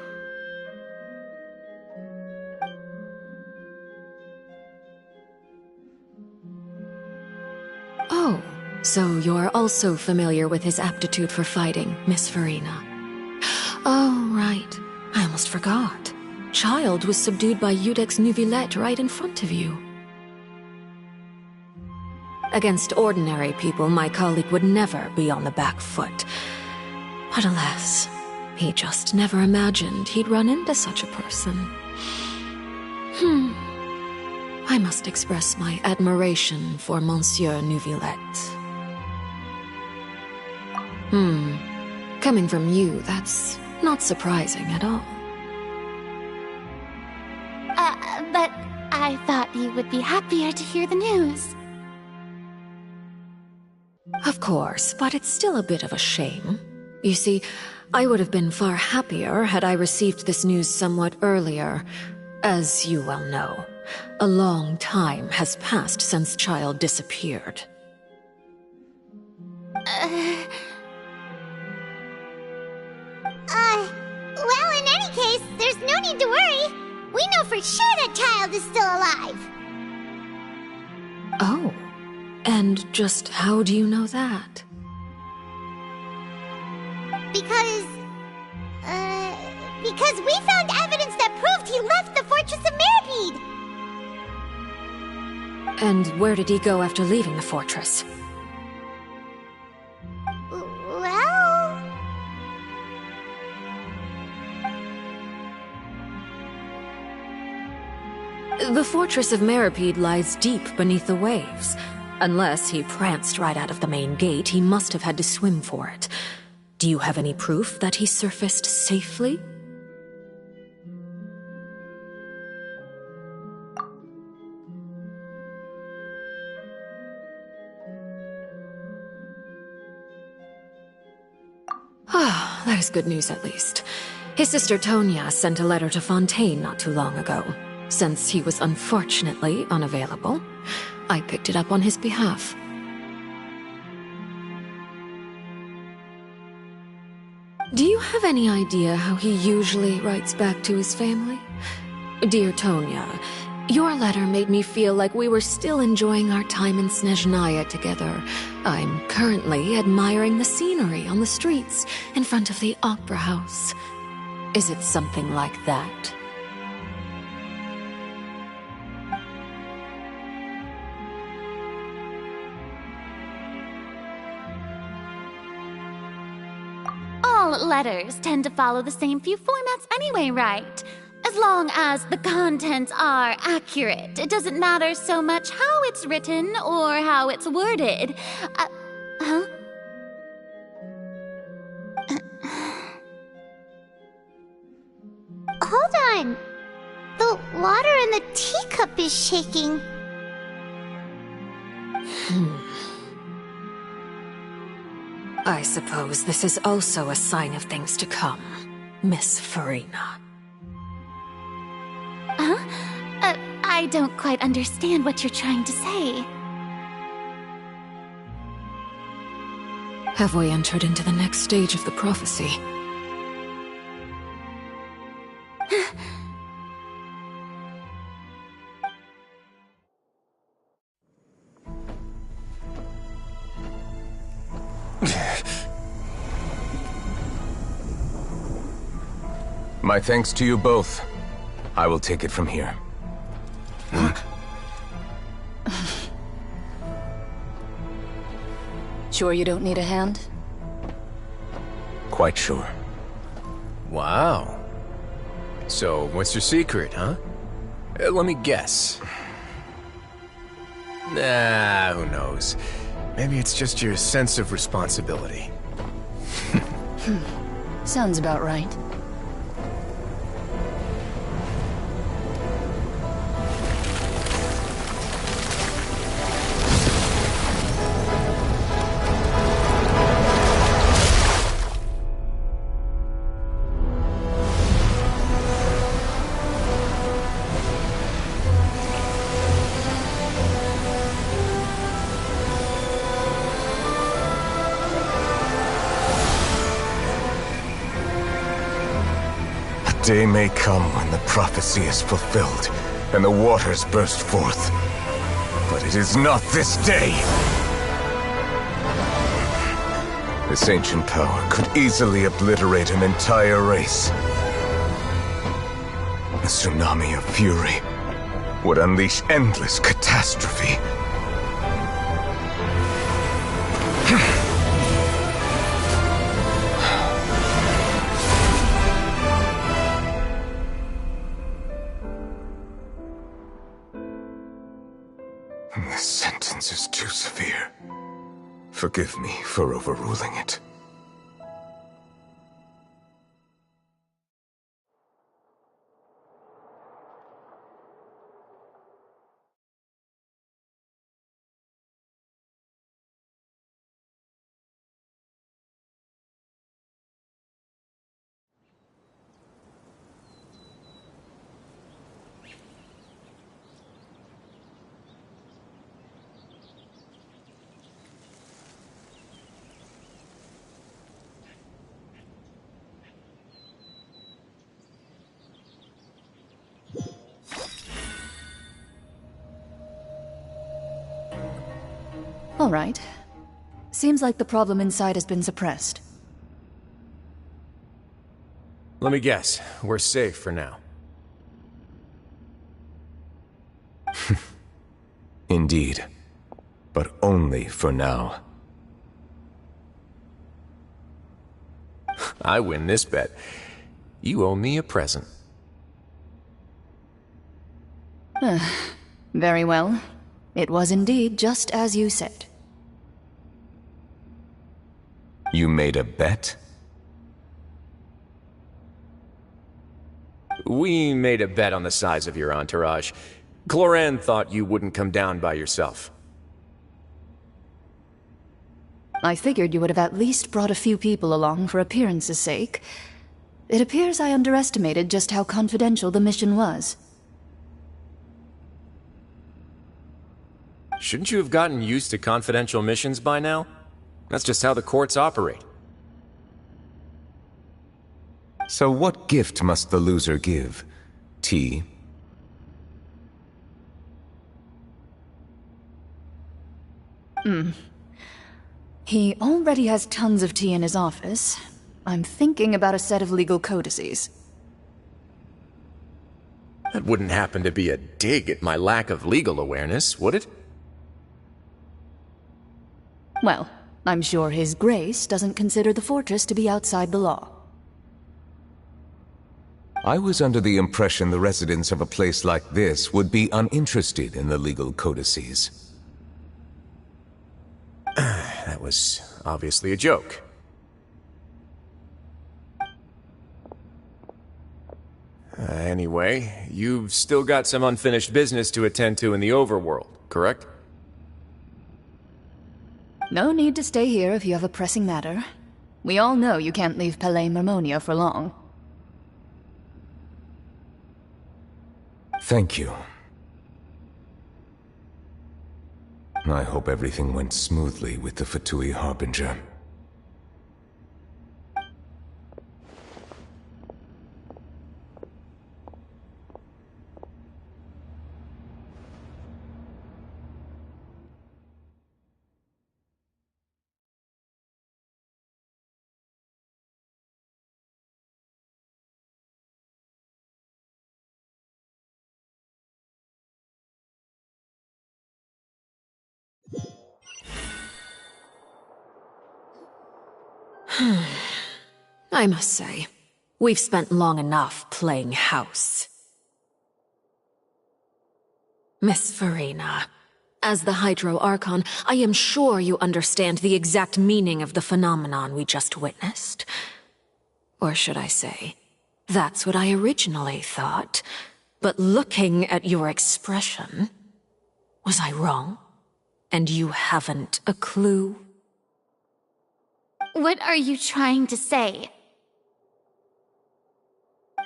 Oh, so you're also familiar with his aptitude for fighting, Miss Farina. Oh, right. I almost forgot. Child was subdued by Udex Neuvillette right in front of you. Against ordinary people, my colleague would never be on the back foot. But alas, he just never imagined he'd run into such a person. I must express my admiration for Monsieur Neuvillette. Coming from you, that's not surprising at all. But I thought you would be happier to hear the news. Of course, but it's still a bit of a shame. You see, I would have been far happier had I received this news somewhat earlier. As you well know, a long time has passed since Child disappeared. Well, in any case, there's no need to worry. We know for sure that Child is still alive. Oh, and just how do you know that? Because we found evidence that proved he left the Fortress of Mirapede. And where did he go after leaving the fortress? Well... The Fortress of Mirapede lies deep beneath the waves. Unless he pranced right out of the main gate, he must have had to swim for it. Do you have any proof that he surfaced safely? Ah, that is good news at least. His sister Tonya sent a letter to Fontaine not too long ago. Since he was unfortunately unavailable, I picked it up on his behalf. Do you have any idea how he usually writes back to his family? Dear Tonya, your letter made me feel like we were still enjoying our time in Snezhnaya together. I'm currently admiring the scenery on the streets in front of the opera house. Is it something like that? All letters tend to follow the same few formats anyway, right? As long as the contents are accurate, it doesn't matter so much how it's written or how it's worded. Huh? Hold on. The water in the teacup is shaking. I suppose this is also a sign of things to come, Miss Farina. Huh? I don't quite understand what you're trying to say. Have we entered into the next stage of the prophecy? My thanks to you both. I will take it from here. Sure you don't need a hand? Quite sure. Wow. So, what's your secret, huh? Let me guess. Nah, who knows? Maybe it's just your sense of responsibility. Sounds about right. Day may come when the prophecy is fulfilled, and the waters burst forth. But it is not this day! This ancient power could easily obliterate an entire race. A tsunami of fury would unleash endless catastrophe. This sentence is too severe. Forgive me for overruling it. All right. Seems like the problem inside has been suppressed. Let me guess. We're safe for now. Indeed. But only for now. I win this bet. You owe me a present. Very well. It was indeed just as you said. You made a bet? We made a bet on the size of your entourage. Cloran thought you wouldn't come down by yourself. I figured you would have at least brought a few people along for appearance's sake. It appears I underestimated just how confidential the mission was. Shouldn't you have gotten used to confidential missions by now? That's just how the courts operate. So what gift must the loser give? Tea? He already has tons of tea in his office. I'm thinking about a set of legal codices. That wouldn't happen to be a dig at my lack of legal awareness, would it? Well, I'm sure His Grace doesn't consider the fortress to be outside the law. I was under the impression the residents of a place like this would be uninterested in the legal codices. That was obviously a joke. Anyway, you've still got some unfinished business to attend to in the overworld, correct? No need to stay here if you have a pressing matter. We all know you can't leave Palais Marmonia for long. Thank you. I hope everything went smoothly with the Fatui Harbinger. I must say, we've spent long enough playing house. Miss Farina, as the Hydro Archon, I am sure you understand the exact meaning of the phenomenon we just witnessed. Or should I say, that's what I originally thought. But looking at your expression, was I wrong? And you haven't a clue? What are you trying to say?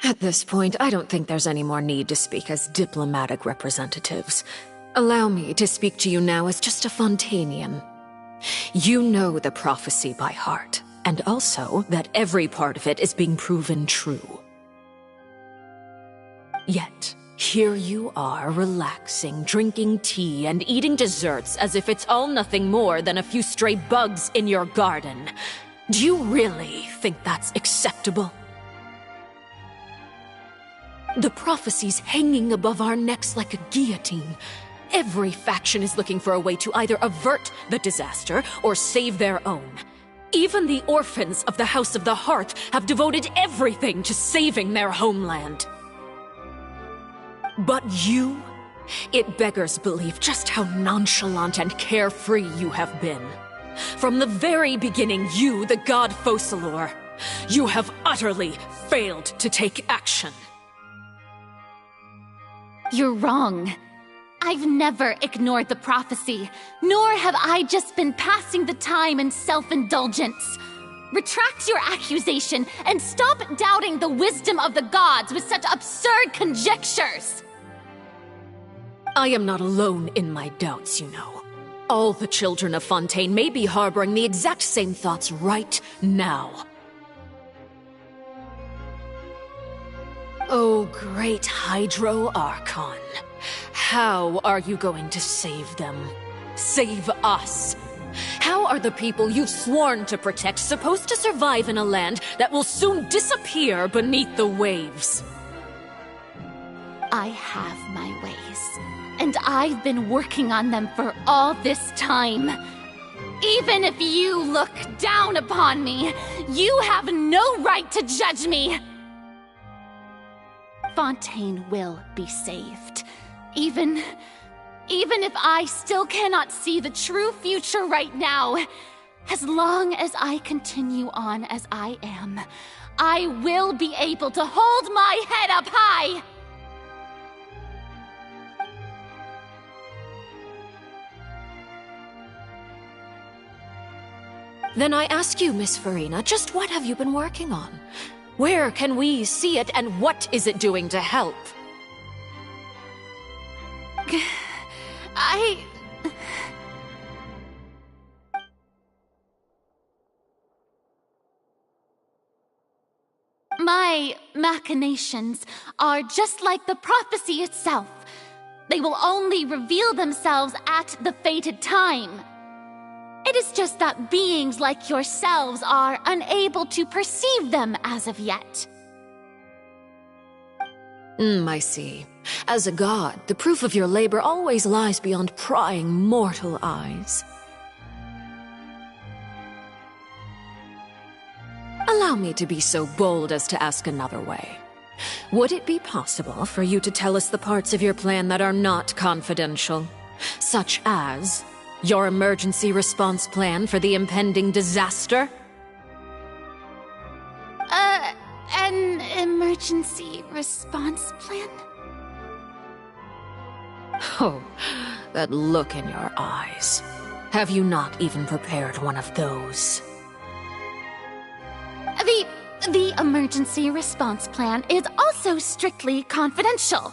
At this point, I don't think there's any more need to speak as diplomatic representatives. Allow me to speak to you now as just a Fontanian. You know the prophecy by heart, and also that every part of it is being proven true. Yet, here you are, relaxing, drinking tea, and eating desserts as if it's all nothing more than a few stray bugs in your garden. Do you really think that's acceptable? The prophecy's hanging above our necks like a guillotine. Every faction is looking for a way to either avert the disaster or save their own. Even the orphans of the House of the Hearth have devoted everything to saving their homeland. But you? It beggars belief just how nonchalant and carefree you have been. From the very beginning, you, the god Focalor, you have utterly failed to take action. You're wrong. I've never ignored the prophecy, nor have I just been passing the time in self-indulgence. Retract your accusation and stop doubting the wisdom of the gods with such absurd conjectures! I am not alone in my doubts, you know. All the children of Fontaine may be harboring the exact same thoughts right now. Oh, great Hydro Archon. How are you going to save them? Save us? How are the people you've sworn to protect supposed to survive in a land that will soon disappear beneath the waves? I have my ways, and I've been working on them for all this time. Even if you look down upon me, you have no right to judge me! Fontaine will be saved. Even if I still cannot see the true future right now, as long as I continue on as I am, I will be able to hold my head up high! Then I ask you, Miss Farina, just what have you been working on? Where can we see it, and what is it doing to help? My machinations are just like the prophecy itself. They will only reveal themselves at the fated time. It is just that beings like yourselves are unable to perceive them as of yet. I see. As a god, the proof of your labor always lies beyond prying mortal eyes. Allow me to be so bold as to ask another way. Would it be possible for you to tell us the parts of your plan that are not confidential? Such as your emergency response plan for the impending disaster? An emergency response plan? Oh, that look in your eyes. Have you not even prepared one of those? The emergency response plan is also strictly confidential.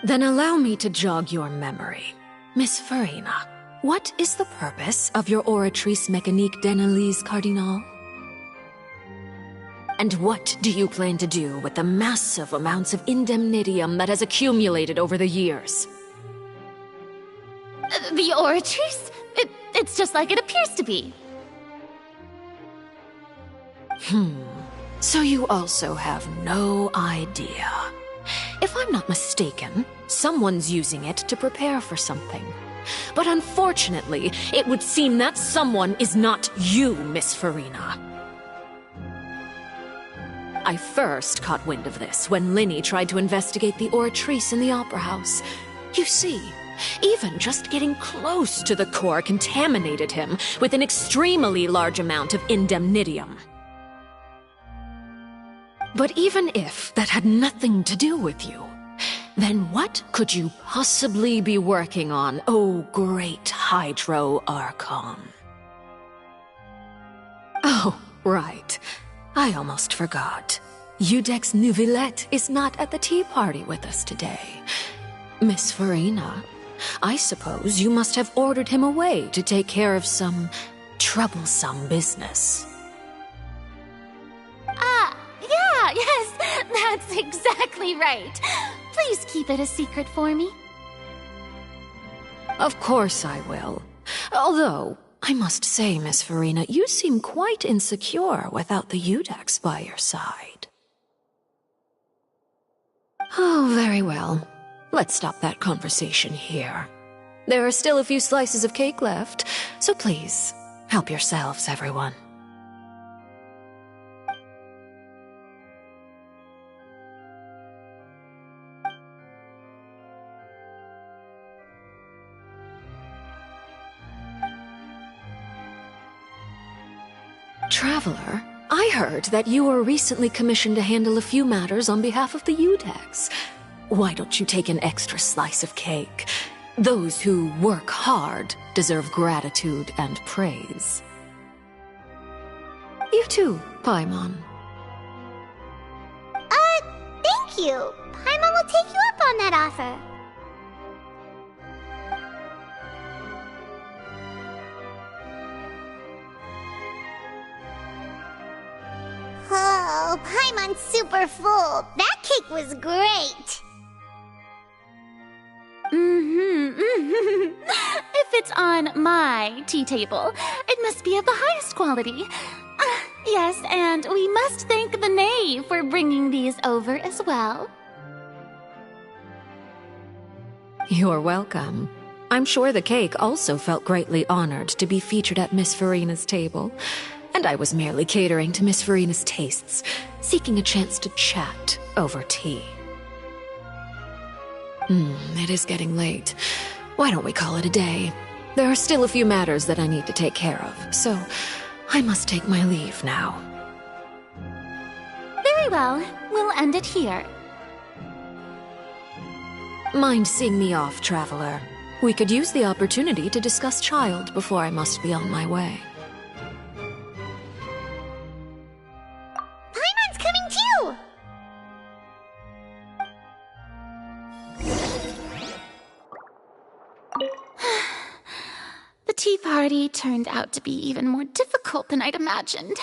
Then allow me to jog your memory. Miss Farina, what is the purpose of your Oratrice Mécanique d'Analyse Cardinal? And what do you plan to do with the massive amounts of indemnitium that has accumulated over the years? The Oratrice? It's just like it appears to be. So you also have no idea. If I'm not mistaken, someone's using it to prepare for something. But unfortunately, it would seem that someone is not you, Miss Farina. I first caught wind of this when Linny tried to investigate the Oratrice in the Opera House. You see, even just getting close to the core contaminated him with an extremely large amount of indemnitium. But even if that had nothing to do with you, then what could you possibly be working on, oh great Hydro Archon? Oh, right. I almost forgot. Udex Neuvillette is not at the tea party with us today. Miss Farina, I suppose you must have ordered him away to take care of some troublesome business. Yes, that's exactly right. Please keep it a secret for me. Of course I will. Although, I must say, Miss Farina, you seem quite insecure without the Udex by your side. Oh, very well. Let's stop that conversation here. There are still a few slices of cake left, so please, help yourselves, everyone. Traveler, I heard that you were recently commissioned to handle a few matters on behalf of the Udex. Why don't you take an extra slice of cake? Those who work hard deserve gratitude and praise. You too, Paimon. Thank you. Paimon will take you up on that offer. Oh, Paimon's super full. That cake was great. If it's on my tea table, it must be of the highest quality. Yes, and we must thank the knave for bringing these over as well. You're welcome. I'm sure the cake also felt greatly honored to be featured at Miss Farina's table. And I was merely catering to Miss Farina's tastes, seeking a chance to chat over tea. It is getting late. Why don't we call it a day? There are still a few matters that I need to take care of, so I must take my leave now. Very well. We'll end it here. Mind seeing me off, Traveler? We could use the opportunity to discuss Child before I must be on my way. Paimon's coming too! The tea party turned out to be even more difficult than I'd imagined.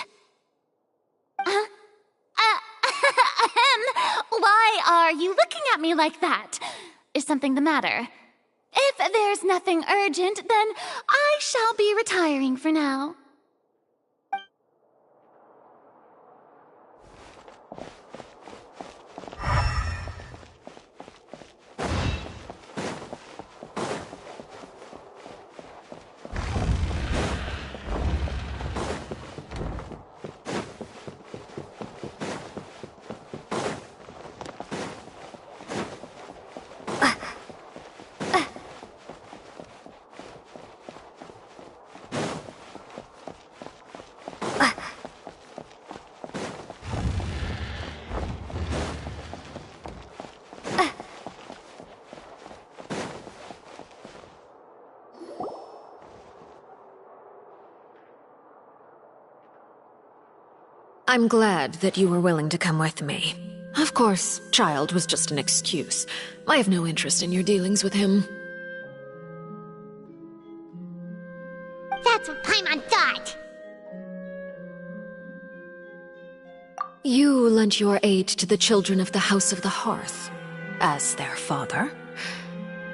Why are you looking at me like that? Is something the matter? If there's nothing urgent, then I shall be retiring for now. I'm glad that you were willing to come with me. Of course, Child was just an excuse. I have no interest in your dealings with him. That's what Paimon thought. You lent your aid to the children of the House of the Hearth. As their father,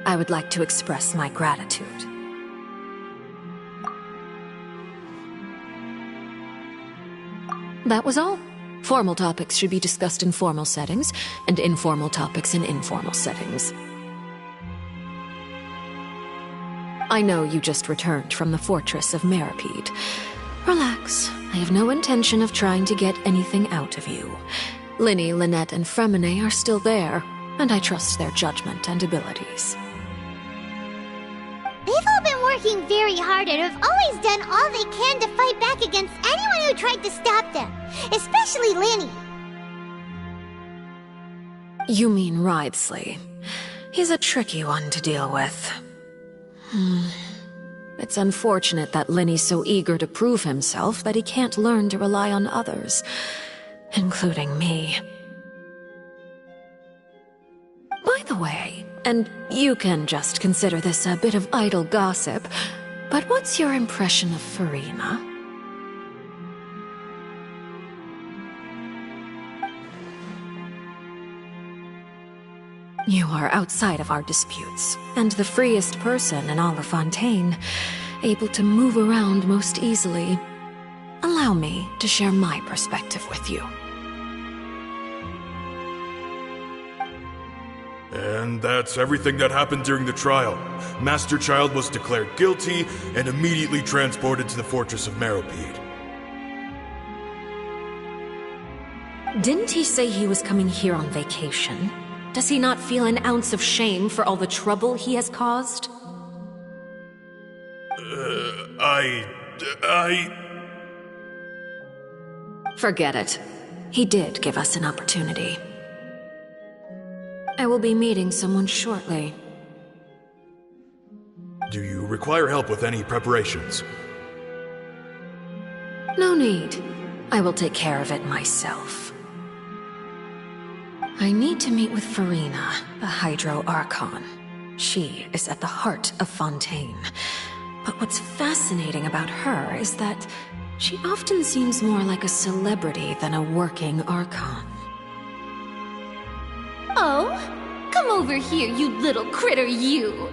I would like to express my gratitude. That was all. Formal topics should be discussed in formal settings, and informal topics in informal settings. I know you just returned from the fortress of Meripede. Relax. I have no intention of trying to get anything out of you. Linny, Lynette, and Fremine are still there, and I trust their judgment and abilities. They've all been working very hard and have always done all they can to fight back against anyone who tried to stop them, especially Linny. You mean Wriothesley. He's a tricky one to deal with. It's unfortunate that Linny's so eager to prove himself that he can't learn to rely on others, including me. By the way, and you can just consider this a bit of idle gossip, but what's your impression of Furina? You are outside of our disputes, and the freest person in all of Fontaine, able to move around most easily. Allow me to share my perspective with you. And that's everything that happened during the trial. Master Child was declared guilty and immediately transported to the Fortress of Meripede. Didn't he say he was coming here on vacation? Does he not feel an ounce of shame for all the trouble he has caused? Forget it. He did give us an opportunity. I will be meeting someone shortly. Do you require help with any preparations? No need. I will take care of it myself. I need to meet with Furina, the Hydro Archon. She is at the heart of Fontaine. But what's fascinating about her is that she often seems more like a celebrity than a working Archon. Oh, come over here, you little critter, you!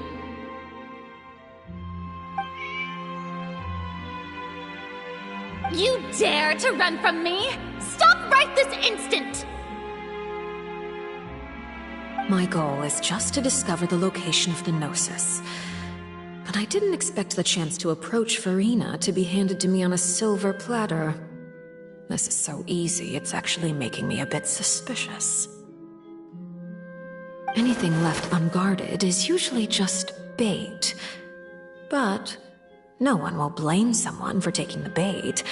You dare to run from me? Stop right this instant! My goal is just to discover the location of the Gnosis. But I didn't expect the chance to approach Furina to be handed to me on a silver platter. This is so easy, it's actually making me a bit suspicious. Anything left unguarded is usually just bait. But no one will blame someone for taking the bait.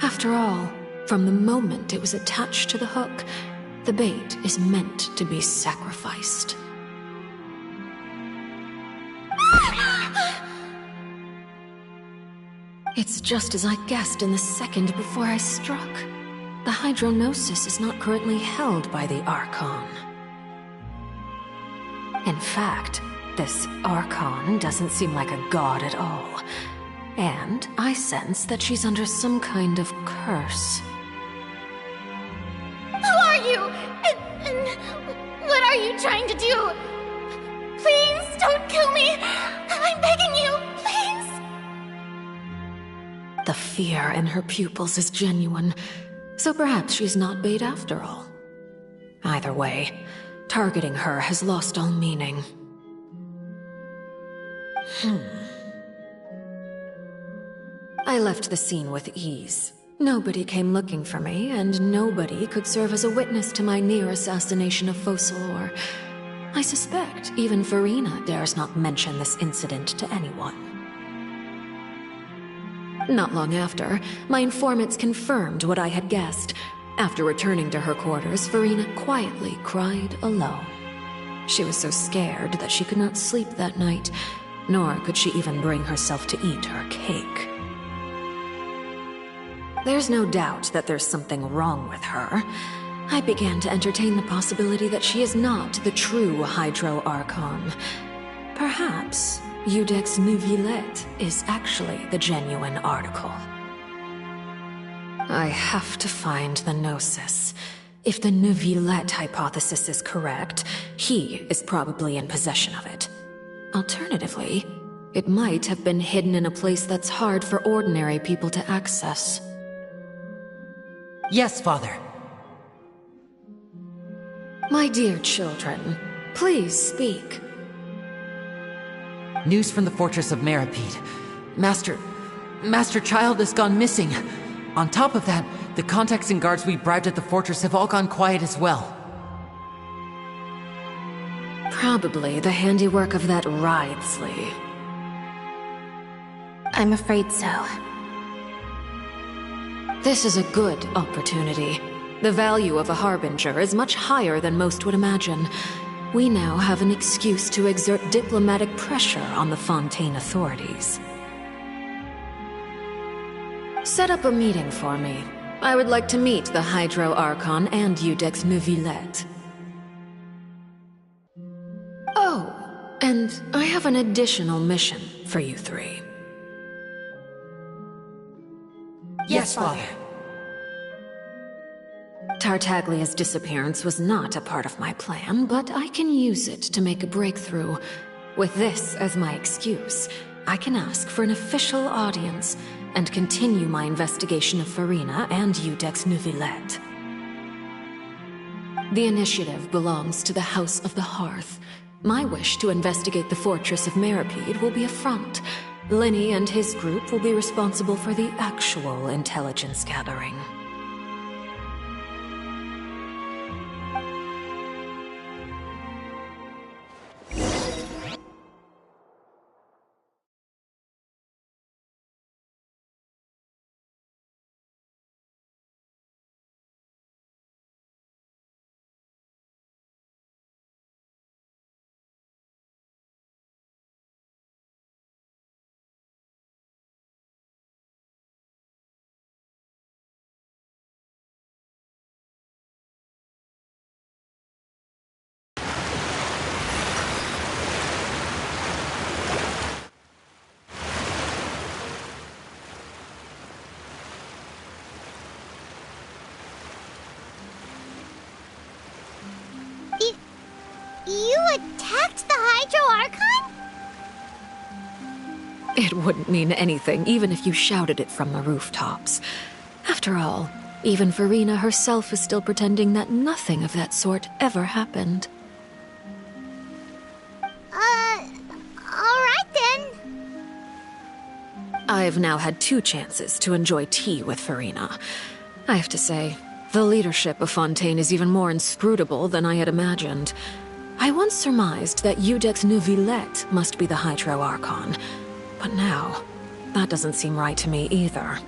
After all, from the moment it was attached to the hook, the bait is meant to be sacrificed. It's just as I guessed in the second before I struck. The Hydrognosis is not currently held by the Archon. In fact, this Archon doesn't seem like a god at all. And I sense that she's under some kind of curse. Who are you? And what are you trying to do? Please don't kill me! I'm begging you, please! The fear in her pupils is genuine, so perhaps she's not bait after all. Either way, targeting her has lost all meaning. I left the scene with ease. Nobody came looking for me, and nobody could serve as a witness to my near assassination of Focalor. I suspect even Furina dares not mention this incident to anyone. Not long after, my informants confirmed what I had guessed. After returning to her quarters, Furina quietly cried alone. She was so scared that she could not sleep that night, nor could she even bring herself to eat her cake. There's no doubt that there's something wrong with her. I began to entertain the possibility that she is not the true Hydro Archon. Perhaps Iudex Neuvillette is actually the genuine article. I have to find the Gnosis. If the Neuvillette hypothesis is correct, he is probably in possession of it. Alternatively, it might have been hidden in a place that's hard for ordinary people to access. Yes, Father. My dear children, please speak. News from the Fortress of Meripede. Master Child has gone missing. On top of that, the contacts and guards we bribed at the fortress have all gone quiet as well. Probably the handiwork of that Wriothesley. I'm afraid so. This is a good opportunity. The value of a Harbinger is much higher than most would imagine. We now have an excuse to exert diplomatic pressure on the Fontaine authorities. Set up a meeting for me. I would like to meet the Hydro Archon and Iudex Neuvillette. Oh, and I have an additional mission for you three. Yes, Father. Tartaglia's disappearance was not a part of my plan, but I can use it to make a breakthrough. With this as my excuse, I can ask for an official audience and continue my investigation of Farina and Iudex Neuvillette. The initiative belongs to the House of the Hearth. My wish to investigate the Fortress of Meripede will be a front. Lenny and his group will be responsible for the actual intelligence gathering. You attacked the Hydro Archon? It wouldn't mean anything, even if you shouted it from the rooftops. After all, even Farina herself is still pretending that nothing of that sort ever happened. Alright then. I've now had 2 chances to enjoy tea with Farina. I have to say, the leadership of Fontaine is even more inscrutable than I had imagined. I once surmised that Iudex Neuvillette must be the Hydro Archon, but now, that doesn't seem right to me either.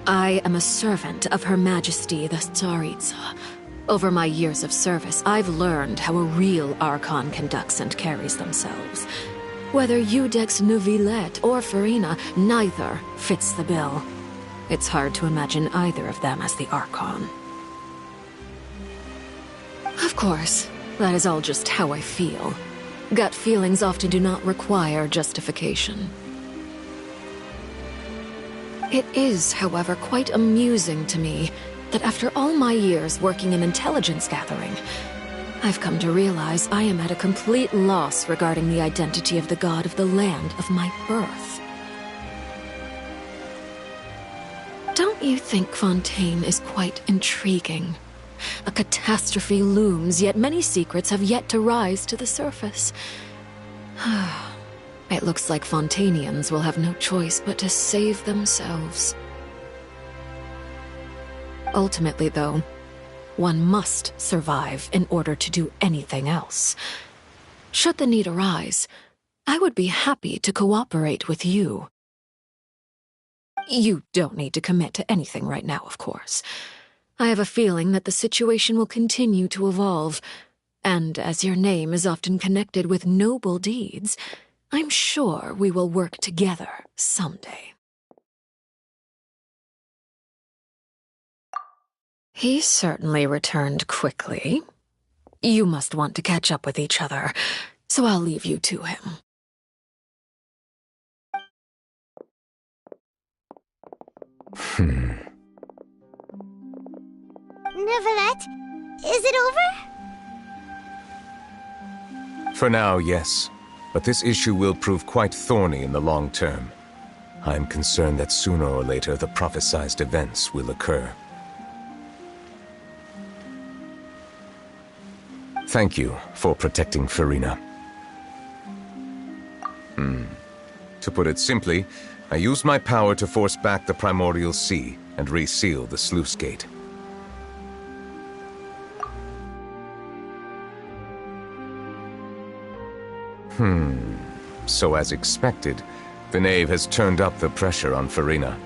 I am a servant of Her Majesty the Tsaritsa. Over my years of service, I've learned how a real Archon conducts and carries themselves. Whether Iudex Neuvillette or Farina, neither fits the bill. It's hard to imagine either of them as the Archon. Of course, that is all just how I feel. Gut feelings often do not require justification. It is, however, quite amusing to me that after all my years working in intelligence gathering, I've come to realize I am at a complete loss regarding the identity of the god of the land of my birth. Don't you think Fontaine is quite intriguing? A catastrophe looms, yet many secrets have yet to rise to the surface. It looks like Fontainians will have no choice but to save themselves. Ultimately, though, one must survive in order to do anything else. Should the need arise, I would be happy to cooperate with you. You don't need to commit to anything right now, of course. I have a feeling that the situation will continue to evolve, and as your name is often connected with noble deeds, I'm sure we will work together someday. He certainly returned quickly. You must want to catch up with each other, so I'll leave you to him. Neuvillette, is it over? For now, yes. But this issue will prove quite thorny in the long term. I am concerned that sooner or later the prophesized events will occur. Thank you for protecting Farina. To put it simply, I used my power to force back the primordial sea and reseal the sluice gate. So as expected, the knave has turned up the pressure on Farina.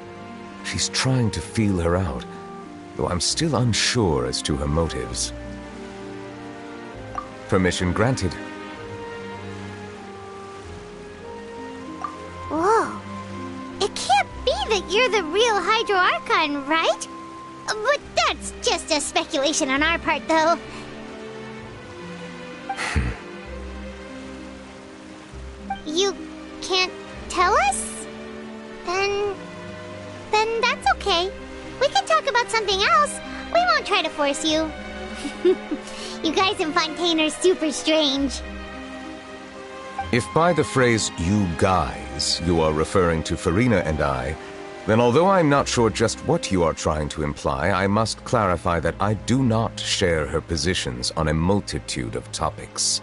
She's trying to feel her out, though I'm still unsure as to her motives. Permission granted. Whoa. It can't be that you're the real Hydro Archon, right? But that's just a speculation on our part, though. You can't tell us? Then that's okay. We can talk about something else. We won't try to force you. You guys in Fontaine are super strange. If by the phrase, "you guys," you are referring to Farina and I, then although I'm not sure just what you are trying to imply, I must clarify that I do not share her positions on a multitude of topics.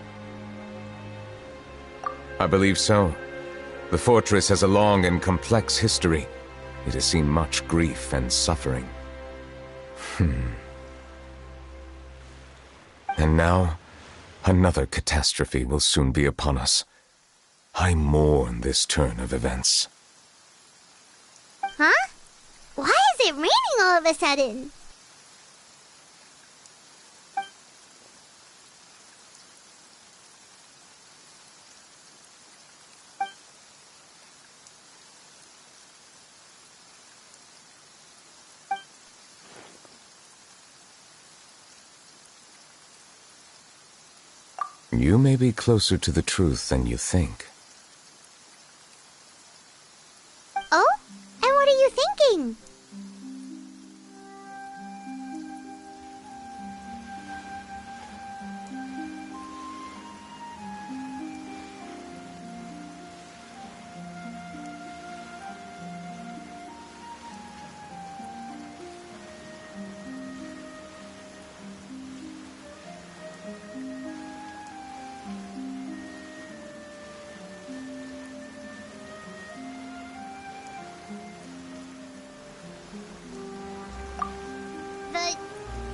I believe so. The fortress has a long and complex history. It has seen much grief and suffering. And now, another catastrophe will soon be upon us. I mourn this turn of events. Huh? Why is it raining all of a sudden? You may be closer to the truth than you think. Oh? And what are you thinking?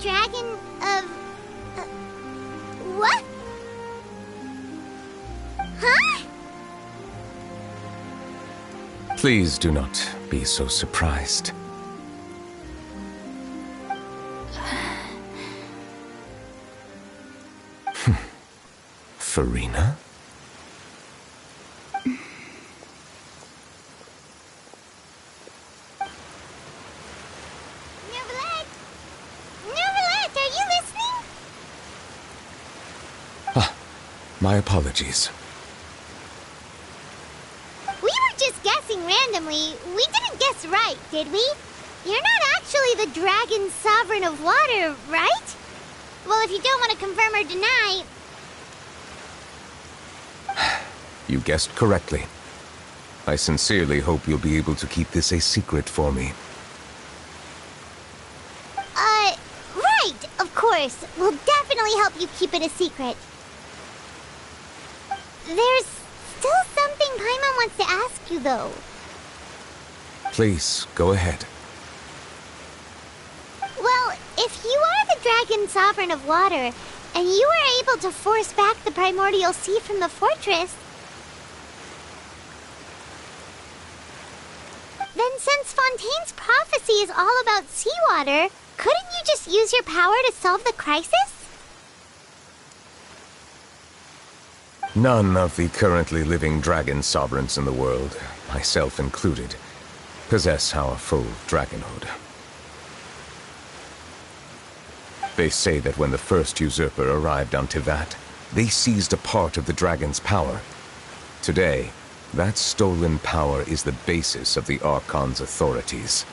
Dragon of... what? Huh? Please do not be so surprised. Farina? My apologies. We were just guessing randomly. We didn't guess right, did we? You're not actually the Dragon Sovereign of Water, right? Well, if you don't want to confirm or deny... You guessed correctly. I sincerely hope you'll be able to keep this a secret for me. Right, of course. We'll definitely help you keep it a secret. There's still something Paimon wants to ask you, though. Please, go ahead. Well, if you are the Dragon Sovereign of Water, and you were able to force back the primordial sea from the fortress, then since Fontaine's prophecy is all about seawater, couldn't you just use your power to solve the crisis? None of the currently living dragon sovereigns in the world, myself included, possess our full dragonhood. They say that when the first usurper arrived on Tivat, they seized a part of the dragon's power. Today, that stolen power is the basis of the Archon's authorities.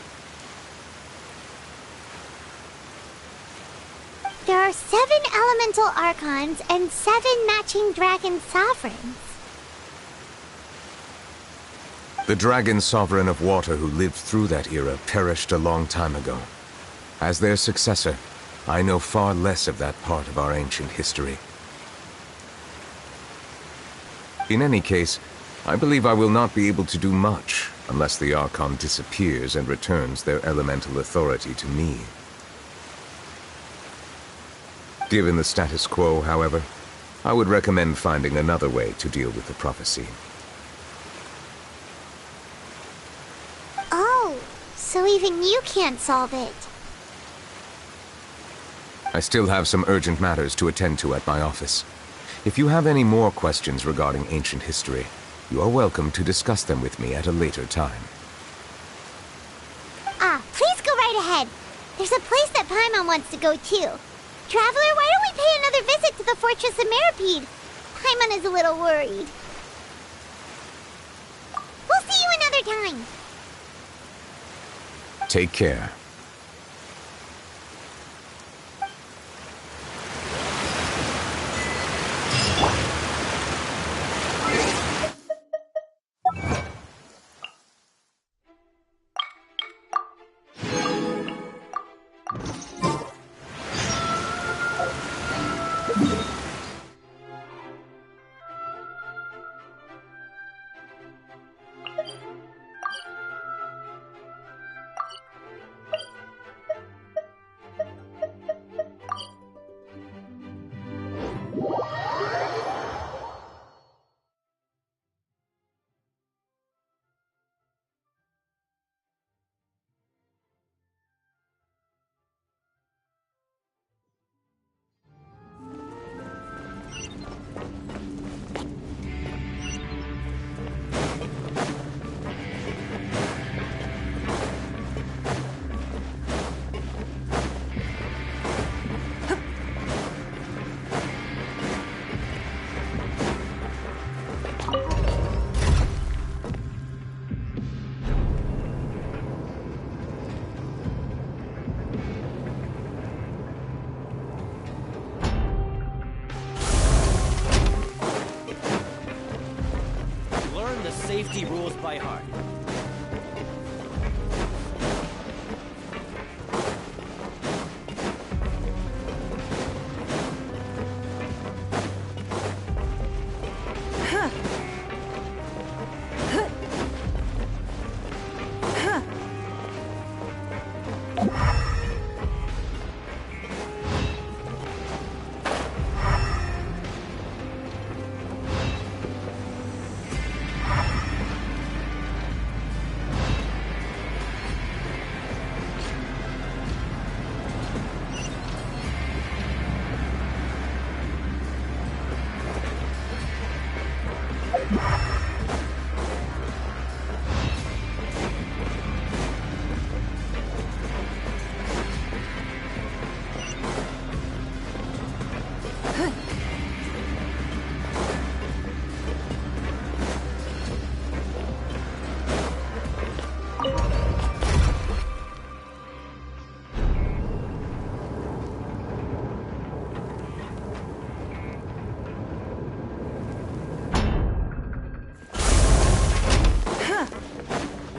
There are 7 elemental archons and 7 matching dragon sovereigns. The dragon sovereign of water who lived through that era perished a long time ago. As their successor, I know far less of that part of our ancient history. In any case, I believe I will not be able to do much unless the Archon disappears and returns their elemental authority to me. Given the status quo, however, I would recommend finding another way to deal with the prophecy. Oh, so even you can't solve it. I still have some urgent matters to attend to at my office. If you have any more questions regarding ancient history, you are welcome to discuss them with me at a later time. Please go right ahead. There's a place that Paimon wants to go too. Traveler, why don't we pay another visit to the Fortress of Meripede? Paimon is a little worried. We'll see you another time. Take care. Safety rules by heart.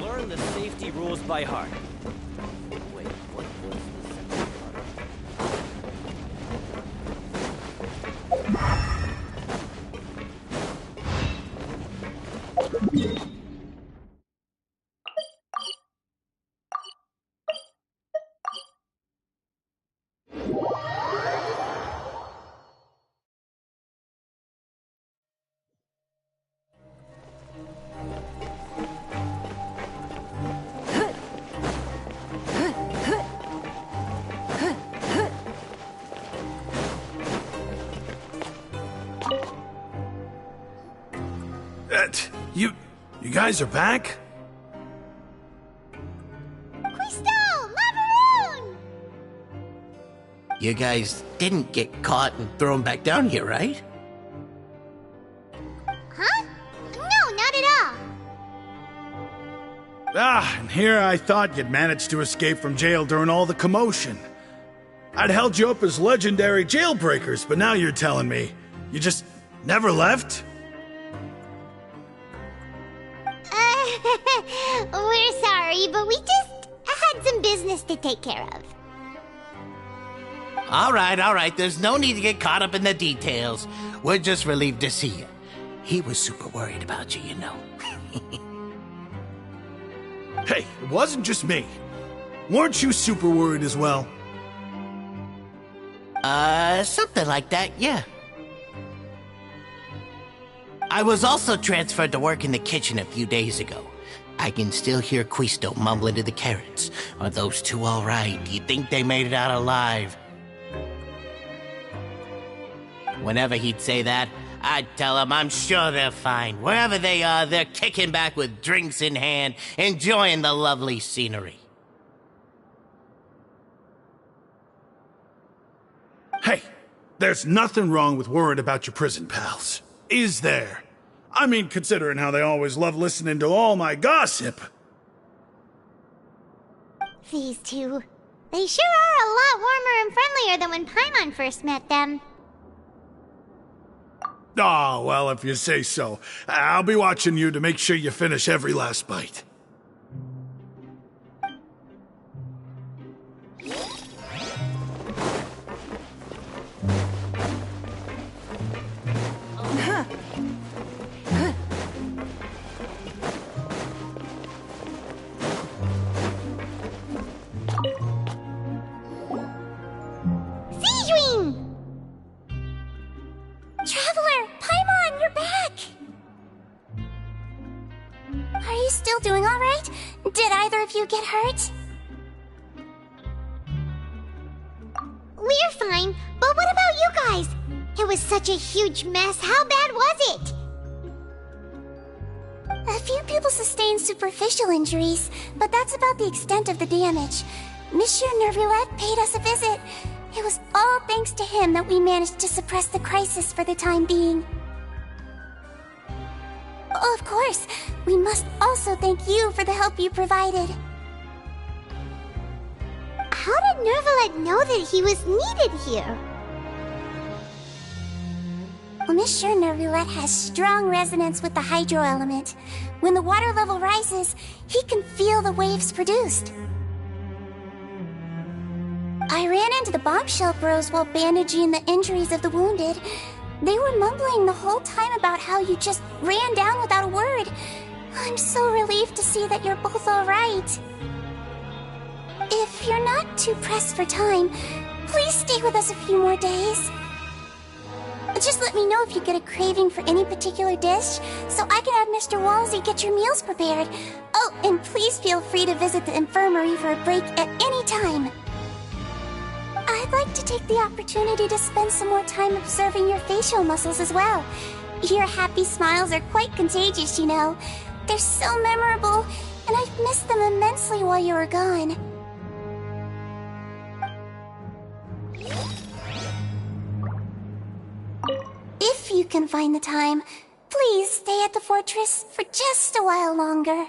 Learn the safety rules by heart. Wait, what was the second part? You guys are back? Crystal! Macaroon! You guys didn't get caught and thrown back down here, right? Huh? No, not at all. And here I thought you'd managed to escape from jail during all the commotion. I'd held you up as legendary jailbreakers, but now you're telling me you just never left? We're sorry, but we just had some business to take care of. All right. There's no need to get caught up in the details. We're just relieved to see you. He was super worried about you, you know. Hey, it wasn't just me. Weren't you super worried as well? Something like that, yeah. I was also transferred to work in the kitchen a few days ago. I can still hear Quisto mumbling to the carrots. Are those two all right? Do you think they made it out alive? Whenever he'd say that, I'd tell him I'm sure they're fine. Wherever they are, they're kicking back with drinks in hand, enjoying the lovely scenery. Hey, there's nothing wrong with worrying about your prison pals. Is there? I mean, considering how they always love listening to all my gossip. These two. They sure are a lot warmer and friendlier than when Paimon first met them. Oh, well, if you say so. I'll be watching you to make sure you finish every last bite. Traveler! Paimon, you're back! Are you still doing alright? Did either of you get hurt? We're fine, but what about you guys? It was such a huge mess. How bad was it? A few people sustained superficial injuries, but that's about the extent of the damage. Monsieur Nervulette paid us a visit. It was all thanks to him that we managed to suppress the crisis for the time being. Oh, of course, we must also thank you for the help you provided. How did Nervulette know that he was needed here? Well, Monsieur Nervulette has strong resonance with the hydro element. When the water level rises, he can feel the waves produced. I ran into the bombshell bros while bandaging the injuries of the wounded. They were mumbling the whole time about how you just ran down without a word. I'm so relieved to see that you're both alright. If you're not too pressed for time, please stay with us a few more days. Just let me know if you get a craving for any particular dish, so I can have Mr. Walsey get your meals prepared. Oh, and please feel free to visit the infirmary for a break at any time. I'd like to take the opportunity to spend some more time observing your facial muscles as well. Your happy smiles are quite contagious, you know. They're so memorable, and I've missed them immensely while you were gone. If you can find the time, please stay at the fortress for just a while longer.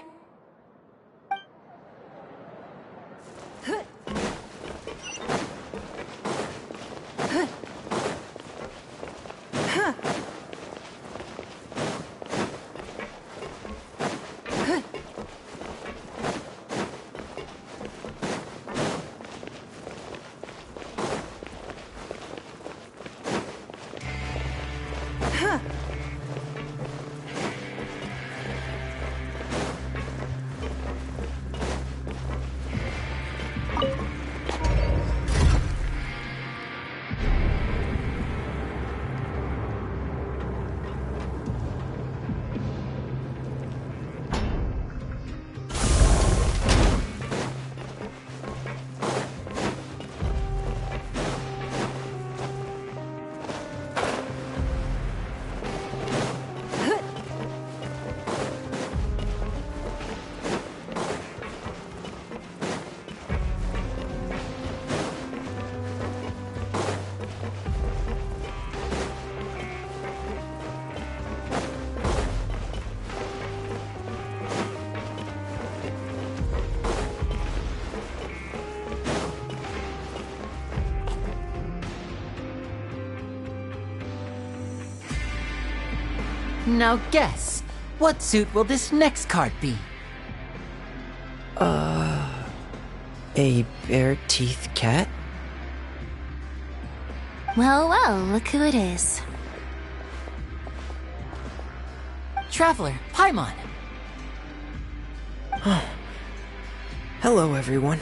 Now guess, what suit will this next card be? A bare-teeth cat? Well, well, look who it is. Traveler, Paimon. Hello, everyone.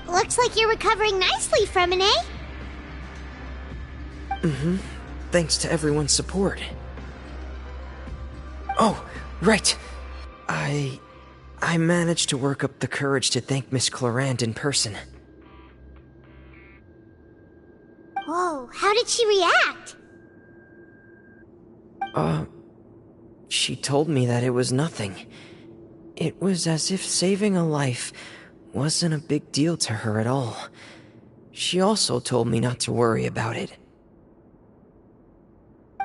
Looks like you're recovering nicely, Fremine. Mm-hmm. Thanks to everyone's support. Oh, right. I managed to work up the courage to thank Miss Clorand in person. Whoa, how did she react? She told me that it was nothing. It was as if saving a life wasn't a big deal to her at all. She also told me not to worry about it.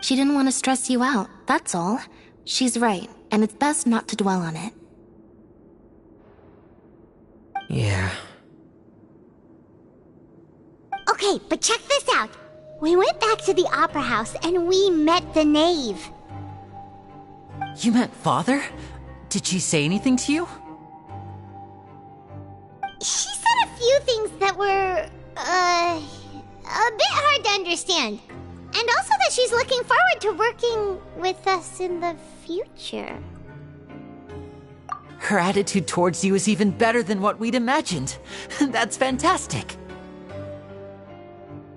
She didn't want to stress you out, that's all. She's right, and it's best not to dwell on it. Yeah. Okay, but check this out. We went back to the opera house and we met the knave. You met Father? Did she say anything to you? She said a few things that were, a bit hard to understand. And also that she's looking forward to working with us in the future. Her attitude towards you is even better than what we'd imagined. That's fantastic.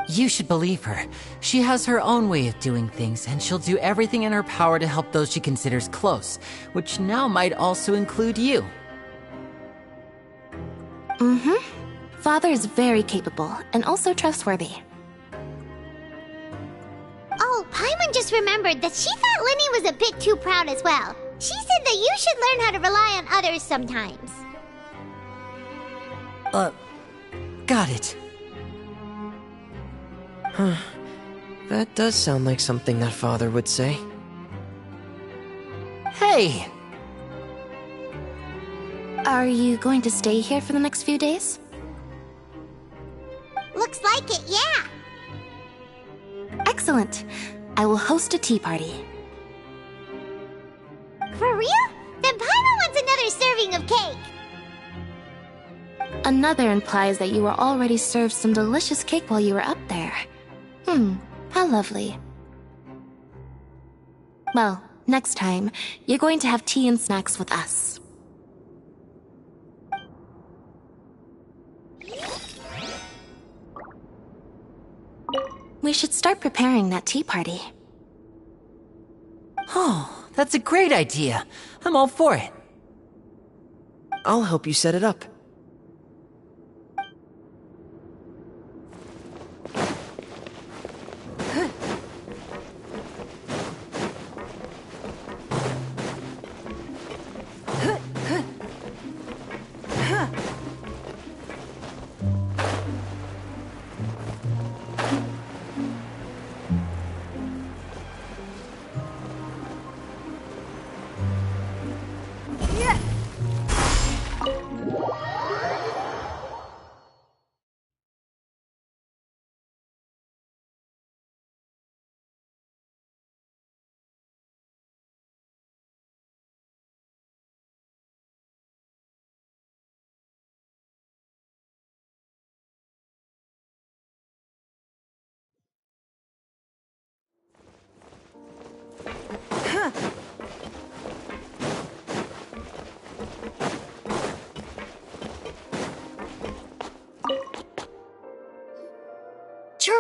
You should believe her. She has her own way of doing things, and she'll do everything in her power to help those she considers close, which now might also include you. Mm-hmm. Father is very capable, and also trustworthy. Oh, Paimon just remembered that she thought Linny was a bit too proud as well. She said that you should learn how to rely on others sometimes. Got it. Huh. That does sound like something that Father would say. Hey! Are you going to stay here for the next few days? Looks like it, yeah. Excellent. I will host a tea party. For real? Then Paimon wants another serving of cake. Another implies that you were already served some delicious cake while you were up there. How lovely. Well, next time, you're going to have tea and snacks with us. We should start preparing that tea party. Oh, that's a great idea. I'm all for it. I'll help you set it up.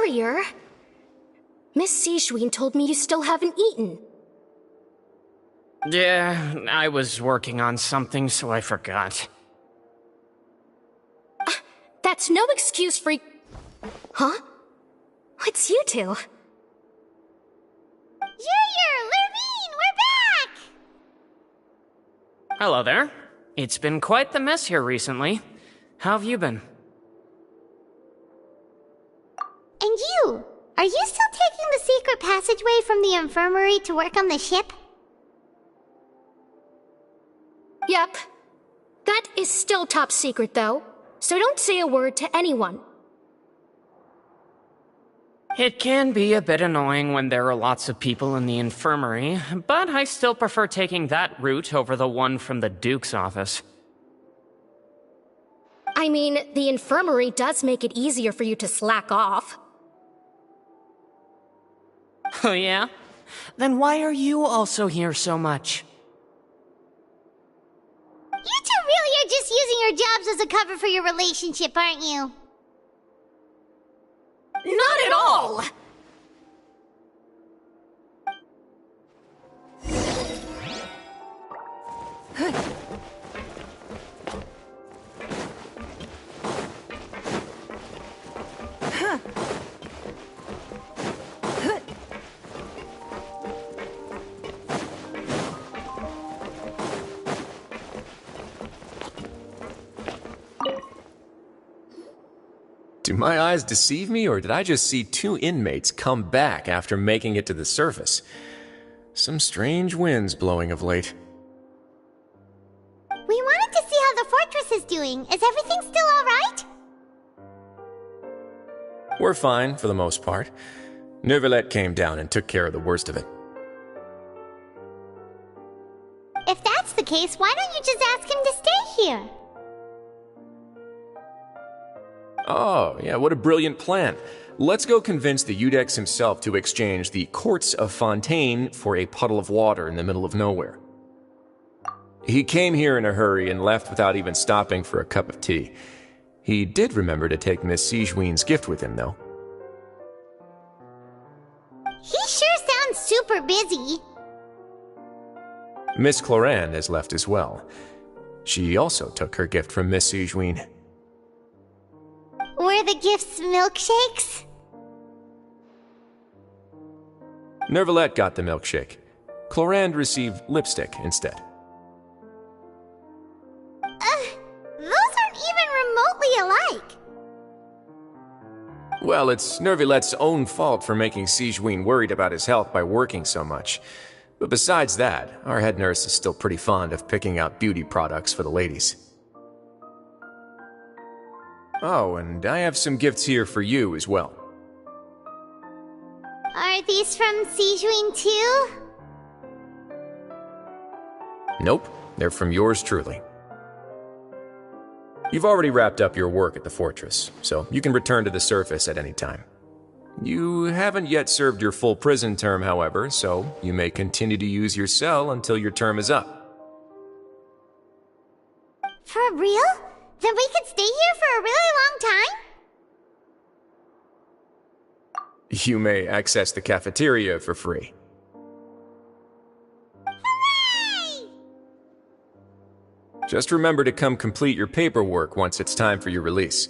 Courier? Miss Sijween told me you still haven't eaten. Yeah, I was working on something, so I forgot. That's no excuse for... Huh? It's you two. Courier, Lurvine, we're back! Hello there. It's been quite the mess here recently. How have you been? And you? Are you still taking the secret passageway from the infirmary to work on the ship? Yep. That is still top secret, though. So don't say a word to anyone. It can be a bit annoying when there are lots of people in the infirmary, but I still prefer taking that route over the one from the Duke's office. I mean, the infirmary does make it easier for you to slack off. Oh yeah? Then why are you also here so much? You two really are just using your jobs as a cover for your relationship, aren't you? Not at all! Do my eyes deceive me, or did I just see two inmates come back after making it to the surface? Some strange winds blowing of late. We wanted to see how the fortress is doing. Is everything still alright? We're fine, for the most part. Neuvillette came down and took care of the worst of it. If that's the case, why don't you just ask him to stay here? Oh, yeah, what a brilliant plan. Let's go convince the Eudex himself to exchange the Courts of Fontaine for a puddle of water in the middle of nowhere. He came here in a hurry and left without even stopping for a cup of tea. He did remember to take Miss Sigewinne's gift with him, though. He sure sounds super busy. Miss Cloran has left as well. She also took her gift from Miss Sigewinne. Were the gifts milkshakes? Neuvillette got the milkshake. Clorand received lipstick instead. Those aren't even remotely alike. Well, it's Neuvillette's own fault for making Sigewinne worried about his health by working so much. But besides that, our head nurse is still pretty fond of picking out beauty products for the ladies. Oh, and I have some gifts here for you as well. Are these from Sigewinne too? Nope, they're from yours truly. You've already wrapped up your work at the fortress, so you can return to the surface at any time. You haven't yet served your full prison term, however, so you may continue to use your cell until your term is up. For real? Then we could stay here for a really long time? You may access the cafeteria for free. Hooray! Just remember to come complete your paperwork once it's time for your release.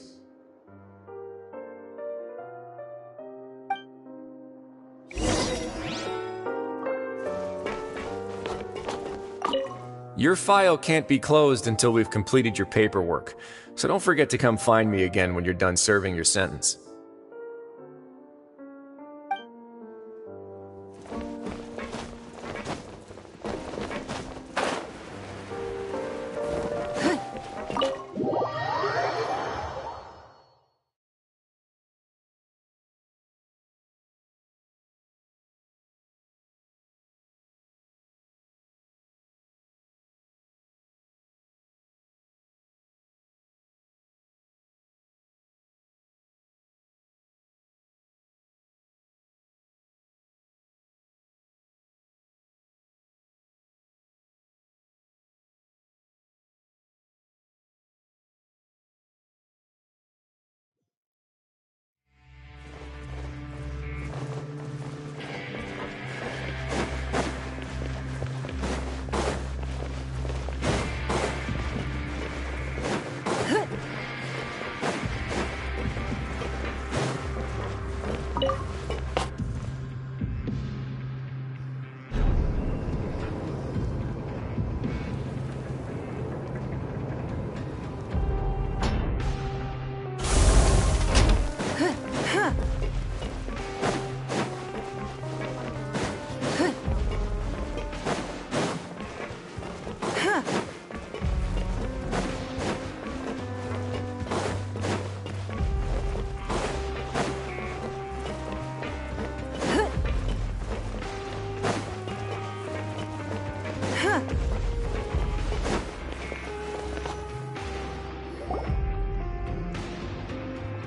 Your file can't be closed until we've completed your paperwork, so don't forget to come find me again when you're done serving your sentence.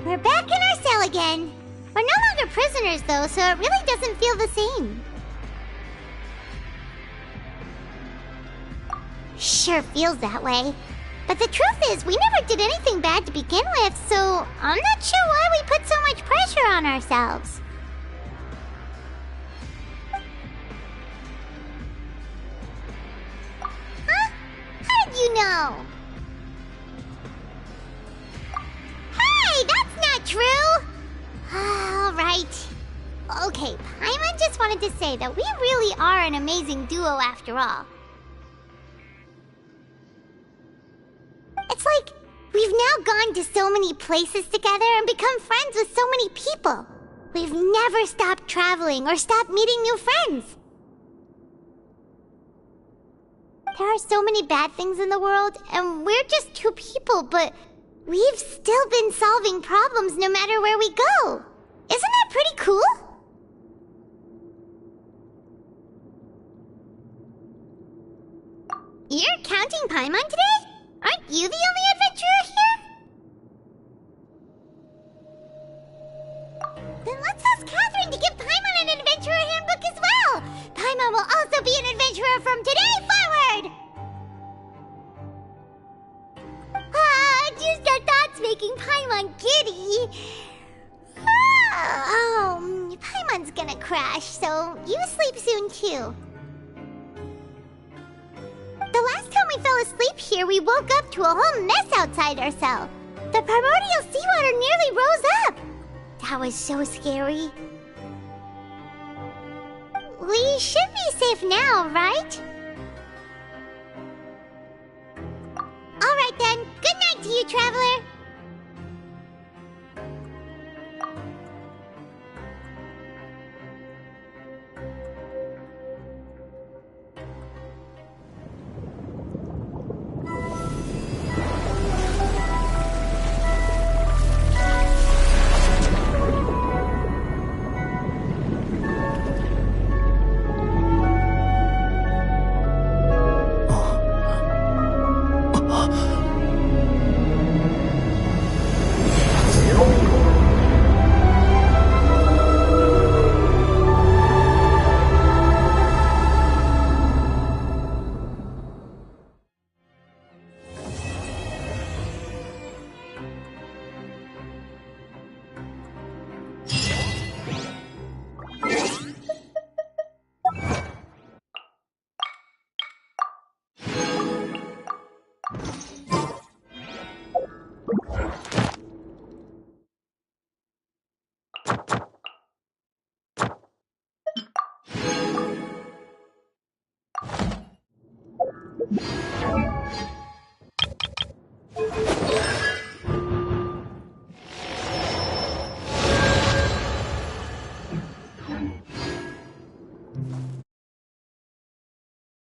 We're back in our cell again. We're no longer prisoners, though, so it really doesn't feel the same. Sure feels that way. But the truth is, we never did anything bad to begin with, so I'm not sure why we put so much pressure on ourselves. Huh? How did you know? Hey, that's not true! Alright. Okay, Paimon just wanted to say that we really are an amazing duo after all. It's like we've now gone to so many places together and become friends with so many people. We've never stopped traveling or stopped meeting new friends. There are so many bad things in the world, and we're just two people, but we've still been solving problems no matter where we go. Isn't that pretty cool? You're counting Paimon today? Aren't you the only adventurer here? Then let's ask Catherine to give Paimon an adventurer handbook as well. Paimon will also be an adventurer from today forward. Just our thoughts making Paimon giddy. Paimon's gonna crash, so you sleep soon too. The last time we fell asleep here, we woke up to a whole mess outside our cell. The primordial seawater nearly rose up. That was so scary. We should be safe now, right? Alright then, good night to you, traveler.